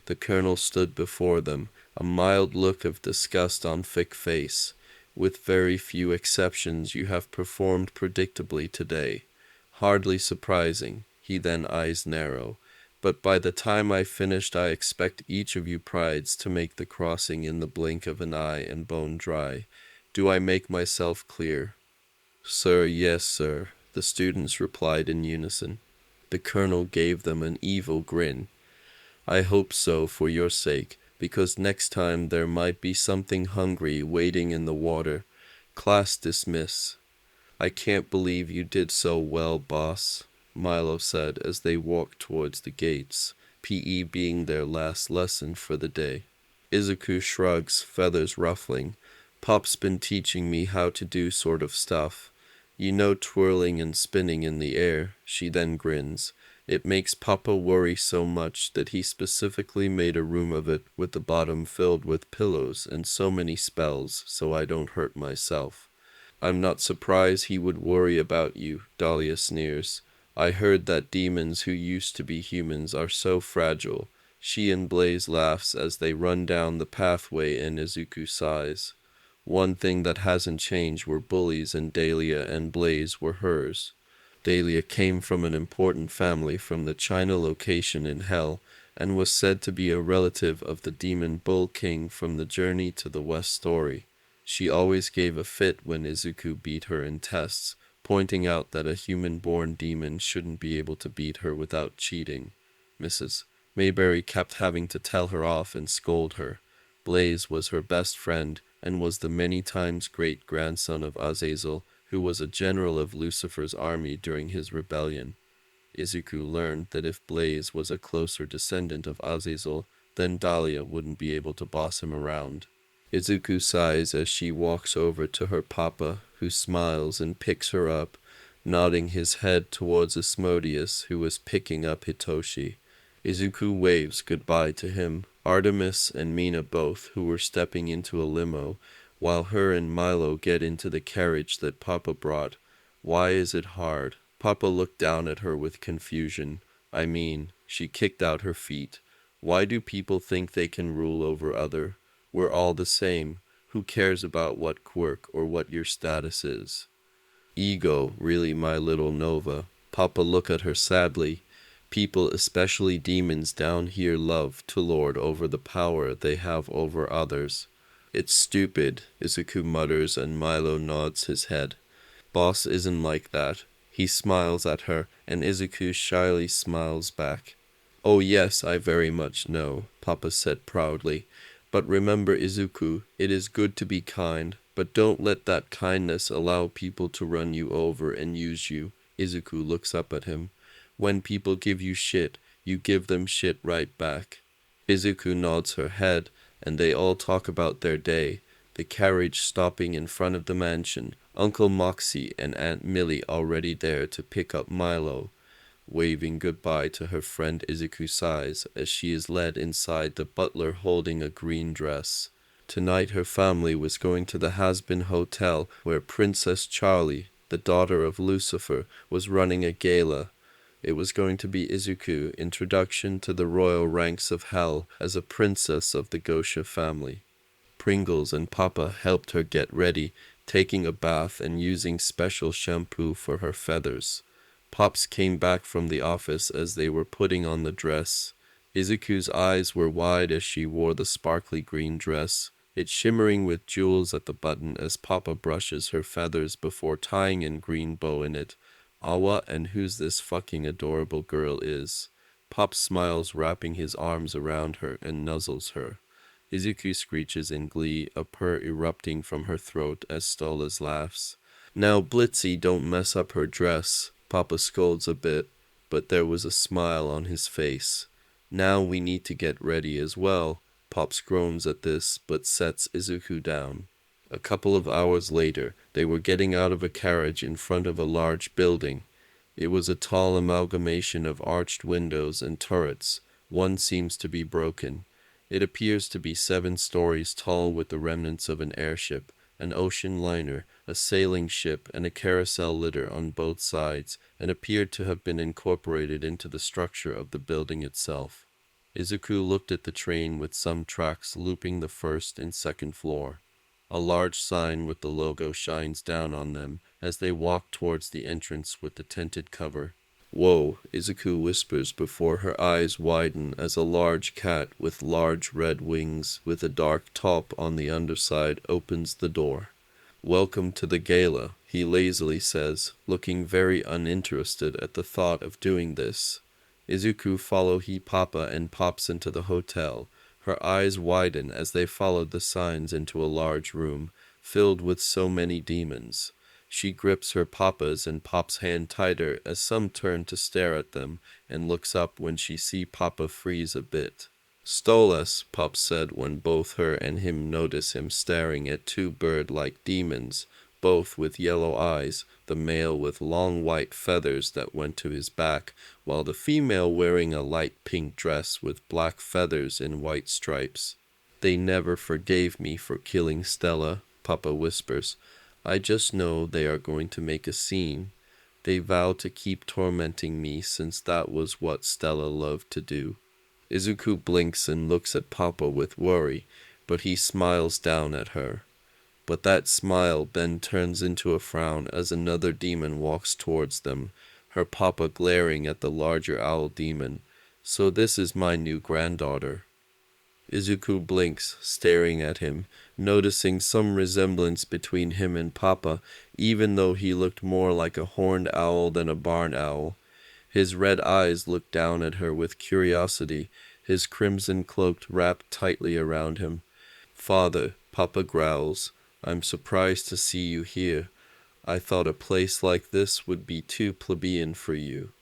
The colonel stood before them, a mild look of disgust on thick face. "With very few exceptions, you have performed predictably today. Hardly surprising." He then eyes narrow. "But by the time I finished, I expect each of you prides to make the crossing in the blink of an eye and bone dry. Do I make myself clear?" "Sir, yes, sir," the students replied in unison. The colonel gave them an evil grin. "I hope so for your sake, because next time there might be something hungry waiting in the water. Class dismiss." "I can't believe you did so well, boss," Milo said as they walked towards the gates, PE being their last lesson for the day. Izuku shrugs, feathers ruffling. "Pop's been teaching me how to do sort of stuff. You know, twirling and spinning in the air." She then grins. "It makes Papa worry so much that he specifically made a room of it with the bottom filled with pillows and so many spells so I don't hurt myself." "I'm not surprised he would worry about you," Dahlia sneers. "I heard that demons who used to be humans are so fragile." She and Blaze laughs as they run down the pathway and Izuku sighs. One thing that hasn't changed were bullies, and Dahlia and Blaze were hers. Dahlia came from an important family from the China location in Hell, and was said to be a relative of the demon Bull King from the Journey to the West story. She always gave a fit when Izuku beat her in tests, pointing out that a human-born demon shouldn't be able to beat her without cheating. Mrs. Mayberry kept having to tell her off and scold her. Blaze was her best friend, and was the many times great-grandson of Azazel, who was a general of Lucifer's army during his rebellion. Izuku learned that if Blaze was a closer descendant of Azazel, then Dahlia wouldn't be able to boss him around. Izuku sighs as she walks over to her papa, who smiles and picks her up, nodding his head towards Asmodeus, who was picking up Hitoshi. Izuku waves goodbye to him, Artemis and Mina both, who were stepping into a limo, while her and Milo get into the carriage that Papa brought. "Why is it hard?" Papa looked down at her with confusion. She kicked out her feet. "Why do people think they can rule over other? We're all the same. Who cares about what quirk or what your status is?" "Ego, really, my little Nova." Papa looked at her sadly. "People, especially demons down here, love to lord over the power they have over others." "It's stupid," Izuku mutters, and Milo nods his head. "Boss isn't like that." He smiles at her, and Izuku shyly smiles back. "Oh yes, I very much know," Papa said proudly. "But remember, Izuku, it is good to be kind, but don't let that kindness allow people to run you over and use you." Izuku looks up at him. "When people give you shit, you give them shit right back." Izuku nods her head, and they all talk about their day, the carriage stopping in front of the mansion, Uncle Moxie and Aunt Millie already there to pick up Milo, waving goodbye to her friend Izuku sighs as she is led inside, the butler holding a green dress. Tonight her family was going to the Has-Been Hotel where Princess Charlie, the daughter of Lucifer, was running a gala. It was going to be Izuku introduction to the royal ranks of hell as a princess of the Gosha family. Pringles and Papa helped her get ready, taking a bath and using special shampoo for her feathers. Pops came back from the office as they were putting on the dress. Izuku's eyes were wide as she wore the sparkly green dress, it shimmering with jewels at the button as Papa brushes her feathers before tying a green bow in it. Awa and who's this fucking adorable girl is. Pop smiles, wrapping his arms around her and nuzzles her. Izuku screeches in glee, a purr erupting from her throat as Stolas laughs. "Now, Blitzy, don't mess up her dress." Papa scolds a bit, but there was a smile on his face. "Now we need to get ready as well." Pops groans at this, but sets Izuku down. A couple of hours later, they were getting out of a carriage in front of a large building. It was a tall amalgamation of arched windows and turrets. One seems to be broken. It appears to be 7 stories tall with the remnants of an airship, an ocean liner, a sailing ship, and a carousel litter on both sides, and appeared to have been incorporated into the structure of the building itself. Izuku looked at the train with some tracks looping the first and second floor. A large sign with the logo shines down on them as they walk towards the entrance with the tinted cover. "Whoa," Izuku whispers before her eyes widen as a large cat with large red wings with a dark top on the underside opens the door. "Welcome to the gala," he lazily says, looking very uninterested at the thought of doing this. Izuku follows Papa and pops into the hotel. Her eyes widen as they follow the signs into a large room, filled with so many demons. She grips her Papa's and Pop's hand tighter as some turn to stare at them, and looks up when she see Papa freeze a bit. "Stolas," Pop said when both her and him notice him staring at 2 bird-like demons, both with yellow eyes, the male with long white feathers that went to his back, while the female wearing a light pink dress with black feathers and white stripes. "They never forgave me for killing Stella," Papa whispers. "I just know they are going to make a scene. They vow to keep tormenting me since that was what Stella loved to do." Izuku blinks and looks at Papa with worry, but he smiles down at her. But that smile then turns into a frown as another demon walks towards them, her Papa glaring at the larger owl demon. "So this is my new granddaughter." Izuku blinks, staring at him, noticing some resemblance between him and Papa, even though he looked more like a horned owl than a barn owl. His red eyes look down at her with curiosity, his crimson cloak wrapped tightly around him. "Father," Papa growls, "I'm surprised to see you here. I thought a place like this would be too plebeian for you."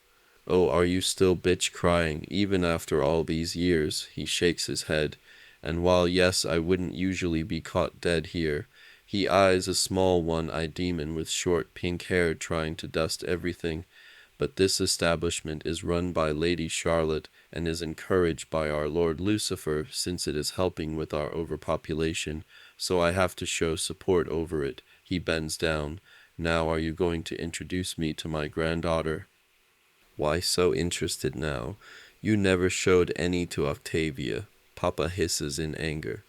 "Oh, are you still bitch crying, even after all these years?" He shakes his head. "And while yes, I wouldn't usually be caught dead here." He eyes a small one-eyed demon with short pink hair trying to dust everything. "But this establishment is run by Lady Charlotte and is encouraged by our Lord Lucifer since it is helping with our overpopulation, so I have to show support over it." He bends down. "Now are you going to introduce me to my granddaughter?" "Why so interested now? You never showed any to Octavia," Papa hisses in anger.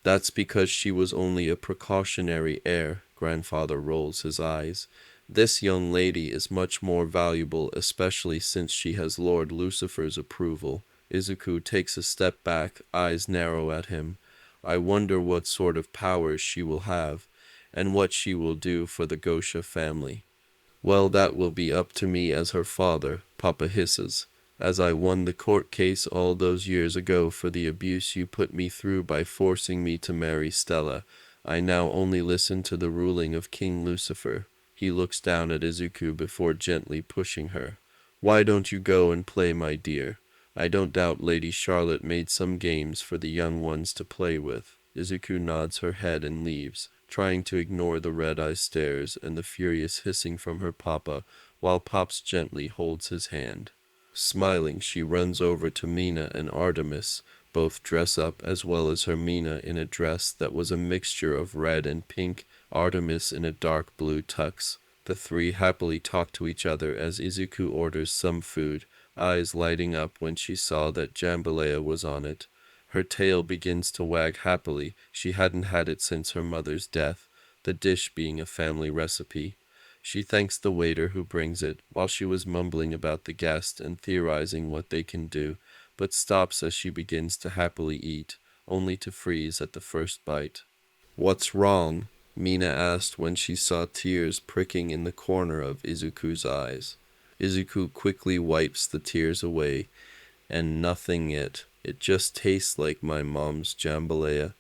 "That's because she was only a precautionary heir," Grandfather rolls his eyes. "This young lady is much more valuable, especially since she has Lord Lucifer's approval." Izuku takes a step back, eyes narrow at him. "I wonder what sort of powers she will have, and what she will do for the Gosha family." Well, that will be up to me as her father, Papa hisses. As I won the court case all those years ago for the abuse you put me through by forcing me to marry Stella, I now only listen to the ruling of King Lucifer. He looks down at Izuku before gently pushing her. Why don't you go and play, my dear? I don't doubt Lady Charlotte made some games for the young ones to play with. Izuku nods her head and leaves, trying to ignore the red-eye stares and the furious hissing from her papa, while Pops gently holds his hand. Smiling, she runs over to Mina and Artemis, both dress up as well as Hermina in a dress that was a mixture of red and pink, Artemis in a dark blue tux. The three happily talk to each other as Izuku orders some food, eyes lighting up when she saw that jambalaya was on it. Her tail begins to wag happily. She hadn't had it since her mother's death, the dish being a family recipe. She thanks the waiter who brings it, while she was mumbling about the guest and theorizing what they can do, but stops as she begins to happily eat, only to freeze at the first bite. "What's wrong?" Mina asked when she saw tears pricking in the corner of Izuku's eyes. Izuku quickly wipes the tears away, and nothing it just tastes like my mom's jambalaya.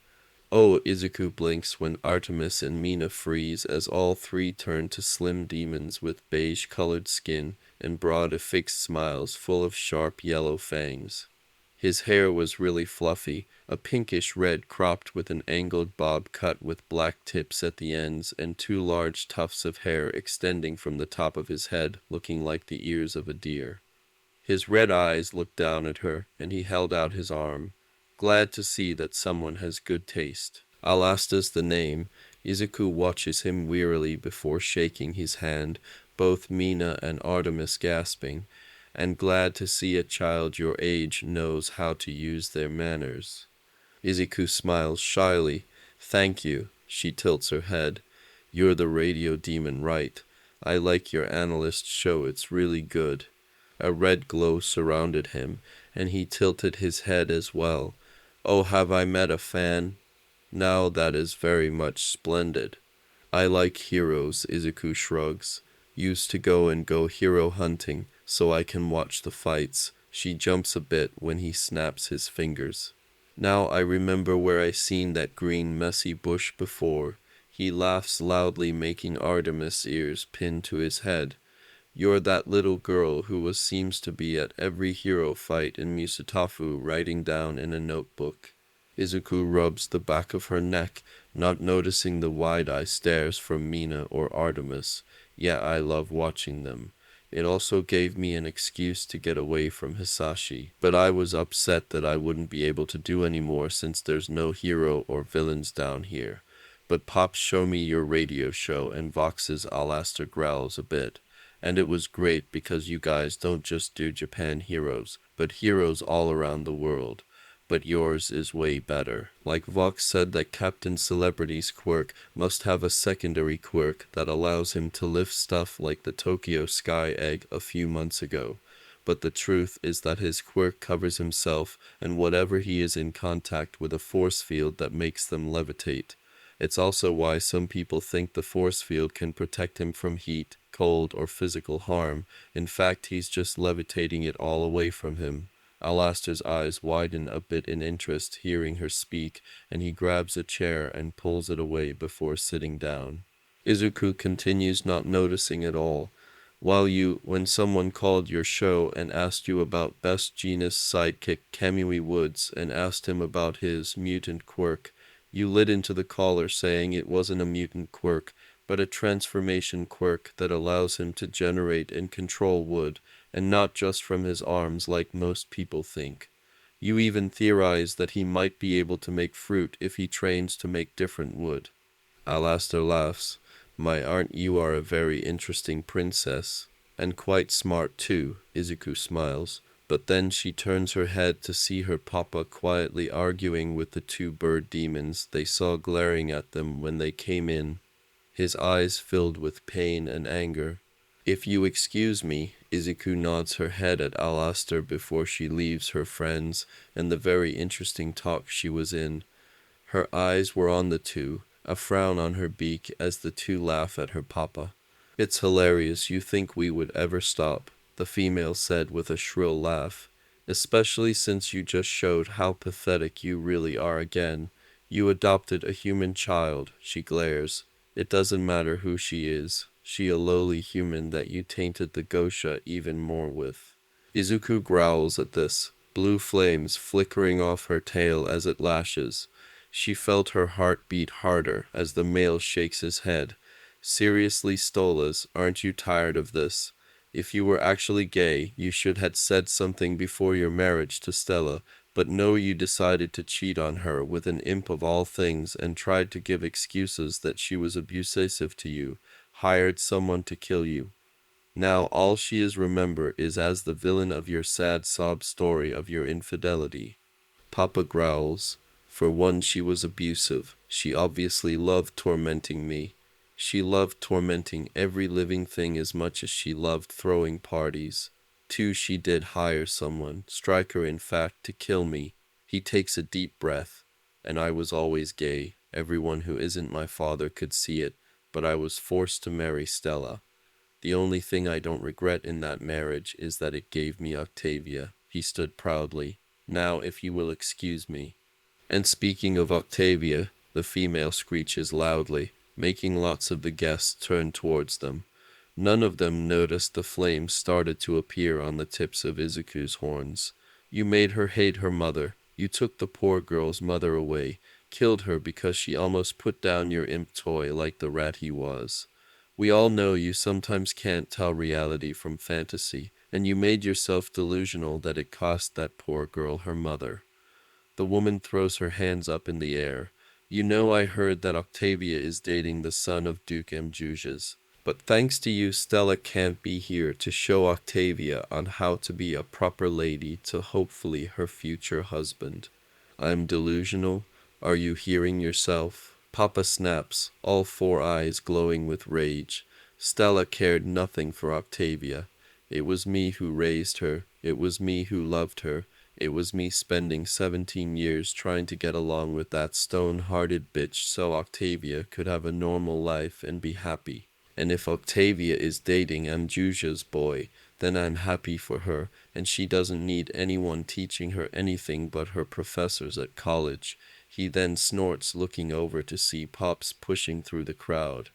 Oh, Izuku blinks when Artemis and Mina freeze as all three turn to slim demons with beige-colored skin and broad affixed smiles full of sharp yellow fangs. His hair was really fluffy, a pinkish red cropped with an angled bob cut with black tips at the ends and two large tufts of hair extending from the top of his head, looking like the ears of a deer. His red eyes looked down at her, and he held out his arm, glad to see that someone has good taste. Alasta's the name. Izuku watches him wearily before shaking his hand, both Mina and Artemis gasping, and glad to see a child your age knows how to use their manners. Izuku smiles shyly. Thank you. She tilts her head. You're the radio demon, right? I like your analyst show, it's really good. A red glow surrounded him, and he tilted his head as well. Oh, have I met a fan? Now that is very much splendid. I like heroes, Izuku shrugs. Used to go hero hunting, so I can watch the fights. She jumps a bit when he snaps his fingers. Now I remember where I seen that green messy bush before. He laughs loudly, making Artemis' ears pin to his head. You're that little girl who seems to be at every hero fight in Musatafu writing down in a notebook. Izuku rubs the back of her neck, not noticing the wide-eye stares from Mina or Artemis. Yeah, I love watching them. It also gave me an excuse to get away from Hisashi, but I was upset that I wouldn't be able to do any more since there's no hero or villains down here. But Pops show me your radio show and Vox's Alaster growls a bit. And it was great because you guys don't just do Japan heroes, but heroes all around the world. But yours is way better. Like Vox said that Captain Celebrity's quirk must have a secondary quirk that allows him to lift stuff like the Tokyo Sky Egg a few months ago. But the truth is that his quirk covers himself and whatever he is in contact with a force field that makes them levitate. It's also why some people think the force field can protect him from heat, cold, or physical harm. In fact, he's just levitating it all away from him. Alastair's eyes widen a bit in interest hearing her speak, and he grabs a chair and pulls it away before sitting down. Izuku continues not noticing at all. When someone called your show and asked you about Best Genus sidekick Kamui Woods and asked him about his mutant quirk, you lit into the caller saying it wasn't a mutant quirk, but a transformation quirk that allows him to generate and control wood, and not just from his arms like most people think. You even theorize that he might be able to make fruit if he trains to make different wood. Alastair laughs. My aunt, you are a very interesting princess. And quite smart too, Izuku smiles. But then she turns her head to see her papa quietly arguing with the two bird demons they saw glaring at them when they came in. His eyes filled with pain and anger. If you excuse me, Izuku nods her head at Alastair before she leaves her friends and the very interesting talk she was in. Her eyes were on the two, a frown on her beak as the two laugh at her papa. It's hilarious you think we would ever stop, the female said with a shrill laugh. Especially since you just showed how pathetic you really are again. You adopted a human child, she glares. It doesn't matter who she is. She a lowly human that you tainted the Gosha even more with. Izuku growls at this, blue flames flickering off her tail as it lashes. She felt her heart beat harder as the male shakes his head. Seriously, Stolas, aren't you tired of this? If you were actually gay, you should have said something before your marriage to Stella, but no, you decided to cheat on her with an imp of all things and tried to give excuses that she was abusive to you, hired someone to kill you. Now all she is remembered is as the villain of your sad sob story of your infidelity. Papa growls. For one, she was abusive. She obviously loved tormenting me. She loved tormenting every living thing as much as she loved throwing parties. Two, she did hire someone, Striker in fact, to kill me. He takes a deep breath. And I was always gay. Everyone who isn't my father could see it, but I was forced to marry Stella. The only thing I don't regret in that marriage is that it gave me Octavia. He stood proudly. Now, if you will excuse me. And speaking of Octavia, the female screeches loudly, making lots of the guests turn towards them. None of them noticed the flames started to appear on the tips of Izuku's horns. You made her hate her mother. You took the poor girl's mother away, killed her because she almost put down your imp toy like the rat he was. We all know you sometimes can't tell reality from fantasy, and you made yourself delusional that it cost that poor girl her mother. The woman throws her hands up in the air. You know, I heard that Octavia is dating the son of Duke Mjujas. But thanks to you, Stella can't be here to show Octavia on how to be a proper lady to hopefully her future husband. I'm delusional? Are you hearing yourself? Papa snaps, all four eyes glowing with rage. Stella cared nothing for Octavia. It was me who raised her. It was me who loved her. It was me spending 17 years trying to get along with that stone-hearted bitch so Octavia could have a normal life and be happy. And if Octavia is dating Amjuja's boy, then I'm happy for her, and she doesn't need anyone teaching her anything but her professors at college. He then snorts, looking over to see Pops pushing through the crowd.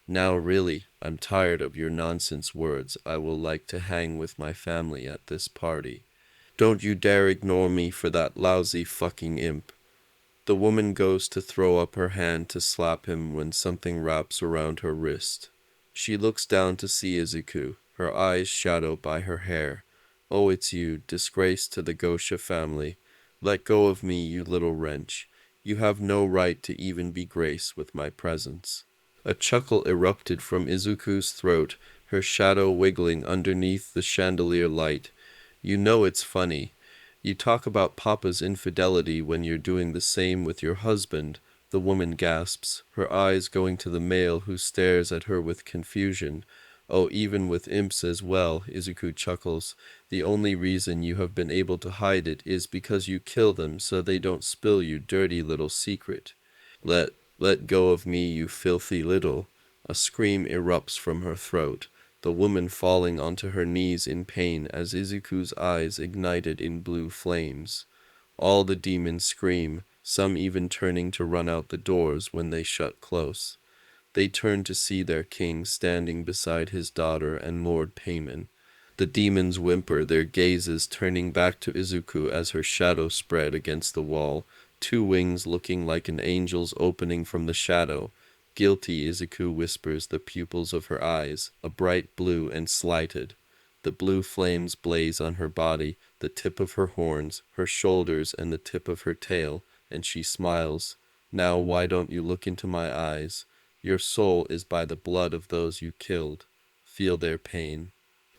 Now really, I'm tired of your nonsense words. I will like to hang with my family at this party. Don't you dare ignore me for that lousy fucking imp. The woman goes to throw up her hand to slap him when something wraps around her wrist. She looks down to see Izuku, her eyes shadowed by her hair. Oh, it's you, disgrace to the Gosha family. Let go of me, you little wretch. You have no right to even be graced with my presence. A chuckle erupted from Izuku's throat, her shadow wiggling underneath the chandelier light. You know it's funny. You talk about Papa's infidelity when you're doing the same with your husband, the woman gasps, her eyes going to the male who stares at her with confusion. Oh, even with imps as well, Izuku chuckles. The only reason you have been able to hide it is because you kill them so they don't spill your dirty little secret. Let go of me, you filthy little. A scream erupts from her throat, the woman falling onto her knees in pain as Izuku's eyes ignited in blue flames. All the demons scream, some even turning to run out the doors when they shut close. They turn to see their king standing beside his daughter and Lord Payman. The demons whimper, their gazes turning back to Izuku as her shadow spread against the wall, two wings looking like an angel's opening from the shadow. Guilty, Izuku whispers, the pupils of her eyes, a bright blue and slighted. The blue flames blaze on her body, the tip of her horns, her shoulders, and the tip of her tail, and she smiles. Now why don't you look into my eyes? Your soul is by the blood of those you killed. Feel their pain.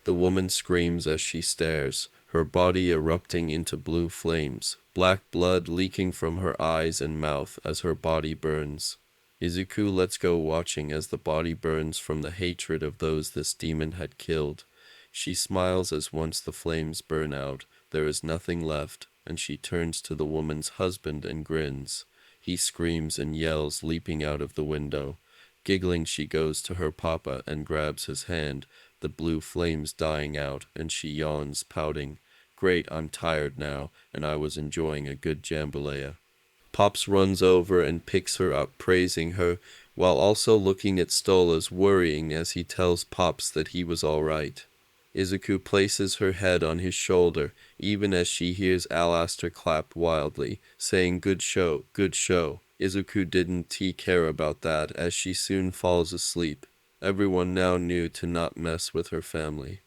The woman screams as she stares, her body erupting into blue flames, black blood leaking from her eyes and mouth as her body burns. Izuku lets go, watching as the body burns from the hatred of those this demon had killed. She smiles as once the flames burn out, there is nothing left, and she turns to the woman's husband and grins. He screams and yells, leaping out of the window. Giggling, she goes to her papa and grabs his hand, the blue flames dying out, and she yawns, pouting. Great, I'm tired now, and I was enjoying a good jambalaya. Pops runs over and picks her up, praising her, while also looking at Stola's worrying as he tells Pops that he was all right. Izuku places her head on his shoulder, even as she hears Alastair clap wildly, saying, "Good show, good show." Izuku didn't care about that, as she soon falls asleep. Everyone now knew to not mess with her family.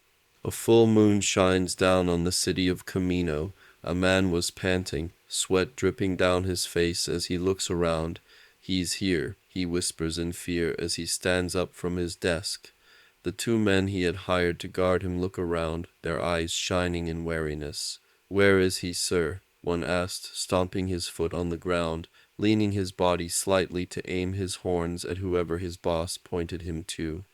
A full moon shines down on the city of Kamino. A man was panting, sweat dripping down his face as he looks around. "He's here," he whispers in fear as he stands up from his desk. The two men he had hired to guard him look around, their eyes shining in wariness. "Where is he, sir?" one asked, stomping his foot on the ground, leaning his body slightly to aim his horns at whoever his boss pointed him to.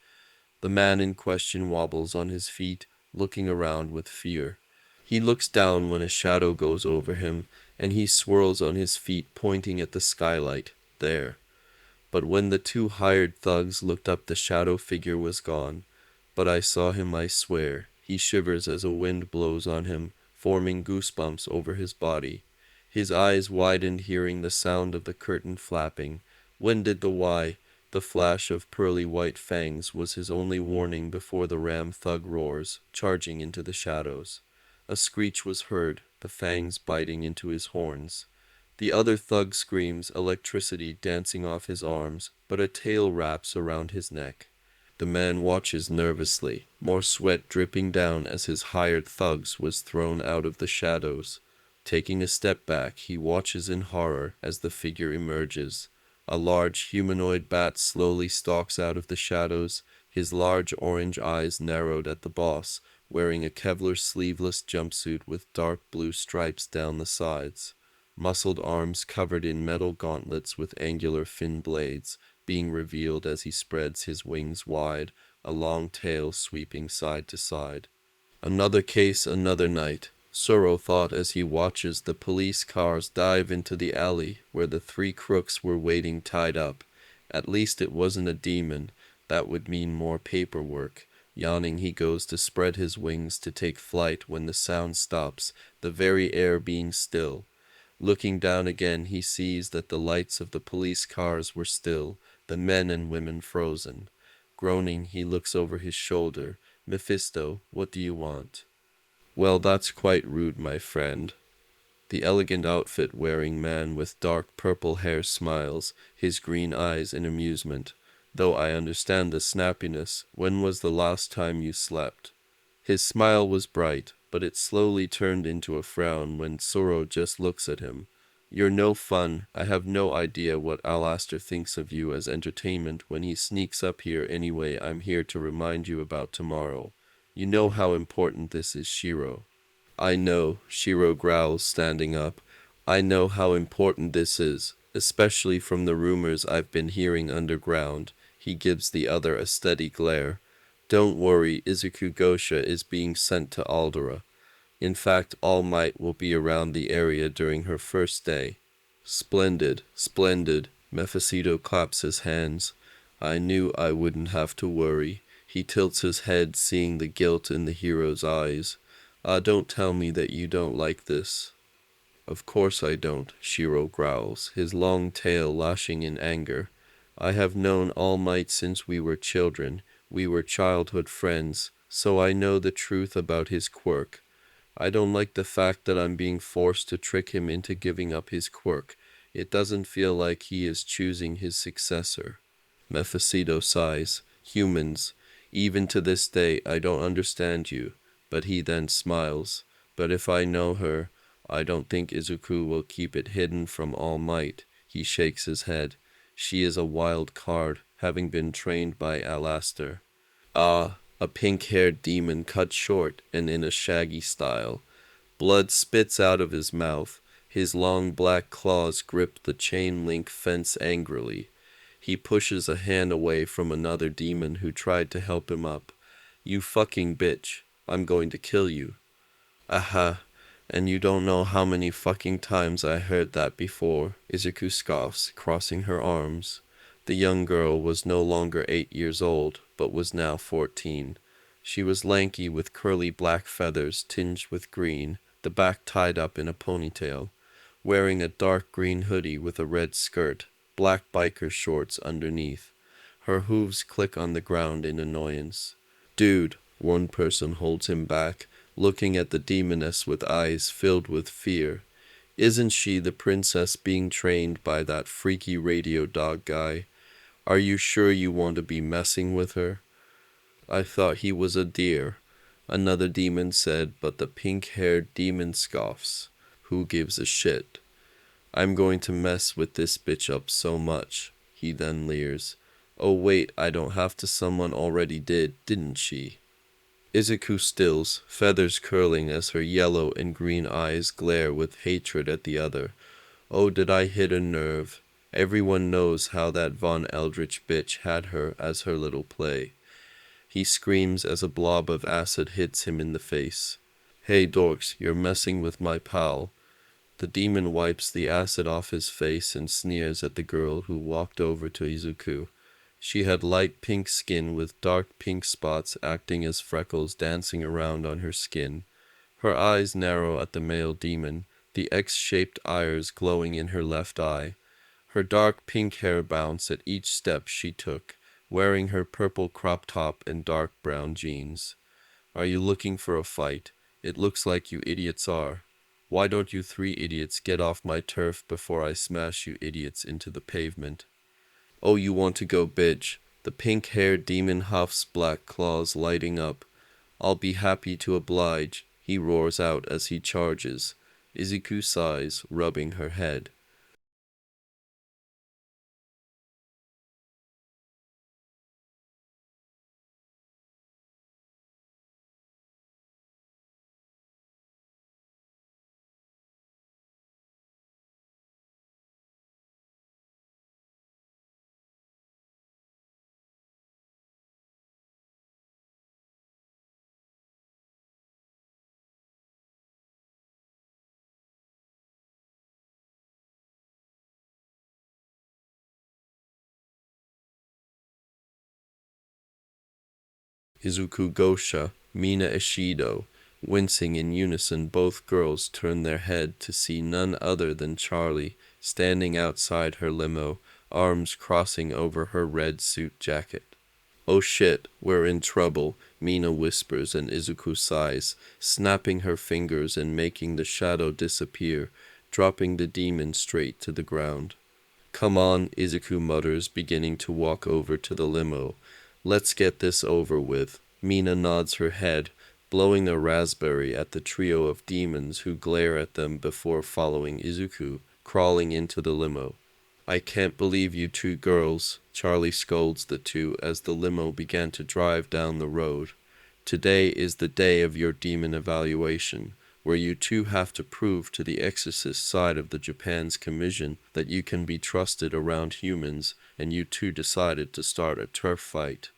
The man in question wobbles on his feet, looking around with fear. He looks down when a shadow goes over him, and he swirls on his feet, pointing at the skylight. There. But when the two hired thugs looked up, the shadow figure was gone. But I saw him, I swear. He shivers as a wind blows on him, forming goosebumps over his body. His eyes widened, hearing the sound of the curtain flapping. When did the why? The flash of pearly white fangs was his only warning before the ram thug roars, charging into the shadows. A screech was heard, the fangs biting into his horns. The other thug screams, electricity dancing off his arms, but a tail wraps around his neck. The man watches nervously, more sweat dripping down as his hired thugs was thrown out of the shadows. Taking a step back, he watches in horror as the figure emerges. A large humanoid bat slowly stalks out of the shadows, his large orange eyes narrowed at the boss, wearing a Kevlar sleeveless jumpsuit with dark blue stripes down the sides. Muscled arms covered in metal gauntlets with angular fin blades, being revealed as he spreads his wings wide, a long tail sweeping side to side. Another case, another night, Soro thought as he watches the police cars dive into the alley where the three crooks were waiting tied up. At least it wasn't a demon. That would mean more paperwork. Yawning, he goes to spread his wings to take flight when the sound stops, the very air being still. Looking down again, he sees that the lights of the police cars were still, the men and women frozen. Groaning, he looks over his shoulder. "Mephisto, what do you want?" "Well, that's quite rude, my friend." The elegant outfit-wearing man with dark purple hair smiles, his green eyes in amusement. "Though I understand the snappiness, when was the last time you slept?" His smile was bright, but it slowly turned into a frown when Soro just looks at him. "You're no fun. I have no idea what Alastair thinks of you as entertainment when he sneaks up here anyway. I'm here to remind you about tomorrow. You know how important this is, Shiro." "I know," Shiro growls, standing up. "I know how important this is, especially from the rumors I've been hearing underground." He gives the other a steady glare. "Don't worry, Izuku Gosha is being sent to Aldera. In fact, All Might will be around the area during her first day." "Splendid, splendid." Mephisto claps his hands. "I knew I wouldn't have to worry." He tilts his head, seeing the guilt in the hero's eyes. Don't tell me that you don't like this." "Of course I don't," Shiro growls, his long tail lashing in anger. "I have known All Might since we were children. We were childhood friends, so I know the truth about his quirk. I don't like the fact that I'm being forced to trick him into giving up his quirk. It doesn't feel like he is choosing his successor." Mephisto sighs. "Humans. Even to this day, I don't understand you." But he then smiles. "But if I know her, I don't think Izuku will keep it hidden from All Might." He shakes his head. "She is a wild card, having been trained by Alastair." "Ah," a pink-haired demon cut short and in a shaggy style. Blood spits out of his mouth. His long black claws grip the chain-link fence angrily. He pushes a hand away from another demon who tried to help him up. "You fucking bitch. I'm going to kill you." "Aha, and you don't know how many fucking times I heard that before," Izuku scoffs, crossing her arms. The young girl was no longer 8 years old, but was now 14. She was lanky with curly black feathers tinged with green, the back tied up in a ponytail, wearing a dark green hoodie with a red skirt, black biker shorts underneath. Her hooves click on the ground in annoyance. Dude, one person holds him back, looking at the demoness with eyes filled with fear. Isn't she the princess being trained by that freaky radio dog guy? Are you sure you want to be messing with her? I thought he was a deer, another demon said, but the pink-haired demon scoffs. Who gives a shit? I'm going to mess with this bitch up so much, he then leers. Oh wait, I don't have to, someone already did, didn't she? Izuku stills, feathers curling as her yellow and green eyes glare with hatred at the other. Oh, did I hit a nerve? Everyone knows how that Von Eldritch bitch had her as her little play. He screams as a blob of acid hits him in the face. Hey dorks, you're messing with my pal. The demon wipes the acid off his face and sneers at the girl who walked over to Izuku. She had light pink skin with dark pink spots acting as freckles dancing around on her skin. Her eyes narrow at the male demon, the X-shaped iris glowing in her left eye. Her dark pink hair bounced at each step she took, wearing her purple crop top and dark brown jeans. Are you looking for a fight? It looks like you idiots are. Why don't you three idiots get off my turf before I smash you idiots into the pavement? Oh, you want to go, bitch? The pink-haired demon huffs, black claws lighting up. I'll be happy to oblige, he roars out as he charges. Izuku sighs, rubbing her head. Izuku Gosha, Mina Ishido. Wincing in unison, both girls turn their head to see none other than Charlie, standing outside her limo, arms crossing over her red suit jacket. Oh shit, we're in trouble, Mina whispers and Izuku sighs, snapping her fingers and making the shadow disappear, dropping the demon straight to the ground. Come on, Izuku mutters, beginning to walk over to the limo. Let's get this over with. Mina nods her head, blowing a raspberry at the trio of demons who glare at them before following Izuku, crawling into the limo. I can't believe you two girls, Charlie scolds the two as the limo began to drive down the road. Today is the day of your demon evaluation, where you two have to prove to the exorcist side of the Japan's commission that you can be trusted around humans, and you two decided to start a turf fight.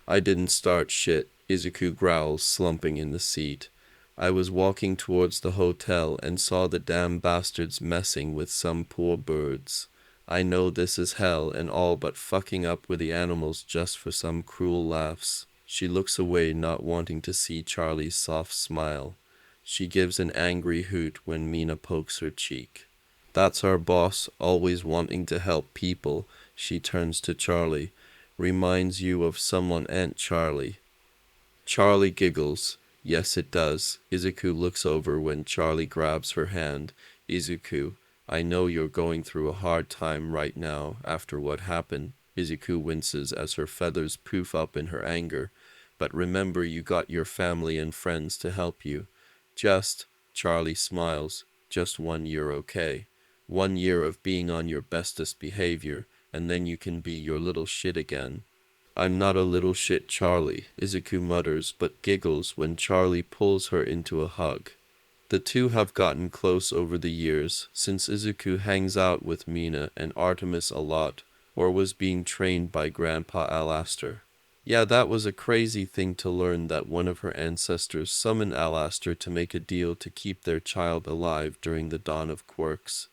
I didn't start shit, Izuku growls, slumping in the seat. I was walking towards the hotel and saw the damn bastards messing with some poor birds. I know this is hell and all, but fucking up with the animals just for some cruel laughs. She looks away, not wanting to see Charlie's soft smile. She gives an angry hoot when Mina pokes her cheek. That's our boss, always wanting to help people. She turns to Charlie. Reminds you of someone, Aunt Charlie. Charlie giggles. Yes, it does. Izuku looks over when Charlie grabs her hand. Izuku, I know you're going through a hard time right now after what happened. Izuku winces as her feathers poof up in her anger. But remember, you got your family and friends to help you. Charlie smiles, just 1 year, okay? 1 year of being on your bestest behavior, and then you can be your little shit again. I'm not a little shit, Charlie, Izuku mutters, but giggles when Charlie pulls her into a hug. The two have gotten close over the years, since Izuku hangs out with Mina and Artemis a lot, or was being trained by Grandpa Alaster. Yeah, that was a crazy thing to learn that one of her ancestors summoned Alaster to make a deal to keep their child alive during the dawn of quirks.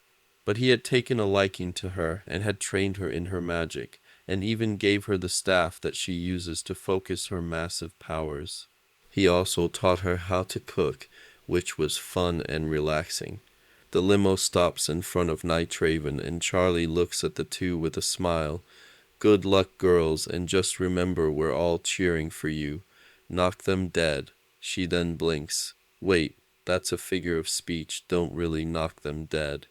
But he had taken a liking to her and had trained her in her magic, and even gave her the staff that she uses to focus her massive powers. He also taught her how to cook, which was fun and relaxing. The limo stops in front of Night Raven, and Charlie looks at the two with a smile. Good luck, girls, and just remember we're all cheering for you. Knock them dead. She then blinks. Wait, that's a figure of speech. Don't really knock them dead.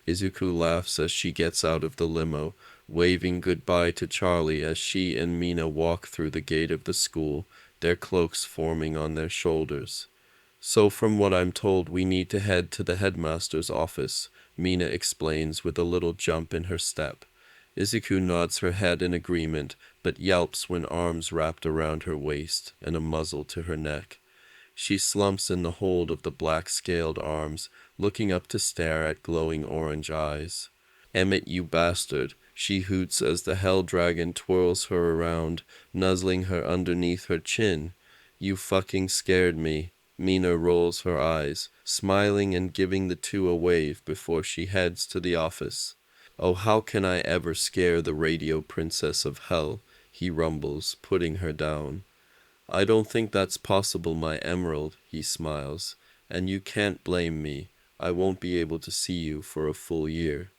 Izuku laughs as she gets out of the limo, waving goodbye to Charlie as she and Mina walk through the gate of the school, their cloaks forming on their shoulders. So from what I'm told, we need to head to the headmaster's office, Mina explains with a little jump in her step. Izuku nods her head in agreement, but yelps when arms wrapped around her waist and a muzzle to her neck. She slumps in the hold of the black-scaled arms, looking up to stare at glowing orange eyes. Emmett, you bastard, she hoots as the hell dragon twirls her around, nuzzling her underneath her chin. You fucking scared me. Mina rolls her eyes, smiling and giving the two a wave before she heads to the office. Oh, how can I ever scare the radio princess of hell? He rumbles, putting her down. I don't think that's possible, my emerald, he smiles, and you can't blame me. I won't be able to see you for a full year.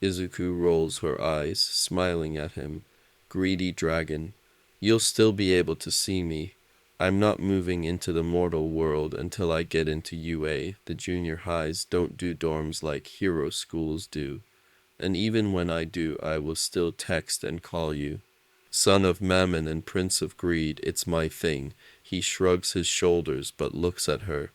Izuku rolls her eyes, smiling at him. Greedy dragon, you'll still be able to see me. I'm not moving into the mortal world until I get into UA. The junior highs don't do dorms like hero schools do. And even when I do, I will still text and call you. Son of Mammon and Prince of Greed, it's my thing. He shrugs his shoulders but looks at her.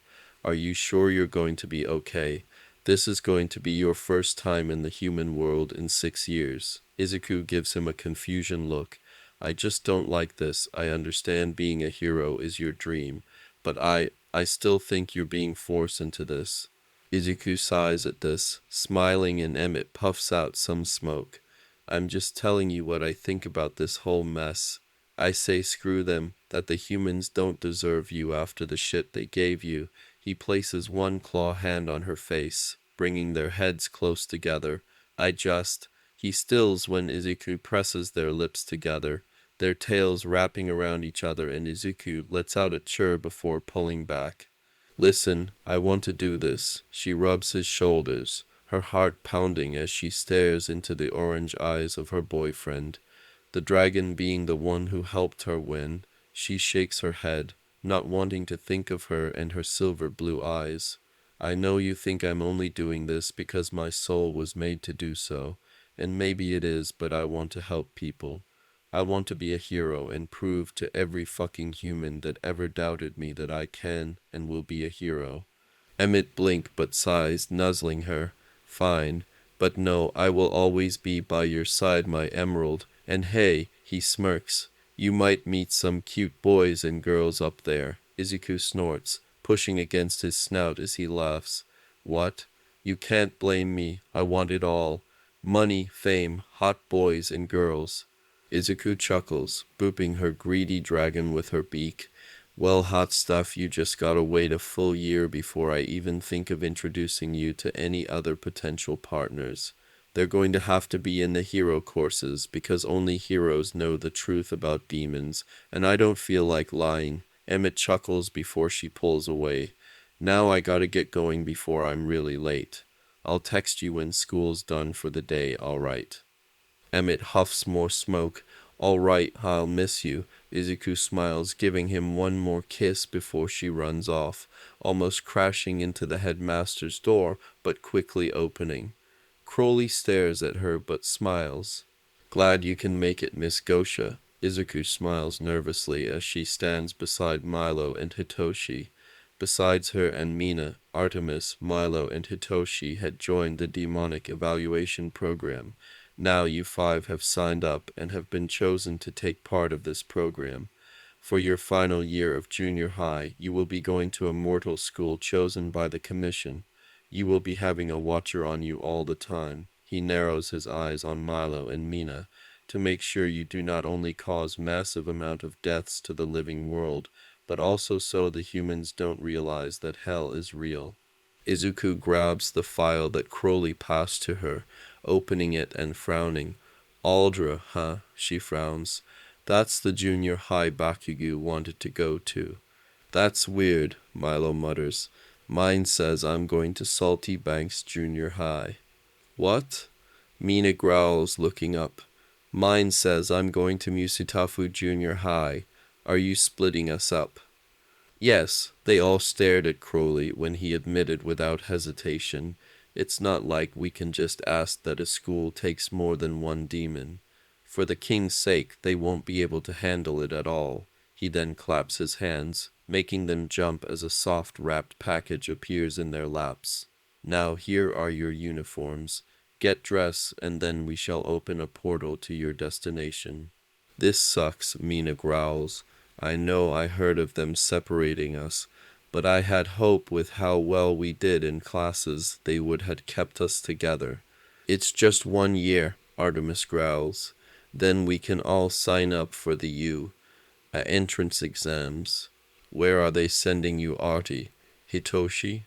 Are you sure you're going to be okay? This is going to be your first time in the human world in 6 years. Izuku gives him a confusion look. I just don't like this. I understand being a hero is your dream, but I still think you're being forced into this. Izuku sighs at this, smiling, and Emmett puffs out some smoke. I'm just telling you what I think about this whole mess. I say screw them, that the humans don't deserve you after the shit they gave you. He places one claw hand on her face, bringing their heads close together. He stills when Izuku presses their lips together, their tails wrapping around each other, and Izuku lets out a chirr before pulling back. Listen, I want to do this. She rubs his shoulders, her heart pounding as she stares into the orange eyes of her boyfriend. The dragon being the one who helped her win, she shakes her head, not wanting to think of her and her silver blue eyes. I know you think I'm only doing this because my soul was made to do so, and maybe it is, but I want to help people. I want to be a hero and prove to every fucking human that ever doubted me that I can and will be a hero. Emmett blinked but sighs, nuzzling her. Fine, but no, I will always be by your side, my emerald. And hey, he smirks, you might meet some cute boys and girls up there. Izuku snorts, pushing against his snout as he laughs. What? You can't blame me. I want it all. Money, fame, hot boys and girls. Izuku chuckles, booping her greedy dragon with her beak. Well, hot stuff, you just gotta wait a full year before I even think of introducing you to any other potential partners. They're going to have to be in the hero courses because only heroes know the truth about demons, and I don't feel like lying. Emmett chuckles before she pulls away. Now I gotta get going before I'm really late. I'll text you when school's done for the day, alright? Emmett huffs more smoke. All right, I'll miss you. Izuku smiles, giving him one more kiss before she runs off, almost crashing into the headmaster's door, but quickly opening. Crowley stares at her but smiles. Glad you can make it, Miss Gosha. Izuku smiles nervously as she stands beside Milo and Hitoshi. Besides her and Mina, Artemis, Milo, and Hitoshi had joined the demonic evaluation program. Now you 5 have signed up and have been chosen to take part of this program. For your final year of junior high, you will be going to a mortal school chosen by the commission. You will be having a watcher on you all the time. He narrows his eyes on Milo and Mina to make sure you do not only cause massive amount of deaths to the living world, but also so the humans don't realize that hell is real. Izuku grabs the file that Crowley passed to her, opening it and frowning. Aldra, huh? She frowns. That's the junior high Bakugu wanted to go to. That's weird, Milo mutters. Mine says I'm going to Salty Banks Junior High. What? Mina growls, looking up. Mine says I'm going to Musutafu Junior High. Are you splitting us up? Yes, they all stared at Crowley when he admitted without hesitation. It's not like we can just ask that a school takes more than one demon. For the king's sake, they won't be able to handle it at all. He then claps his hands, making them jump as a soft wrapped package appears in their laps. Now here are your uniforms. Get dressed, and then we shall open a portal to your destination. This sucks, Mina growls. I know I heard of them separating us, but I had hope with how well we did in classes they would have kept us together. It's just 1 year, Artemis growls. Then we can all sign up for the entrance exams. Where are they sending you, Artie? Hitoshi?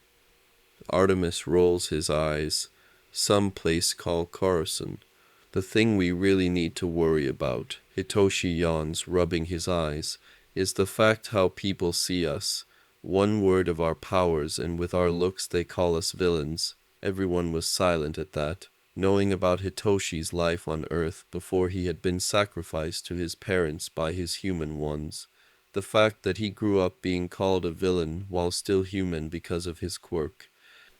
Artemis rolls his eyes. Some place called Coruscant. The thing we really need to worry about, Hitoshi yawns, rubbing his eyes, is the fact how people see us. One word of our powers, and with our looks they call us villains. Everyone was silent at that, knowing about Hitoshi's life on Earth before he had been sacrificed to his parents by his human ones. The fact that he grew up being called a villain while still human because of his quirk.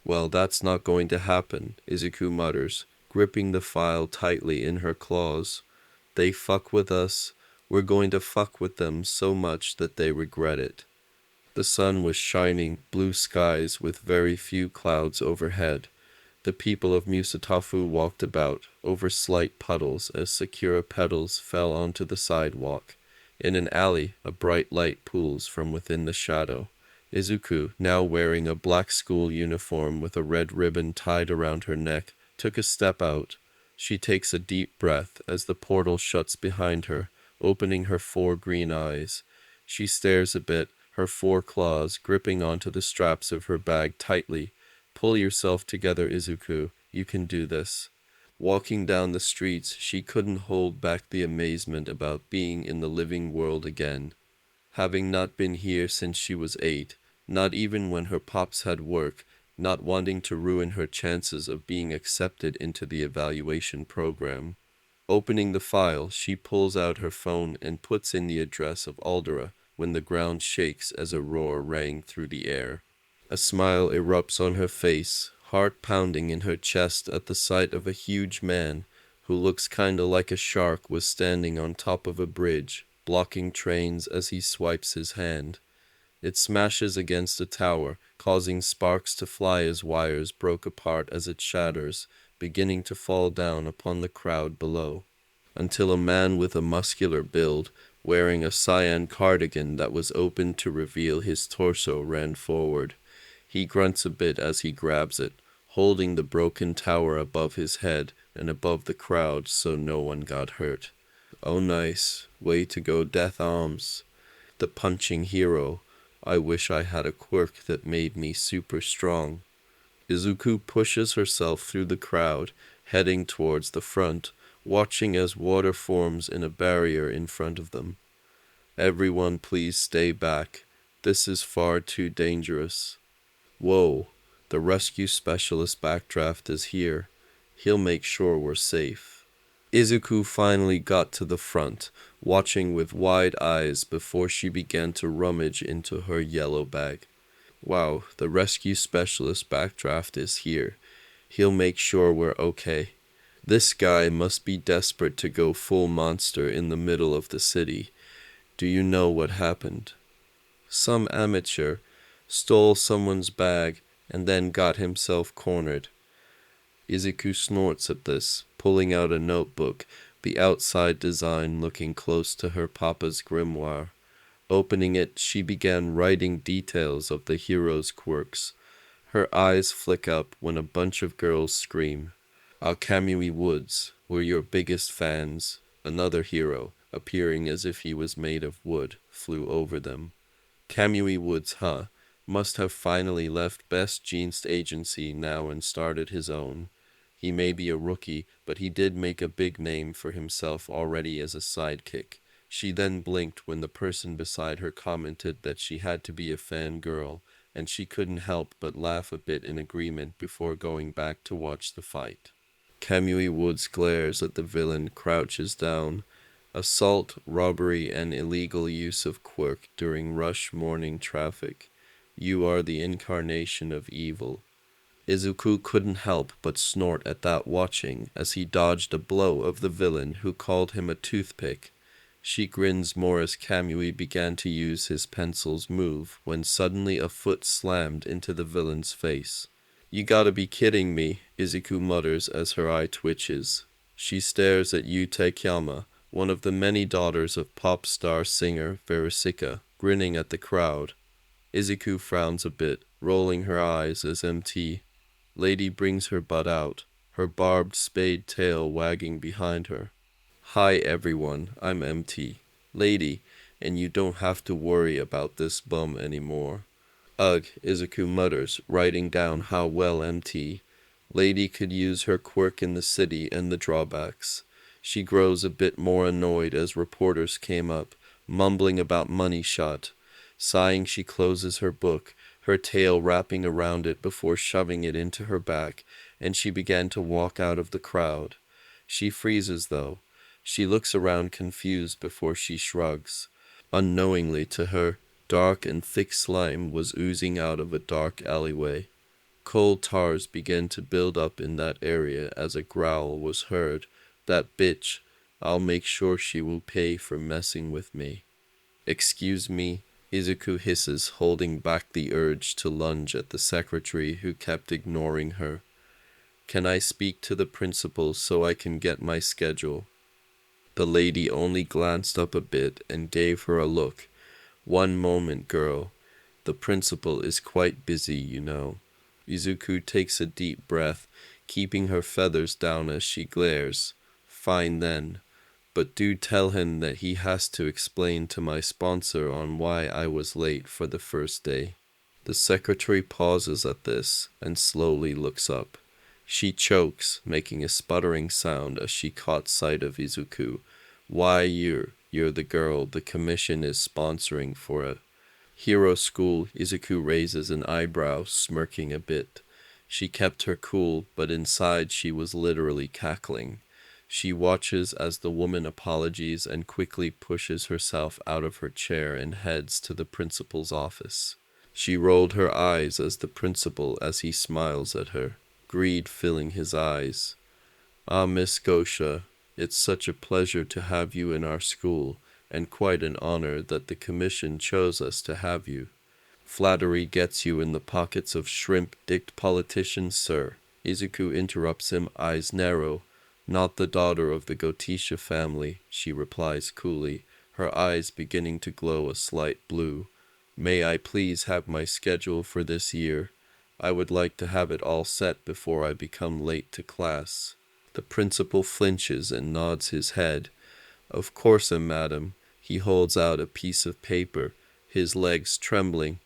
Well, that's not going to happen, Izuku mutters, gripping the file tightly in her claws. They fuck with us, we're going to fuck with them so much that they regret it. The sun was shining, blue skies with very few clouds overhead. The people of Musatafu walked about, over slight puddles as Sakura petals fell onto the sidewalk. In an alley, a bright light pools from within the shadow. Izuku, now wearing a black school uniform with a red ribbon tied around her neck, took a step out. She takes a deep breath as the portal shuts behind her, opening her 4 green eyes. She stares a bit, her 4 claws gripping onto the straps of her bag tightly. Pull yourself together, Izuku. You can do this. Walking down the streets, she couldn't hold back the amazement about being in the living world again. Having not been here since she was 8, not even when her pops had work, not wanting to ruin her chances of being accepted into the evaluation program. Opening the file, she pulls out her phone and puts in the address of Aldera when the ground shakes as a roar rang through the air. A smile erupts on her face, heart pounding in her chest at the sight of a huge man who looks kinda like a shark was standing on top of a bridge, blocking trains as he swipes his hand. It smashes against a tower, causing sparks to fly as wires broke apart as it shatters, beginning to fall down upon the crowd below. Until a man with a muscular build, wearing a cyan cardigan that was opened to reveal his torso, ran forward. He grunts a bit as he grabs it, holding the broken tower above his head and above the crowd so no one got hurt. Oh nice, way to go Death Arms. The punching hero. I wish I had a quirk that made me super strong. Izuku pushes herself through the crowd, heading towards the front, watching as water forms in a barrier in front of them. Everyone please stay back. This is far too dangerous. Whoa, the rescue specialist backdraft is here. He'll make sure we're safe. Izuku finally got to the front, watching with wide eyes before she began to rummage into her yellow bag. Wow, the rescue specialist backdraft is here. He'll make sure we're okay. This guy must be desperate to go full monster in the middle of the city. Do you know what happened? Some amateur stole someone's bag and then got himself cornered. Izuku snorts at this, pulling out a notebook, the outside design looking close to her papa's grimoire. Opening it, she began writing details of the hero's quirks. Her eyes flick up when a bunch of girls scream. Alkamui Woods, we're your biggest fans. Another hero, appearing as if he was made of wood, flew over them. Kamui Woods, huh? must have finally left Best Jean's agency now and started his own. He may be a rookie, but he did make a big name for himself already as a sidekick. She then blinked when the person beside her commented that she had to be a fangirl, and she couldn't help but laugh a bit in agreement before going back to watch the fight. Kamui Woods glares at the villain, crouches down. Assault, robbery, and illegal use of quirk during rush morning traffic. You are the incarnation of evil. Izuku couldn't help but snort at that watching as he dodged a blow of the villain who called him a toothpick. She grins more as Kamui began to use his pencil's move when suddenly a foot slammed into the villain's face. You gotta be kidding me, Izuku mutters as her eye twitches. She stares at Yu Taikiyama, one of the many daughters of pop star singer Verisika, grinning at the crowd. Izuku frowns a bit, rolling her eyes as MT Lady brings her butt out, her barbed spade tail wagging behind her. Hi everyone, I'm MT Lady, and you don't have to worry about this bum anymore. Ugh, Izuku mutters, writing down how well MT Lady could use her quirk in the city and the drawbacks. She grows a bit more annoyed as reporters came up, mumbling about money shot. Sighing, she closes her book, her tail wrapping around it before shoving it into her back, and she began to walk out of the crowd. She freezes, though. She looks around confused before she shrugs. Unknowingly to her, dark and thick slime was oozing out of a dark alleyway. Coal tars began to build up in that area as a growl was heard. That bitch, I'll make sure she will pay for messing with me. Excuse me, Izuku hisses, holding back the urge to lunge at the secretary who kept ignoring her. Can I speak to the principal so I can get my schedule? The lady only glanced up a bit and gave her a look. One moment, girl. The principal is quite busy, you know. Izuku takes a deep breath, keeping her feathers down as she glares. Fine then. But do tell him that he has to explain to my sponsor on why I was late for the first day. The secretary pauses at this and slowly looks up. She chokes, making a sputtering sound as she caught sight of Izuku. Why you're the girl the commission is sponsoring for a hero school. Izuku raises an eyebrow, smirking a bit. She kept her cool, but inside she was literally cackling. She watches as the woman apologies and quickly pushes herself out of her chair and heads to the principal's office. She rolled her eyes as the principal as he smiles at her, greed filling his eyes. Ah, Miss Gosha, it's such a pleasure to have you in our school, and quite an honor that the commission chose us to have you. Flattery gets you in the pockets of shrimp-dicked politicians, sir. Izuku interrupts him, eyes narrow. Not the daughter of the Gotisha family, she replies coolly, her eyes beginning to glow a slight blue. May I please have my schedule for this year? I would like to have it all set before I become late to class. The principal flinches and nods his head. Of course, madam. He holds out a piece of paper, his legs trembling.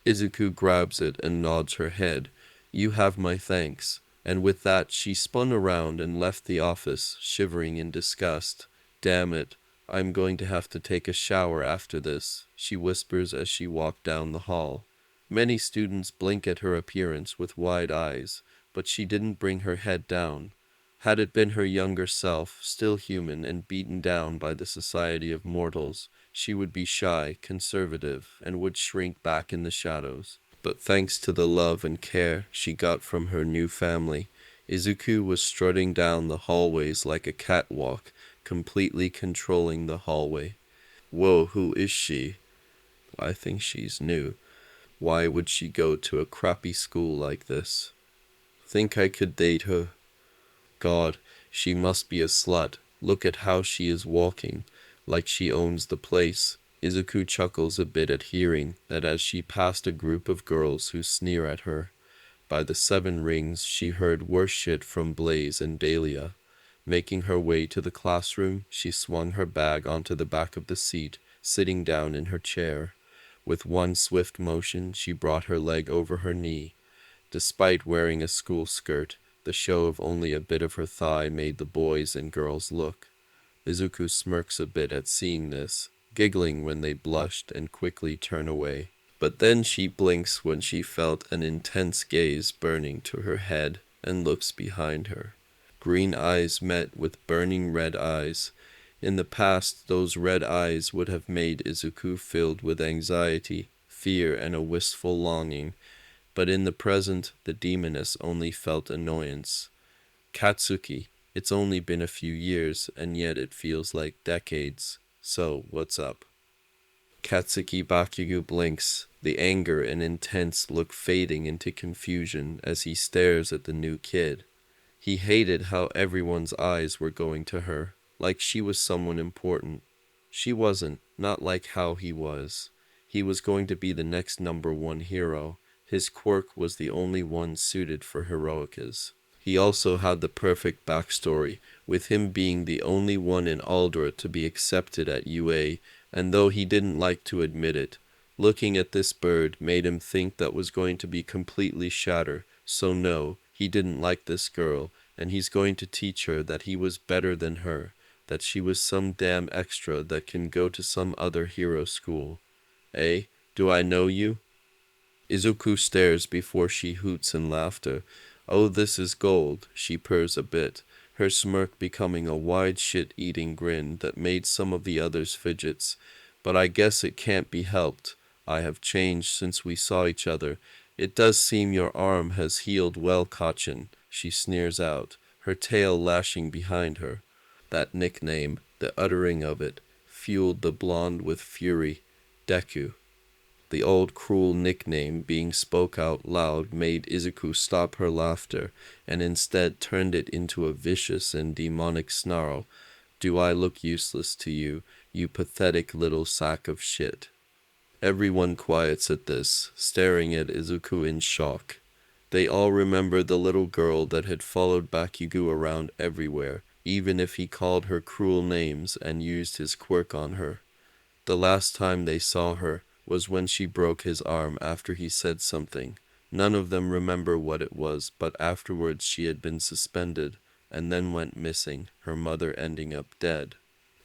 Izuku grabs it and nods her head. You have my thanks. And with that she spun around and left the office, shivering in disgust. Damn it, I'm going to have to take a shower after this, she whispers as she walked down the hall. Many students blink at her appearance with wide eyes, but she didn't bring her head down. Had it been her younger self, still human and beaten down by the society of mortals, she would be shy, conservative, and would shrink back in the shadows. But thanks to the love and care she got from her new family, Izuku was strutting down the hallways like a catwalk, completely controlling the hallway. Whoa, who is she? I think she's new. Why would she go to a crappy school like this? Think I could date her? God, she must be a slut. Look at how she is walking, like she owns the place. Izuku chuckles a bit at hearing that as she passed a group of girls who sneer at her. By the 7 rings she heard worse shit from Blaze and Dahlia. Making her way to the classroom, she swung her bag onto the back of the seat, sitting down in her chair. With one swift motion, she brought her leg over her knee. Despite wearing a school skirt, the show of only a bit of her thigh made the boys and girls look. Izuku smirks a bit at seeing this, giggling when they blushed and quickly turn away. But then she blinks when she felt an intense gaze burning to her head and looks behind her. Green eyes met with burning red eyes. In the past, those red eyes would have made Izuku filled with anxiety, fear, and a wistful longing, but in the present, the demoness only felt annoyance. Katsuki, it's only been a few years, and yet it feels like decades. So, what's up? Katsuki Bakugo blinks, the anger and intense look fading into confusion as he stares at the new kid. He hated how everyone's eyes were going to her, like she was someone important. She wasn't, not like how he was. He was going to be the next #1 hero. His quirk was the only one suited for Heroicas. He also had the perfect backstory, with him being the only one in Aldra to be accepted at UA, and though he didn't like to admit it, looking at this bird made him think that was going to be completely shatter. So no, he didn't like this girl, and he's going to teach her that he was better than her, that she was some damn extra that can go to some other hero school. Eh? Do I know you? Izuku stares before she hoots in laughter. Oh, this is gold, she purrs a bit, her smirk becoming a wide shit-eating grin that made some of the others fidgets. But I guess it can't be helped. I have changed since we saw each other. It does seem your arm has healed well, Kachin, she sneers out, her tail lashing behind her. That nickname, the uttering of it, fueled the blonde with fury. Deku. The old cruel nickname being spoke out loud made Izuku stop her laughter, and instead turned it into a vicious and demonic snarl. Do I look useless to you, you pathetic little sack of shit? Everyone quiets at this, staring at Izuku in shock. They all remember the little girl that had followed Bakugo around everywhere, even if he called her cruel names and used his quirk on her. The last time they saw her was when she broke his arm after he said something. None of them remember what it was, but afterwards she had been suspended, and then went missing, her mother ending up dead.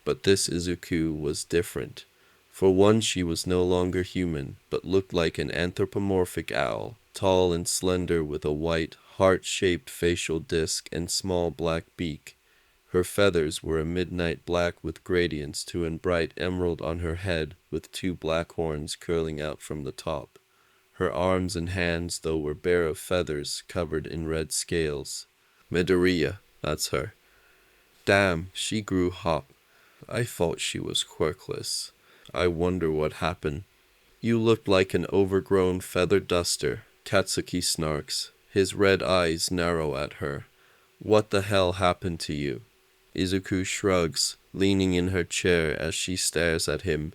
But this Izuku was different. For one, she was no longer human, but looked like an anthropomorphic owl, tall and slender with a white, heart-shaped facial disc and small black beak. Her feathers were a midnight black with gradients to a bright emerald on her head, with 2 black horns curling out from the top. Her arms and hands, though, were bare of feathers covered in red scales. Midoriya, that's her. Damn, she grew hot. I thought she was quirkless. I wonder what happened. You looked like an overgrown feather duster, Katsuki snarks, his red eyes narrow at her. What the hell happened to you? Izuku shrugs, leaning in her chair as she stares at him.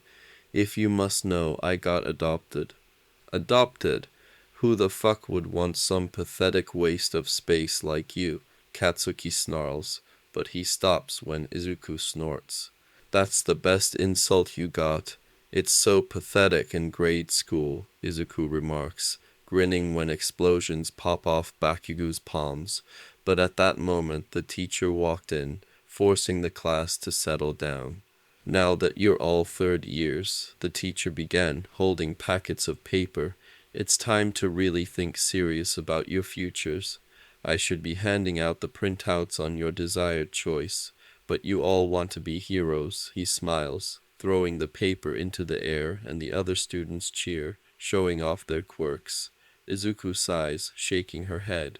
If you must know, I got adopted. Adopted? Who the fuck would want some pathetic waste of space like you? Katsuki snarls, but he stops when Izuku snorts. That's the best insult you got. It's so pathetic in grade school, Izuku remarks, grinning when explosions pop off Bakugo's palms. But at that moment the teacher walked in, forcing the class to settle down. Now that you're all third years, the teacher began, holding packets of paper, it's time to really think serious about your futures. I should be handing out the printouts on your desired choice, but you all want to be heroes, he smiles, throwing the paper into the air, and the other students cheer, showing off their quirks. Izuku sighs, shaking her head.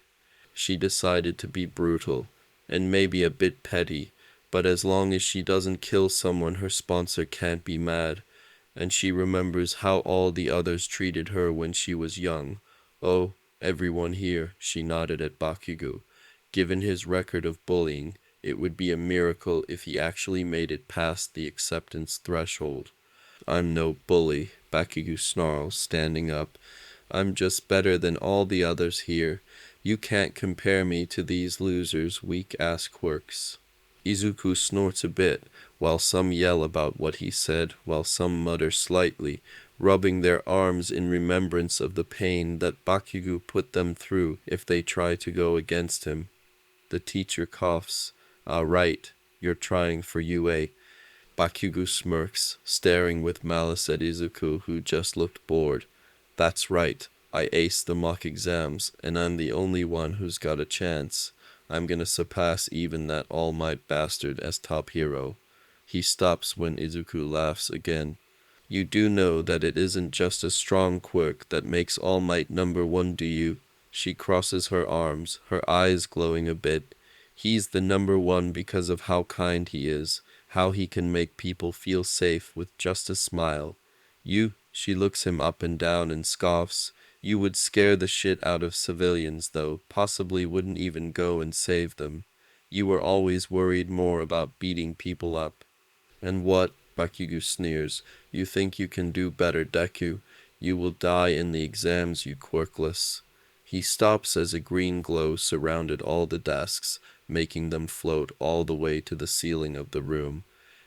She decided to be brutal, and maybe a bit petty, but as long as she doesn't kill someone, her sponsor can't be mad, and she remembers how all the others treated her when she was young. Oh, everyone here, she nodded at Bakugo. Given his record of bullying, it would be a miracle if he actually made it past the acceptance threshold. I'm no bully, Bakugo snarls, standing up. I'm just better than all the others here. You can't compare me to these losers' weak-ass quirks. Izuku snorts a bit, while some yell about what he said, while some mutter slightly, rubbing their arms in remembrance of the pain that Bakugo put them through if they try to go against him. The teacher coughs. Ah, right, you're trying for UA. Bakugo smirks, staring with malice at Izuku, who just looked bored. That's right, I aced the mock exams, and I'm the only one who's got a chance. I'm gonna surpass even that All Might bastard as top hero. He stops when Izuku laughs again. You do know that it isn't just a strong quirk that makes All Might #1, do you? She crosses her arms, her eyes glowing a bit. He's the #1 because of how kind he is, how he can make people feel safe with just a smile. You, she looks him up and down and scoffs. You would scare the shit out of civilians, though, possibly wouldn't even go and save them. You were always worried more about beating people up. And what? Bakugo sneers. You think you can do better, Deku. You will die in the exams, you quirkless. He stops as a green glow surrounded all the desks, making them float all the way to the ceiling of the room.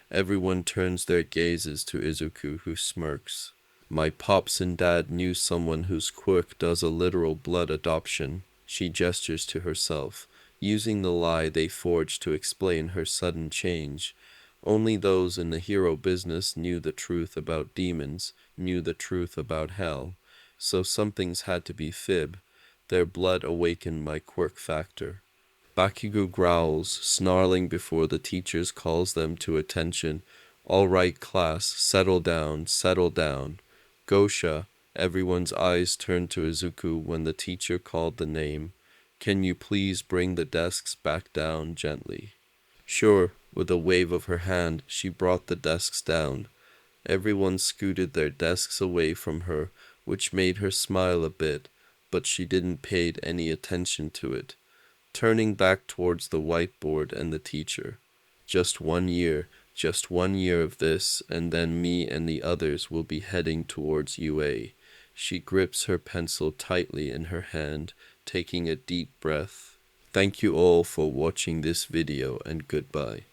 Everyone turns their gazes to Izuku, who smirks. My pops and dad knew someone whose quirk does a literal blood adoption. She gestures to herself, using the lie they forged to explain her sudden change. Only those in the hero business knew the truth about demons, knew the truth about hell. So something's had to be fib. Their blood awakened my quirk factor. Bakugo growls, snarling before the teachers calls them to attention. All right, class, settle down, settle down. Gosha, everyone's eyes turned to Izuku when the teacher called the name. Can you please bring the desks back down gently? Sure, with a wave of her hand, she brought the desks down. Everyone scooted their desks away from her, which made her smile a bit, but she didn't pay any attention to it. Turning back towards the whiteboard and the teacher. Just 1 year of this, and then me and the others will be heading towards UA. She grips her pencil tightly in her hand, taking a deep breath. Thank you all for watching this video, and goodbye.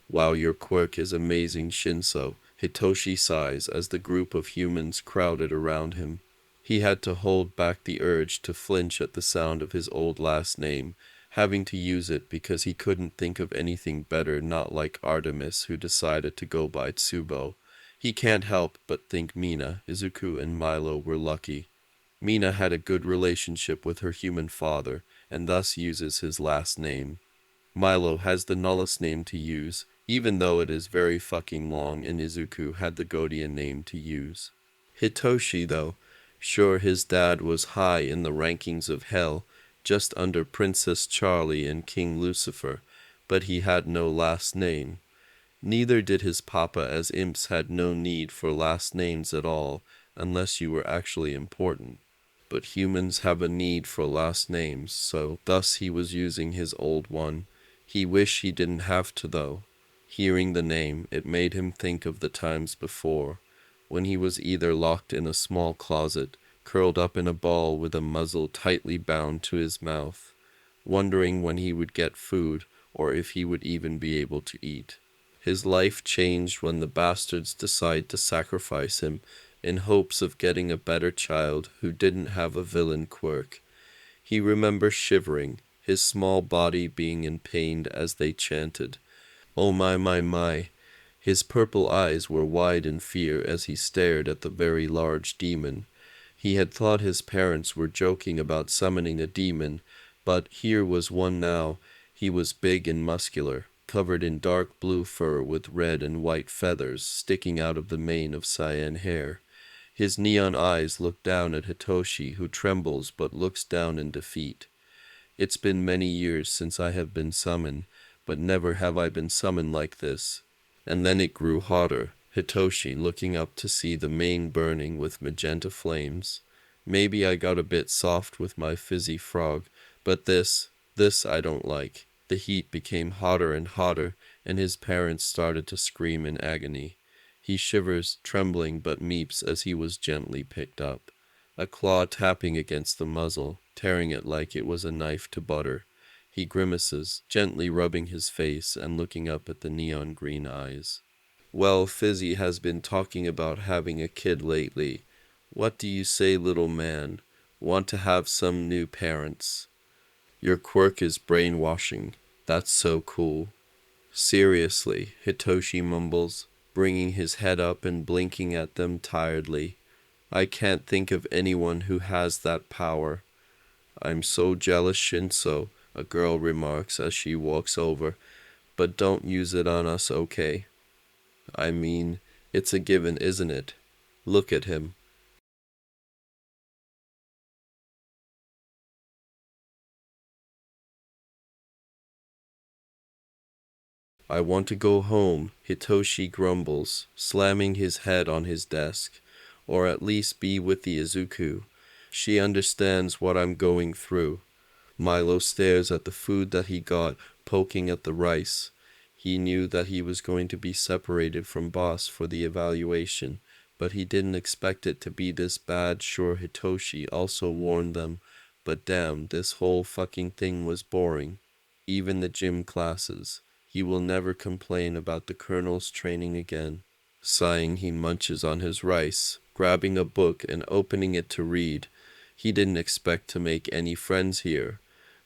Wow, your quirk is amazing, Shinso. Hitoshi sighs as the group of humans crowded around him. He had to hold back the urge to flinch at the sound of his old last name, having to use it because he couldn't think of anything better, not like Artemis, who decided to go by Tsubo. He can't help but think Mina, Izuku, and Milo were lucky. Mina had a good relationship with her human father, and thus uses his last name. Milo has the nullest name to use, even though it is very fucking long, and Izuku had the Godian name to use. Hitoshi, though, sure his dad was high in the rankings of hell, just under Princess Charlie and King Lucifer, but he had no last name. Neither did his papa, as imps had no need for last names at all, unless you were actually important. But humans have a need for last names, so thus he was using his old one. He wished he didn't have to, though. Hearing the name, it made him think of the times before, when he was either locked in a small closet, curled up in a ball with a muzzle tightly bound to his mouth, wondering when he would get food, or if he would even be able to eat. His life changed when the bastards decided to sacrifice him in hopes of getting a better child who didn't have a villain quirk. He remembers shivering, his small body being in pain as they chanted, "Oh my my my." His purple eyes were wide in fear as he stared at the very large demon. He had thought his parents were joking about summoning a demon, but here was one now. He was big and muscular, covered in dark blue fur with red and white feathers sticking out of the mane of cyan hair. His neon eyes look down at Hitoshi, who trembles but looks down in defeat. It's been many years since I have been summoned, but never have I been summoned like this. And then it grew hotter, Hitoshi looking up to see the mane burning with magenta flames. Maybe I got a bit soft with my fizzy frog, but this I don't like. The heat became hotter and hotter, and his parents started to scream in agony. He shivers, trembling, but meeps as he was gently picked up, a claw tapping against the muzzle, tearing it like it was a knife to butter. He grimaces, gently rubbing his face and looking up at the neon green eyes. Well, Fizzy has been talking about having a kid lately. What do you say, little man? Want to have some new parents? Your quirk is brainwashing. That's so cool. Seriously, Hitoshi mumbles, bringing his head up and blinking at them tiredly. I can't think of anyone who has that power. I'm so jealous, Shinso, a girl remarks as she walks over, but don't use it on us, okay? I mean, it's a given, isn't it? Look at him. I want to go home, Hitoshi grumbles, slamming his head on his desk, or at least be with the Izuku. She understands what I'm going through. Milo stares at the food that he got, poking at the rice. He knew that he was going to be separated from Boss for the evaluation, but he didn't expect it to be this bad. Sure, Hitoshi also warned them, but damn, this whole fucking thing was boring. Even the gym classes. He will never complain about the colonel's training again. Sighing, he munches on his rice, grabbing a book and opening it to read. He didn't expect to make any friends here.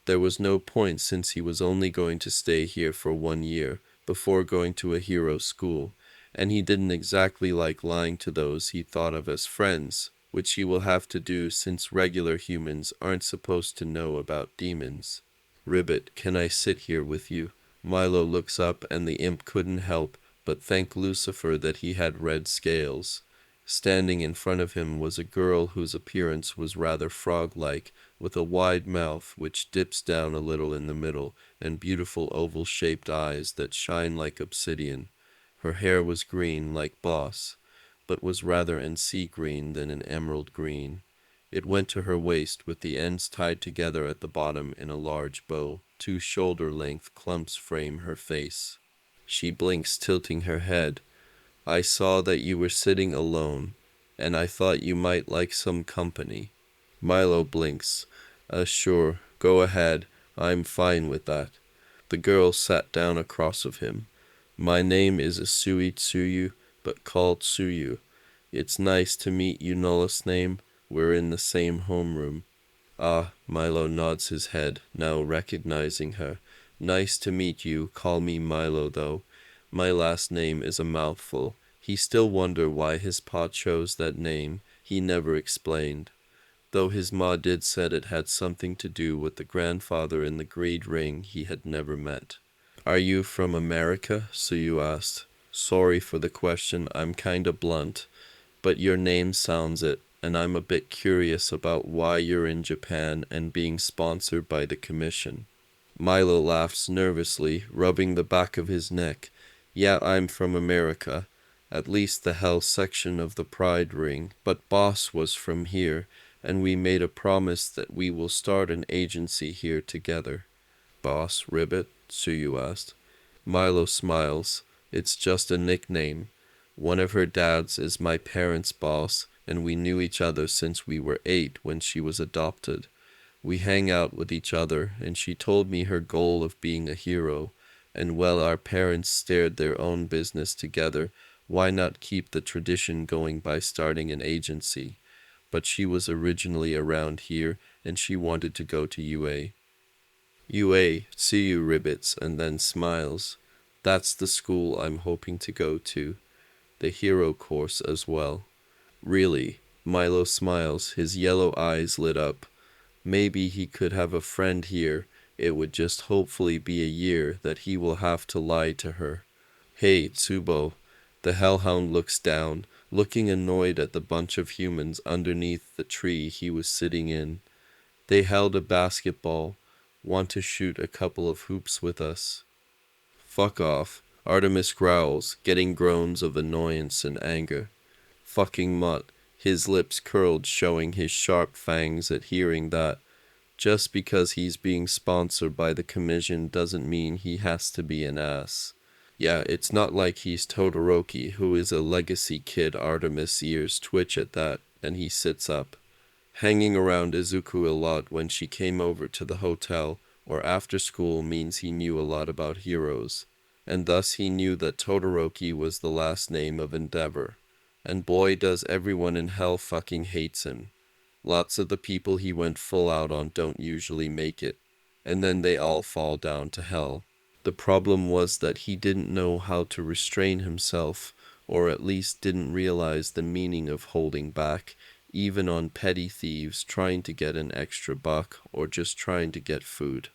There was no point since he was only going to stay here for 1 year before going to a hero school, and he didn't exactly like lying to those he thought of as friends, which he will have to do since regular humans aren't supposed to know about demons. Ribbit, can I sit here with you? Milo looks up and the imp couldn't help but thank Lucifer that he had red scales. Standing in front of him was a girl whose appearance was rather frog-like, with a wide mouth which dips down a little in the middle, and beautiful oval-shaped eyes that shine like obsidian. Her hair was green like Boss, but was rather an sea green than an emerald green. It went to her waist with the ends tied together at the bottom in a large bow. 2 shoulder-length clumps frame her face. She blinks, tilting her head. I saw that you were sitting alone, and I thought you might like some company. Milo blinks. Sure, go ahead. I'm fine with that. The girl sat down across of him. My name is Asui Tsuyu, but called Tsuyu. It's nice to meet you, Nullus name. We're in the same homeroom. Ah, Milo nods his head, now recognizing her. Nice to meet you. Call me Milo, though. My last name is a mouthful. He still wondered why his pa chose that name. He never explained, though his ma did said it had something to do with the grandfather in the grade ring he had never met. Are you from America? Suyu asked. Sorry for the question, I'm kinda blunt, but your name sounds it, and I'm a bit curious about why you're in Japan and being sponsored by the commission. Milo laughs nervously, rubbing the back of his neck. Yeah, I'm from America, at least the hell section of the Pride Ring, but Boss was from here, and we made a promise that we will start an agency here together. Boss, Ribbit? Suyu asked. Milo smiles. It's just a nickname. One of her dads is my parents' boss, and we knew each other since we were 8 when she was adopted. We hang out with each other, and she told me her goal of being a hero, and while our parents started their own business together, why not keep the tradition going by starting an agency? But she was originally around here, and she wanted to go to UA. UA, see you ribbits, and then smiles. That's the school I'm hoping to go to. The hero course as well. Really? Milo smiles, his yellow eyes lit up. Maybe he could have a friend here. It would just hopefully be a year that he will have to lie to her. Hey, Tsubo. The hellhound looks down, looking annoyed at the bunch of humans underneath the tree he was sitting in. They held a basketball. Want to shoot a couple of hoops with us. Fuck off. Artemis growls, getting groans of annoyance and anger. Fucking mutt. His lips curled, showing his sharp fangs at hearing that. Just because he's being sponsored by the commission doesn't mean he has to be an ass. Yeah, it's not like he's Todoroki, who is a legacy kid. Artemis' ears twitch at that, and he sits up. Hanging around Izuku a lot when she came over to the hotel, or after school means he knew a lot about heroes, and thus he knew that Todoroki was the last name of Endeavor. And boy does everyone in hell fucking hates him. Lots of the people he went full out on don't usually make it, and then they all fall down to hell. The problem was that he didn't know how to restrain himself, or at least didn't realize the meaning of holding back, even on petty thieves trying to get an extra buck or just trying to get food.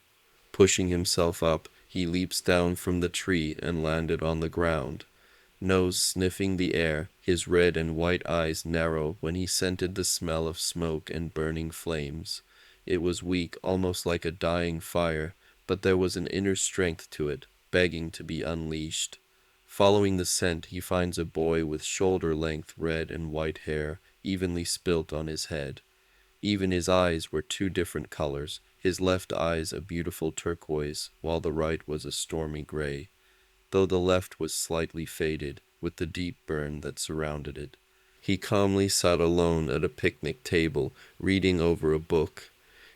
Pushing himself up, he leaps down from the tree and landed on the ground, nose sniffing the air, his red and white eyes narrow when he scented the smell of smoke and burning flames. It was weak, almost like a dying fire, but there was an inner strength to it, begging to be unleashed. Following the scent, he finds a boy with shoulder-length red and white hair, evenly spilt on his head. Even his eyes were two different colors, his left eyes a beautiful turquoise, while the right was a stormy gray, though the left was slightly faded, with the deep burn that surrounded it. He calmly sat alone at a picnic table, reading over a book.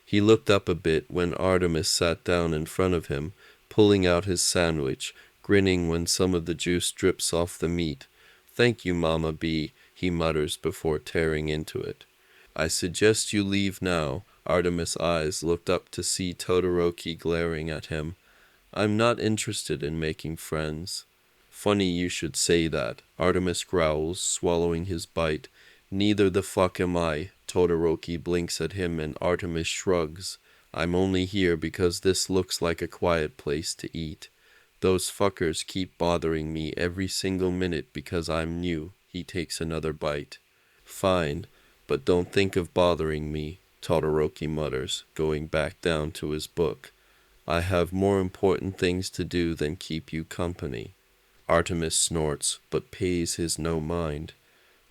He looked up a bit when Artemis sat down in front of him, pulling out his sandwich, grinning when some of the juice drips off the meat. "Thank you, Mama B," he mutters before tearing into it. "I suggest you leave now." Artemis' eyes looked up to see Todoroki glaring at him. "I'm not interested in making friends." "Funny you should say that," Artemis growls, swallowing his bite. "Neither the fuck am I." Todoroki blinks at him and Artemis shrugs. "I'm only here because this looks like a quiet place to eat. Those fuckers keep bothering me every single minute because I'm new." He takes another bite. "Fine, but don't think of bothering me," Todoroki mutters, going back down to his book. "I have more important things to do than keep you company." Artemis snorts, but pays his no mind,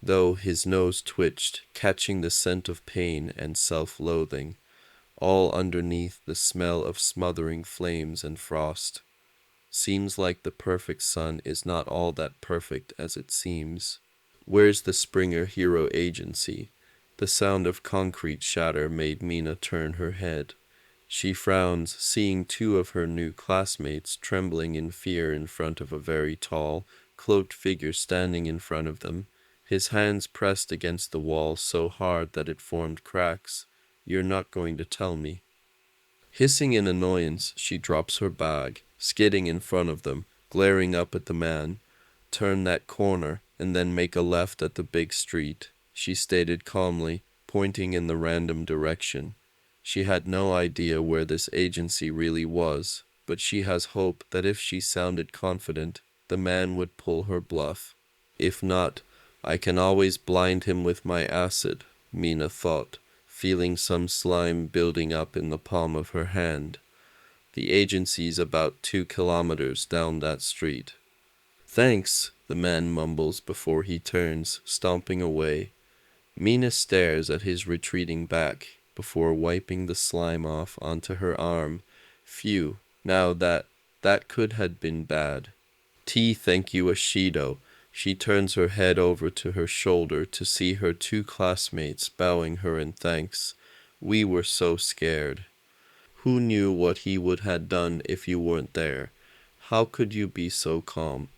though his nose twitched, catching the scent of pain and self-loathing, all underneath the smell of smothering flames and frost. Seems like the perfect sun is not all that perfect as it seems. "Where's the Springer Hero Agency?" The sound of concrete shatter made Mina turn her head. She frowns, seeing two of her new classmates trembling in fear in front of a very tall, cloaked figure standing in front of them, his hands pressed against the wall so hard that it formed cracks. "You're not going to tell me?" Hissing in annoyance, she drops her bag, skidding in front of them, glaring up at the man. "Turn that corner, and then make a left at the big street," she stated calmly, pointing in the random direction. She had no idea where this agency really was, but she has hope that if she sounded confident, the man would pull her bluff. If not, I can always blind him with my acid, Mina thought, feeling some slime building up in the palm of her hand. The agency's about 2 kilometers down that street. "Thanks," the man mumbles before he turns, stomping away. Mina stares at his retreating back before wiping the slime off onto her arm. Phew, now that could have been bad. Thank you, Ashido." She turns her head over to her shoulder to see her two classmates bowing her in thanks. "We were so scared." "Who knew what he would have done if you weren't there? How could you be so calm?"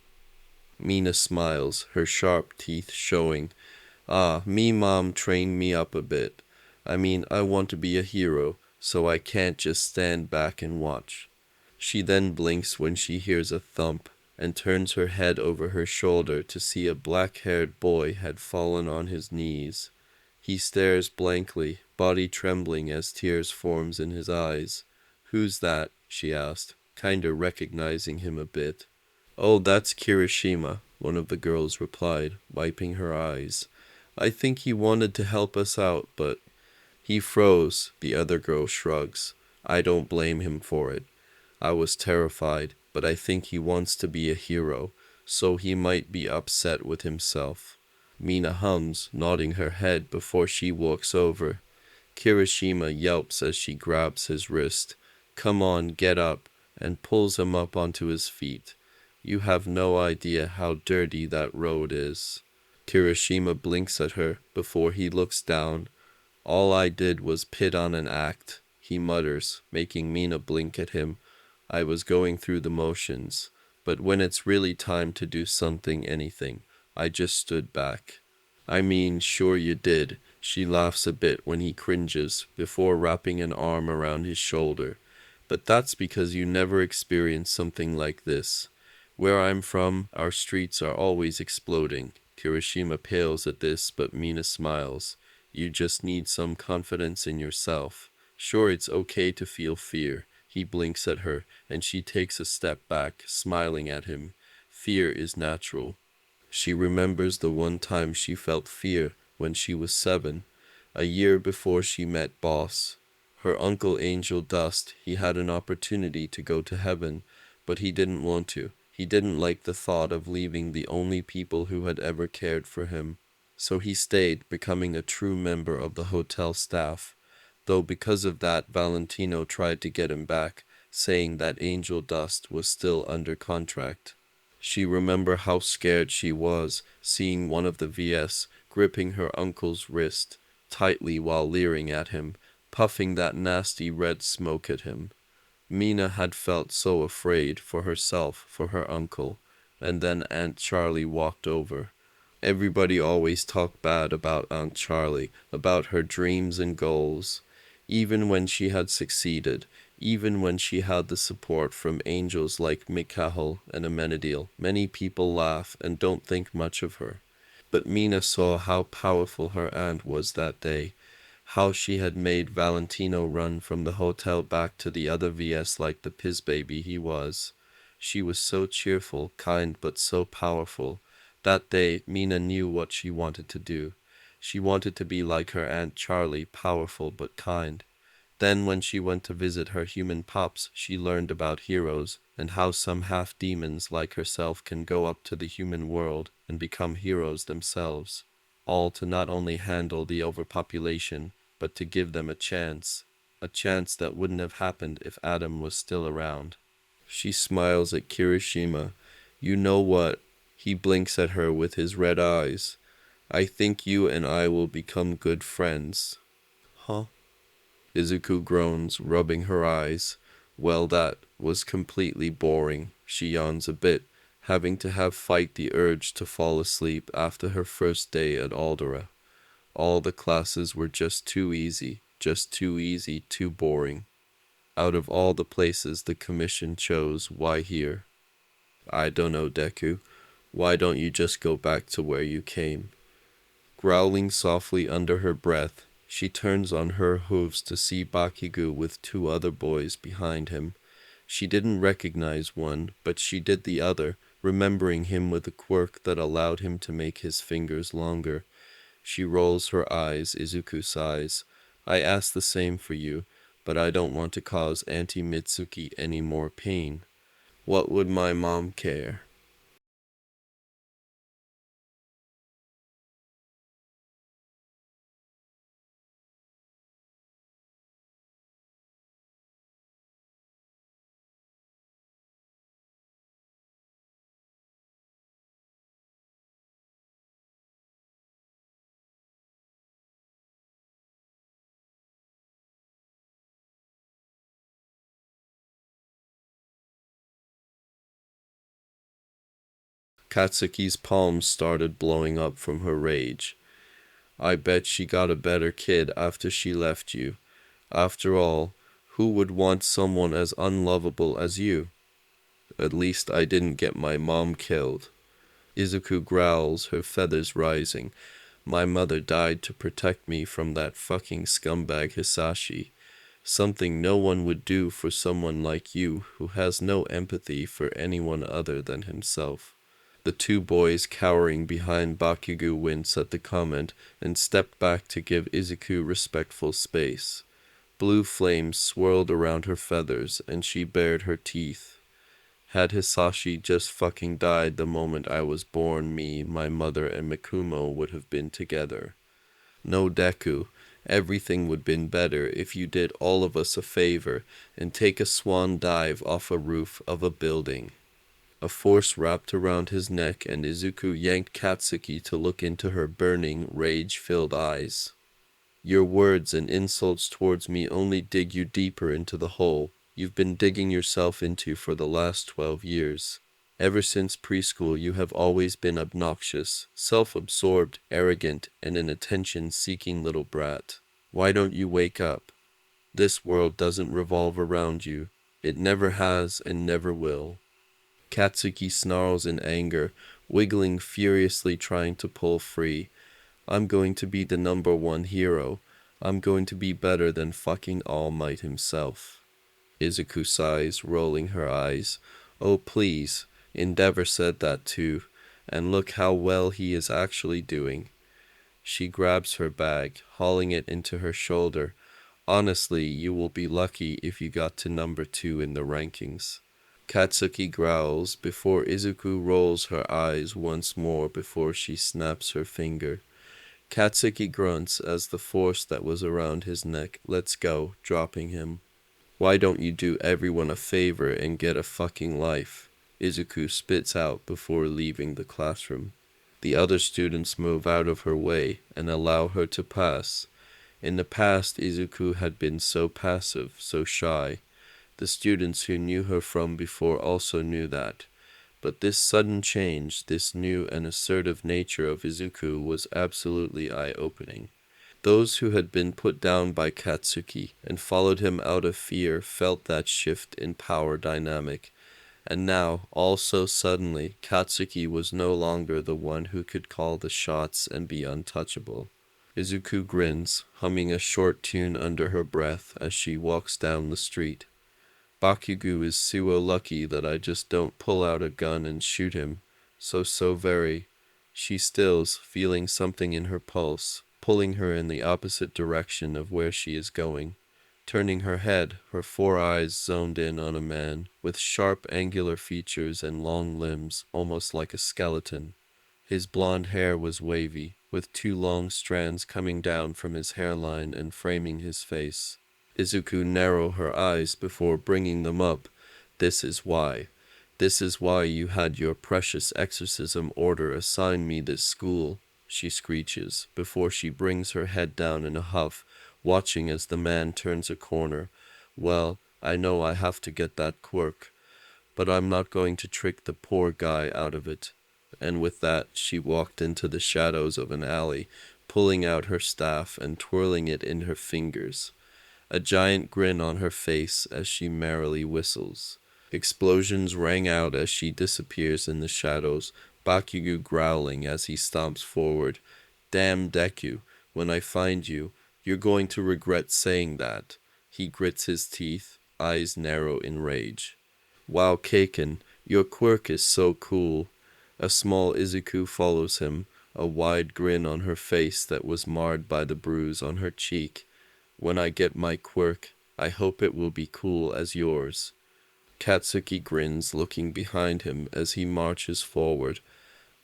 Mina smiles, her sharp teeth showing. Me mom trained me up a bit. I mean, I want to be a hero, so I can't just stand back and watch." She then blinks when she hears a thump, and turns her head over her shoulder to see a black-haired boy had fallen on his knees. He stares blankly, body trembling as tears forms in his eyes. "Who's that?" she asked, kinda recognizing him a bit. "Oh, that's Kirishima," one of the girls replied, wiping her eyes. "I think he wanted to help us out, but—" "He froze," the other girl shrugs. "I don't blame him for it. I was terrified, but I think he wants to be a hero, so he might be upset with himself." Mina hums, nodding her head before she walks over. Kirishima yelps as she grabs his wrist. "Come on, get up," and pulls him up onto his feet. "You have no idea how dirty that road is." Kirishima blinks at her before he looks down. "All I did was put on an act," he mutters, making Mina blink at him. I was going through the motions, but when it's really time to do something, anything, I just stood back. I mean, sure you did. She laughs a bit when he cringes, before wrapping an arm around his shoulder. But that's because you never experienced something like this. Where I'm from, our streets are always exploding. Kirishima pales at this, but Mina smiles. You just need some confidence in yourself. Sure, it's okay to feel fear. He blinks at her, and she takes a step back, smiling at him. Fear is natural. She remembers the one time she felt fear when she was 7, a year before she met Boss. Her uncle Angel Dust, he had an opportunity to go to heaven, but he didn't want to. He didn't like the thought of leaving the only people who had ever cared for him. So he stayed, becoming a true member of the hotel staff. Though because of that, Valentino tried to get him back, saying that Angel Dust was still under contract. She remembered how scared she was, seeing one of the VS gripping her uncle's wrist tightly while leering at him, puffing that nasty red smoke at him. Mina had felt so afraid for herself, for her uncle, and then Aunt Charlie walked over. Everybody always talked bad about Aunt Charlie, about her dreams and goals. Even when she had succeeded, even when she had the support from angels like Mikhail and Amenadiel, many people laugh and don't think much of her. But Mina saw how powerful her aunt was that day, how she had made Valentino run from the hotel back to the other VS like the piss baby he was. She was so cheerful, kind, but so powerful. That day, Mina knew what she wanted to do. She wanted to be like her Aunt Charlie, powerful but kind. Then when she went to visit her human pups, she learned about heroes and how some half-demons like herself can go up to the human world and become heroes themselves, all to not only handle the overpopulation, but to give them a chance that wouldn't have happened if Adam was still around. She smiles at Kirishima. You know what? He blinks at her with his red eyes. I think you and I will become good friends. Huh? Izuku groans, rubbing her eyes. Well, that was completely boring. She yawns a bit, having to have fight the urge to fall asleep after her first day at Aldera. All the classes were just too easy, too boring. Out of all the places the commission chose, why here? I don't know, Deku. Why don't you just go back to where you came? Growling softly under her breath, she turns on her hooves to see Bakugo with 2 other boys behind him. She didn't recognize one, but she did the other, remembering him with a quirk that allowed him to make his fingers longer. She rolls her eyes. Izuku sighs. I asked the same for you, but I don't want to cause Auntie Mitsuki any more pain. What would my mom care? Katsuki's palms started blowing up from her rage. I bet she got a better kid after she left you. After all, who would want someone as unlovable as you? At least I didn't get my mom killed. Izuku growls, her feathers rising. My mother died to protect me from that fucking scumbag Hisashi. Something no one would do for someone like you who has no empathy for anyone other than himself. The 2 boys cowering behind Bakugo wince at the comment and stepped back to give Izuku respectful space. Blue flames swirled around her feathers and she bared her teeth. Had Hisashi just fucking died the moment I was born, me, my mother, and Mikumo would have been together. No, Deku, everything would been better if you did all of us a favor and take a swan dive off a roof of a building. A force wrapped around his neck and Izuku yanked Katsuki to look into her burning, rage-filled eyes. Your words and insults towards me only dig you deeper into the hole you've been digging yourself into for the last 12 years. Ever since preschool, you have always been obnoxious, self-absorbed, arrogant, and an attention-seeking little brat. Why don't you wake up? This world doesn't revolve around you. It never has and never will. Katsuki snarls in anger, wiggling furiously trying to pull free. I'm going to be the number one hero. I'm going to be better than fucking All Might himself. Izuku sighs, rolling her eyes. Oh please, Endeavor said that too, and look how well he is actually doing. She grabs her bag, hauling it into her shoulder. Honestly, you will be lucky if you got to number 2 in the rankings. Katsuki growls before Izuku rolls her eyes once more before she snaps her finger. Katsuki grunts as the force that was around his neck lets go, dropping him. Why don't you do everyone a favor and get a fucking life? Izuku spits out before leaving the classroom. The other students move out of her way and allow her to pass. In the past, Izuku had been so passive, so shy. The students who knew her from before also knew that. But this sudden change, this new and assertive nature of Izuku was absolutely eye-opening. Those who had been put down by Katsuki and followed him out of fear felt that shift in power dynamic. And now, all so suddenly, Katsuki was no longer the one who could call the shots and be untouchable. Izuku grins, humming a short tune under her breath as she walks down the street. Bakugo is so lucky that I just don't pull out a gun and shoot him. So very. She stills, feeling something in her pulse, pulling her in the opposite direction of where she is going. Turning her head, her 4 eyes zoned in on a man, with sharp angular features and long limbs, almost like a skeleton. His blonde hair was wavy, with 2 long strands coming down from his hairline and framing his face. Izuku narrowed her eyes before bringing them up. This is why. This is why you had your precious exorcism order assign me this school, she screeches, before she brings her head down in a huff, watching as the man turns a corner. Well, I know I have to get that quirk, but I'm not going to trick the poor guy out of it. And with that, she walked into the shadows of an alley, pulling out her staff and twirling it in her fingers. A giant grin on her face as she merrily whistles. Explosions rang out as she disappears in the shadows, Bakugo growling as he stomps forward. Damn Deku, when I find you, you're going to regret saying that. He grits his teeth, eyes narrow in rage. Wow, Kaken, your quirk is so cool. A small Izuku follows him, a wide grin on her face that was marred by the bruise on her cheek. When I get my quirk, I hope it will be cool as yours. Katsuki grins, looking behind him as he marches forward.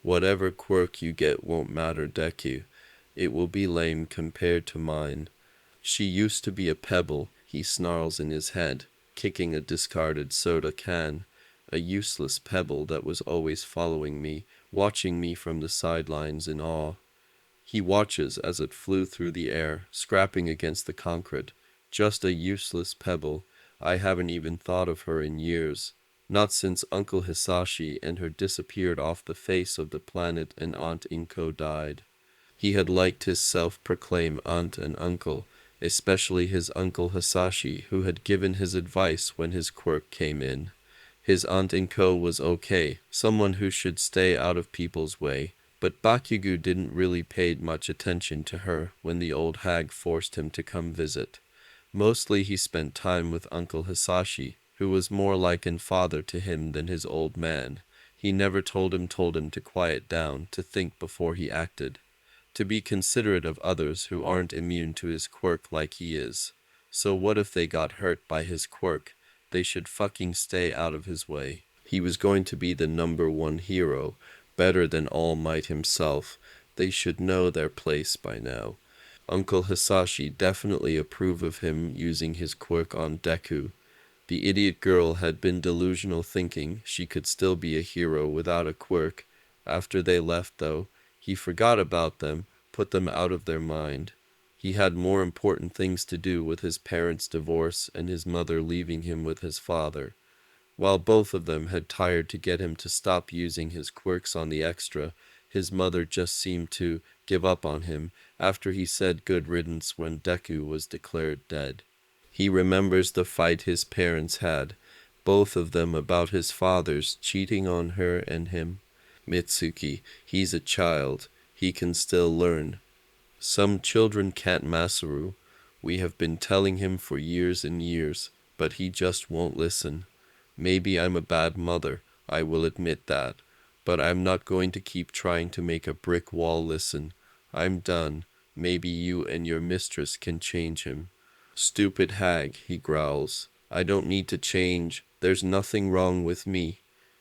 Whatever quirk you get won't matter, Deku. It will be lame compared to mine. She used to be a pebble, he snarls in his head, kicking a discarded soda can. A useless pebble that was always following me, watching me from the sidelines in awe. He watches as it flew through the air, scrapping against the concrete. Just a useless pebble. I haven't even thought of her in years. Not since Uncle Hisashi and her disappeared off the face of the planet and Aunt Inko died. He had liked his self-proclaimed aunt and uncle, especially his Uncle Hisashi, who had given his advice when his quirk came in. His Aunt Inko was okay, someone who should stay out of people's way. But Bakugo didn't really pay much attention to her when the old hag forced him to come visit. Mostly he spent time with Uncle Hisashi, who was more like a father to him than his old man. He never told him to quiet down, to think before he acted, to be considerate of others who aren't immune to his quirk like he is. So what if they got hurt by his quirk? They should fucking stay out of his way. He was going to be the number 1 hero, better than All Might himself. They should know their place by now. Uncle Hisashi definitely approved of him using his quirk on Deku. The idiot girl had been delusional, thinking she could still be a hero without a quirk. After they left, though, he forgot about them, put them out of their mind. He had more important things to do with his parents' divorce and his mother leaving him with his father. While both of them had tried to get him to stop using his quirks on the extra, his mother just seemed to give up on him after he said good riddance when Deku was declared dead. He remembers the fight his parents had, both of them about his father's cheating on her and him. Mitsuki, he's a child. He can still learn. Some children can't, Masaru. We have been telling him for years and years, but he just won't listen. Maybe I'm a bad mother, I will admit that, but I'm not going to keep trying to make a brick wall listen. I'm done. Maybe you and your mistress can change him. Stupid hag, he growls. I don't need to change. There's nothing wrong with me.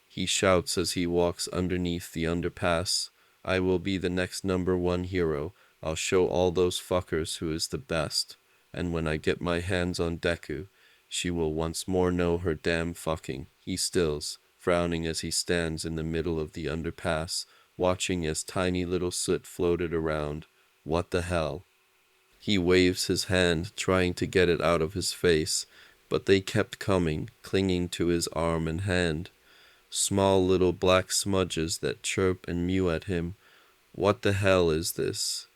He shouts as he walks underneath the underpass. I will be the next #1 hero. I'll show all those fuckers who is the best. And when I get my hands on Deku, she will once more know her damn fucking. He stills, frowning as he stands in the middle of the underpass, watching as tiny little soot floated around. What the hell? He waves his hand, trying to get it out of his face, but they kept coming, clinging to his arm and hand. Small little black smudges that chirp and mew at him. What the hell is this?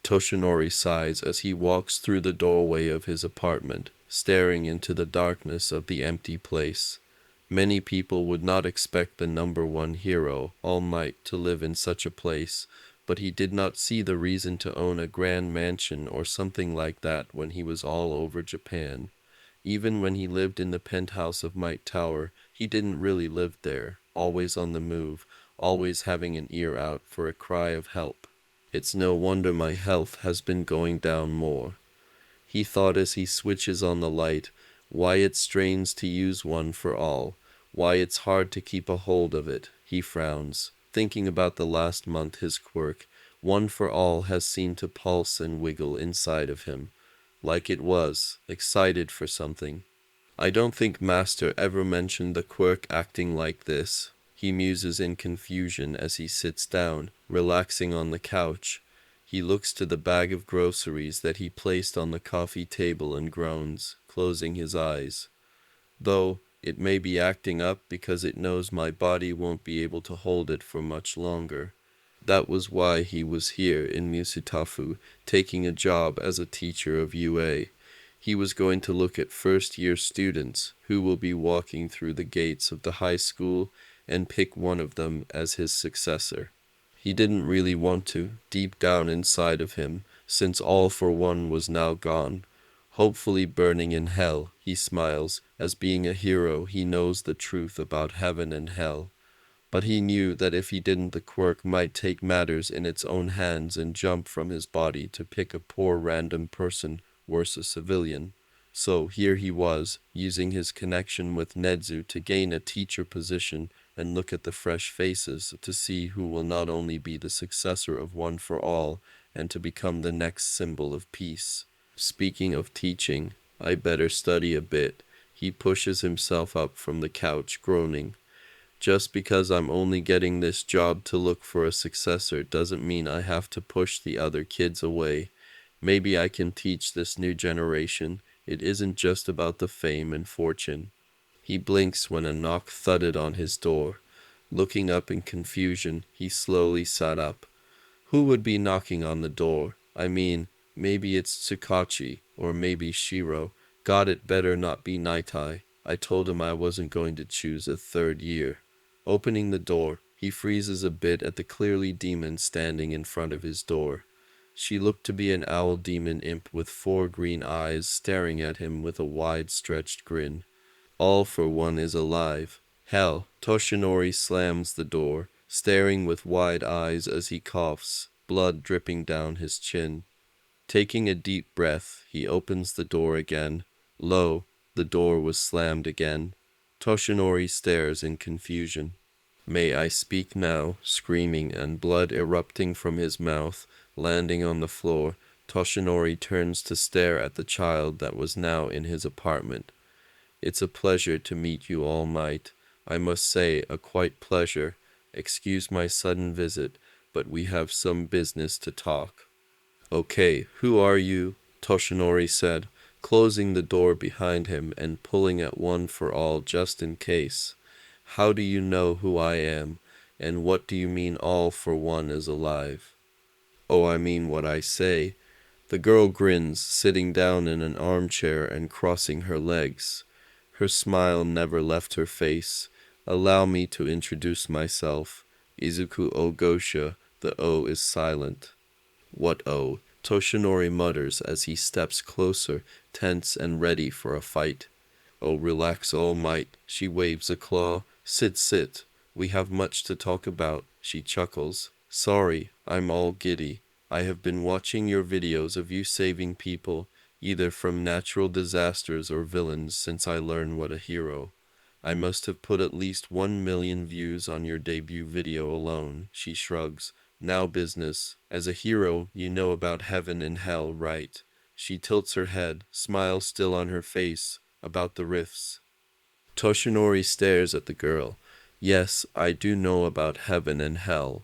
Toshinori sighs as he walks through the doorway of his apartment, staring into the darkness of the empty place. Many people would not expect the #1 hero, All Might, to live in such a place, but he did not see the reason to own a grand mansion or something like that when he was all over Japan. Even when he lived in the penthouse of Might Tower, he didn't really live there, always on the move, always having an ear out for a cry of help. It's no wonder my health has been going down more, he thought as he switches on the light. Why it strains to use one for all, why it's hard to keep a hold of it. He frowns, thinking about the last month his quirk, one for all, has seemed to pulse and wiggle inside of him, like it was excited for something. I don't think Master ever mentioned the quirk acting like this. He muses in confusion as he sits down, relaxing on the couch. He looks to the bag of groceries that he placed on the coffee table and groans, closing his eyes. Though it may be acting up because it knows my body won't be able to hold it for much longer. That was why he was here in Musutafu, taking a job as a teacher of UA. He was going to look at first-year students who will be walking through the gates of the high school and pick one of them as his successor. He didn't really want to, deep down inside of him, since All for One was now gone. Hopefully burning in hell, he smiles, as being a hero he knows the truth about heaven and hell. But he knew that if he didn't, the quirk might take matters in its own hands and jump from his body to pick a poor random person, worse a civilian. So here he was, using his connection with Nedzu to gain a teacher position and look at the fresh faces to see who will not only be the successor of One for All and to become the next symbol of peace. Speaking of teaching, I better study a bit. He pushes himself up from the couch, groaning. Just because I'm only getting this job to look for a successor doesn't mean I have to push the other kids away. Maybe I can teach this new generation. It isn't just about the fame and fortune. He blinks when a knock thudded on his door. Looking up in confusion, he slowly sat up. Who would be knocking on the door? I mean, maybe it's Tsukachi, or maybe Shiro. God, it better not be Naitai. I told him I wasn't going to choose a third year. Opening the door, he freezes a bit at the clearly demon standing in front of his door. She looked to be an owl demon imp with 4 green eyes staring at him with a wide-stretched grin. All for One is alive. Hell, Toshinori slams the door, staring with wide eyes as he coughs, blood dripping down his chin. Taking a deep breath, he opens the door again. Lo, the door was slammed again. Toshinori stares in confusion. May I speak now? Screaming and blood erupting from his mouth, landing on the floor, Toshinori turns to stare at the child that was now in his apartment. It's a pleasure to meet you, All Might. I must say, a quite pleasure. Excuse my sudden visit, but we have some business to talk. Okay, who are you? Toshinori said, closing the door behind him and pulling at one for all just in case. How do you know who I am, and what do you mean all for one is alive? Oh, I mean what I say. The girl grins, sitting down in an armchair and crossing her legs. Her smile never left her face. Allow me to introduce myself. Izuku Ogosha. The O is silent. What O? Toshinori mutters as he steps closer, tense and ready for a fight. Oh, relax, All Might. She waves a claw. Sit, sit. We have much to talk about. She chuckles. Sorry, I'm all giddy. I have been watching your videos of you saving people, either from natural disasters or villains, since I learned what a hero. I must have put at least 1 million views on your debut video alone. She shrugs. Now business. As a hero, you know about heaven and hell, right? She tilts her head, smile still on her face. About the rifts. Toshinori stares at the girl. Yes, I do know about heaven and hell.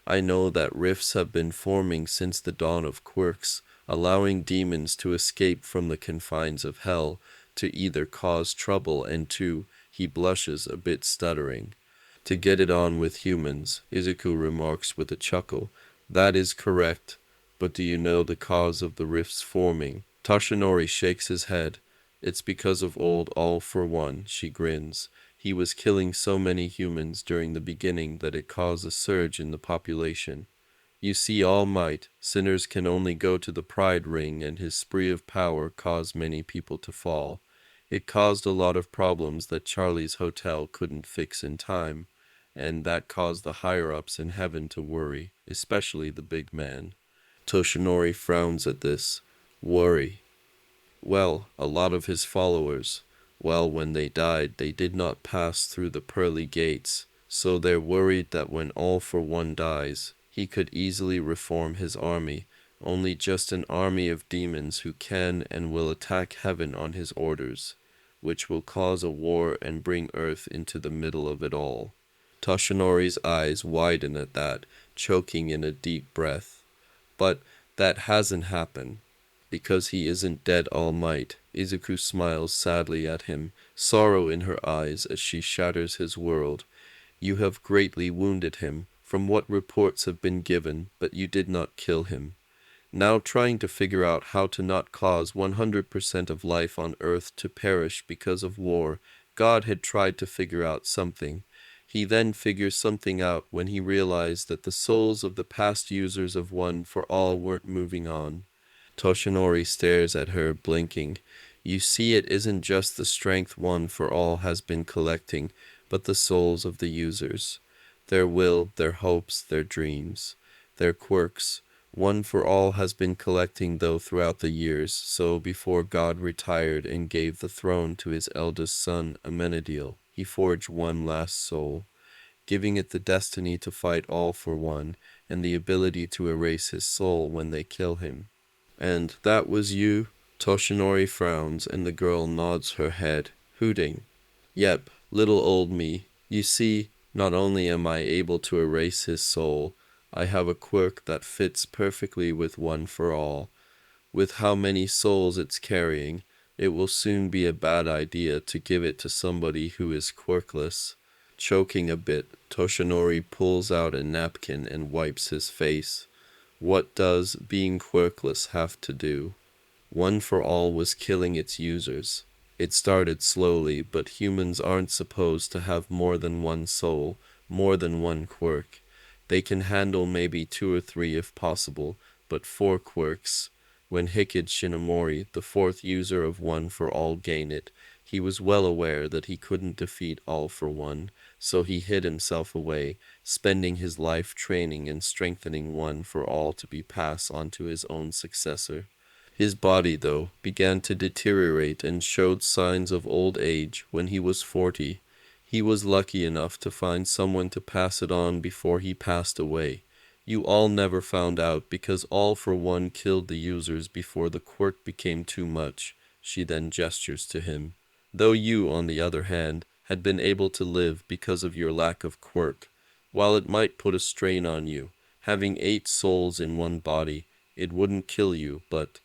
I know that rifts have been forming since the dawn of quirks, allowing demons to escape from the confines of hell, to either cause trouble and to, he blushes a bit stuttering, to get it on with humans, Izuku remarks with a chuckle. That is correct. But do you know the cause of the rifts forming? Toshinori shakes his head. It's because of old All for One, she grins. He was killing so many humans during the beginning that it caused a surge in the population. You see, All Might, sinners can only go to the Pride Ring, and his spree of power caused many people to fall. It caused a lot of problems that Charlie's Hotel couldn't fix in time, and that caused the higher-ups in heaven to worry, especially the big man. Toshinori frowns at this. Worry. Well, a lot of his followers, well, when they died, they did not pass through the pearly gates, so they're worried that when All for One dies, he could easily reform his army, only just an army of demons who can and will attack heaven on his orders, which will cause a war and bring Earth into the middle of it all. Toshinori's eyes widen at that, choking in a deep breath. But that hasn't happened. Because he isn't dead, All Might. Izuku smiles sadly at him, sorrow in her eyes as she shatters his world. You have greatly wounded him, from what reports have been given, but you did not kill him. Now trying to figure out how to not cause 100% of life on Earth to perish because of war, God had tried to figure out something. He then figures something out when he realized that the souls of the past users of One for All weren't moving on. Toshinori stares at her, blinking. You see, it isn't just the strength One for All has been collecting, but the souls of the users. Their will, their hopes, their dreams, their quirks. One for All has been collecting though throughout the years, so before God retired and gave the throne to his eldest son, Amenadiel, he forged one last soul, giving it the destiny to fight All for One, and the ability to erase his soul when they kill him. And that was you? Toshinori frowns, and the girl nods her head, hooting. Yep, little old me. You see, not only am I able to erase his soul, I have a quirk that fits perfectly with One for All. With how many souls it's carrying, it will soon be a bad idea to give it to somebody who is quirkless. Choking a bit, Toshinori pulls out a napkin and wipes his face. What does being quirkless have to do? One for All was killing its users. It started slowly, but humans aren't supposed to have more than one soul, more than one quirk. They can handle maybe 2 or 3 if possible, but 4 quirks. When Hikid Shinomori, the 4th user of One for All, gained it, he was well aware that he couldn't defeat All for One, so he hid himself away, spending his life training and strengthening One for All to be passed on to his own successor. His body, though, began to deteriorate and showed signs of old age when he was 40. He was lucky enough to find someone to pass it on before he passed away. You all never found out because All for One killed the users before the quirk became too much. She then gestures to him. Though you, on the other hand, had been able to live because of your lack of quirk. While it might put a strain on you, having 8 souls in one body, it wouldn't kill you, but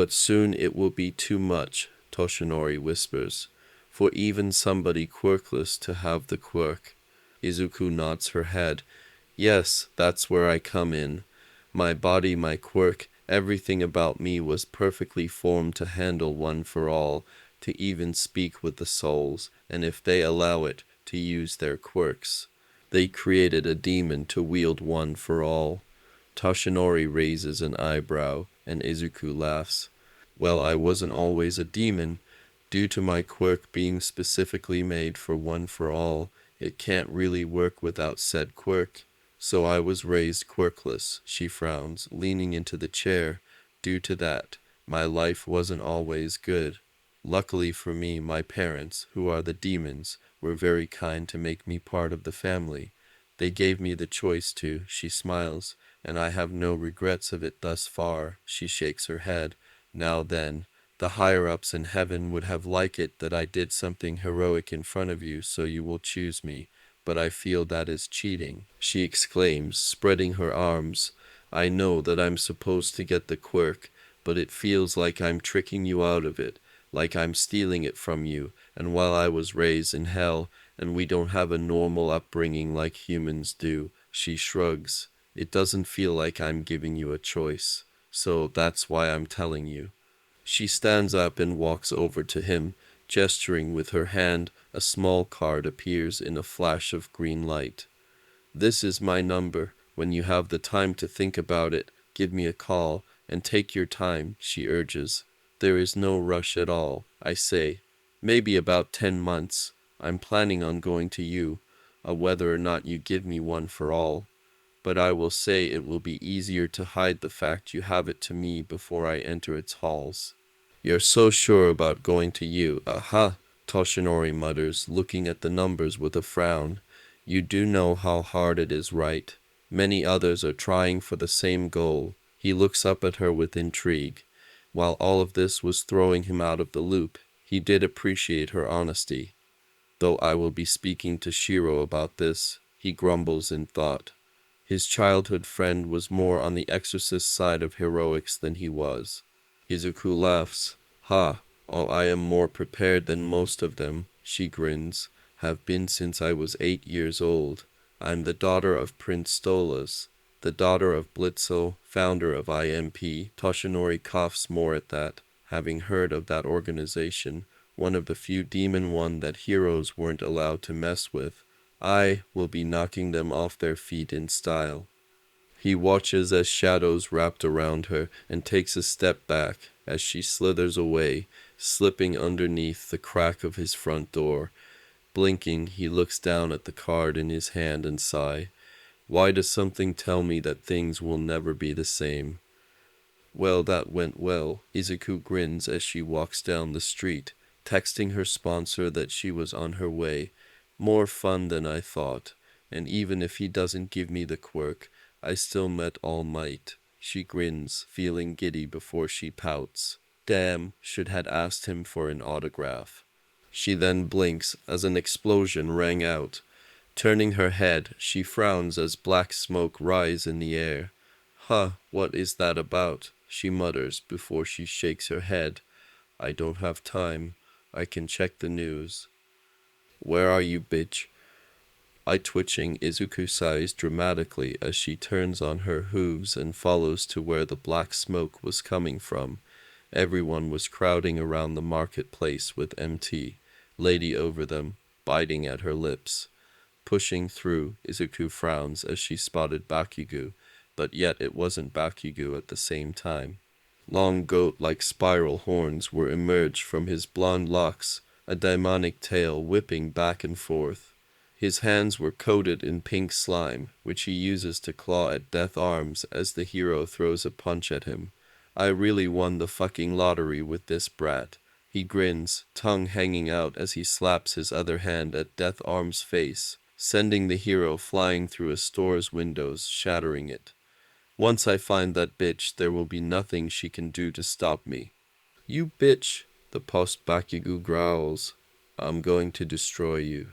soon it will be too much, Toshinori whispers, for even somebody quirkless to have the quirk. Izuku nods her head. Yes, that's where I come in. My body, my quirk, everything about me was perfectly formed to handle One for All, to even speak with the souls, and if they allow it, to use their quirks. They created a demon to wield One for All. Toshinori raises an eyebrow, and Izuku laughs. Well, I wasn't always a demon. Due to my quirk being specifically made for One for All, it can't really work without said quirk. So I was raised quirkless, she frowns, leaning into the chair. Due to that, my life wasn't always good. Luckily for me, my parents, who are the demons, were very kind to make me part of the family. They gave me the choice to, she smiles, and I have no regrets of it thus far, she shakes her head. Now then, the higher-ups in heaven would have liked it that I did something heroic in front of you, so you will choose me. But I feel that is cheating, she exclaims, spreading her arms. I know that I'm supposed to get the quirk, but it feels like I'm tricking you out of it, like I'm stealing it from you, and while I was raised in hell, and we don't have a normal upbringing like humans do, she shrugs. It doesn't feel like I'm giving you a choice, so that's why I'm telling you. She stands up and walks over to him, gesturing with her hand. A small card appears in a flash of green light. This is my number. When you have the time to think about it, give me a call, and take your time, she urges. There is no rush at all, I say. Maybe about 10 months. I'm planning on going to you, whether or not you give me One for All. But I will say it will be easier to hide the fact you have it to me before I enter its halls. You're so sure about going to you. Aha, Toshinori mutters, looking at the numbers with a frown. You do know how hard it is, right? Many others are trying for the same goal. He looks up at her with intrigue. While all of this was throwing him out of the loop, he did appreciate her honesty. Though I will be speaking to Shiro about this, he grumbles in thought. His childhood friend was more on the exorcist side of heroics than he was. Izuku laughs. Ha, oh, I am more prepared than most of them, she grins. Have been since I was 8 years old. I'm the daughter of Prince Stolas, the daughter of Blitzel, founder of IMP. Toshinori coughs more at that, having heard of that organization, one of the few demon one that heroes weren't allowed to mess with. I will be knocking them off their feet in style. He watches as shadows wrapped around her and takes a step back as she slithers away, slipping underneath the crack of his front door. Blinking, he looks down at the card in his hand and sigh. Why does something tell me that things will never be the same? Well, that went well. Izuku grins as she walks down the street, texting her sponsor that she was on her way. More fun than I thought, and even if he doesn't give me the quirk, I still met All Might. She grins, feeling giddy before she pouts. Damn, should had asked him for an autograph. She then blinks as an explosion rang out. Turning her head, she frowns as black smoke rise in the air. Huh, what is that about? She mutters before she shakes her head. I don't have time. I can check the news. Where are you, bitch? Eye twitching, Izuku sighs dramatically as she turns on her hooves and follows to where the black smoke was coming from. Everyone was crowding around the marketplace with MT, lady over them, biting at her lips. Pushing through, Izuku frowns as she spotted Bakugo, but yet it wasn't Bakugo at the same time. Long goat-like spiral horns were emerged from his blonde locks, a demonic tail whipping back and forth. His hands were coated in pink slime, which he uses to claw at Death Arms as the hero throws a punch at him. I really won the fucking lottery with this brat. He grins, tongue hanging out as he slaps his other hand at Death Arm's face, sending the hero flying through a store's windows, shattering it. Once I find that bitch, there will be nothing she can do to stop me. You bitch, the post Bakugo growls. I'm going to destroy you.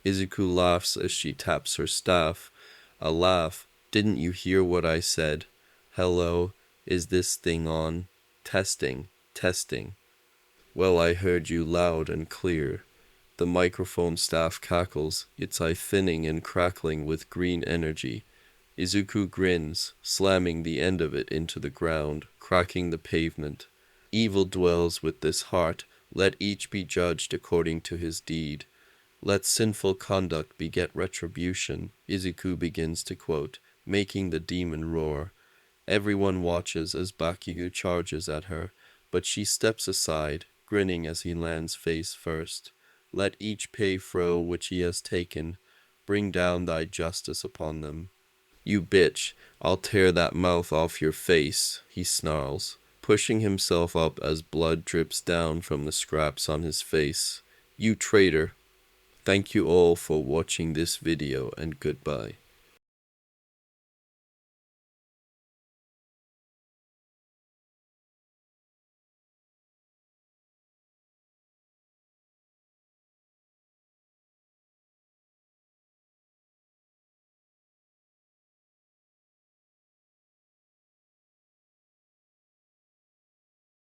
Izuku laughs as she taps her staff. A laugh. Didn't you hear what I said? Hello, is this thing on? Testing, testing. Well, I heard you loud and clear. The microphone staff cackles, its eye thinning and crackling with green energy. Izuku grins, slamming the end of it into the ground, cracking the pavement. Evil dwells with this heart, let each be judged according to his deed. Let sinful conduct beget retribution, Izuku begins to quote, making the demon roar. Everyone watches as Bakugo charges at her, but she steps aside, grinning as he lands face first. Let each pay fro which he has taken. Bring down thy justice upon them. You bitch, I'll tear that mouth off your face, he snarls, pushing himself up as blood drips down from the scraps on his face. You traitor. Thank you all for watching this video and goodbye.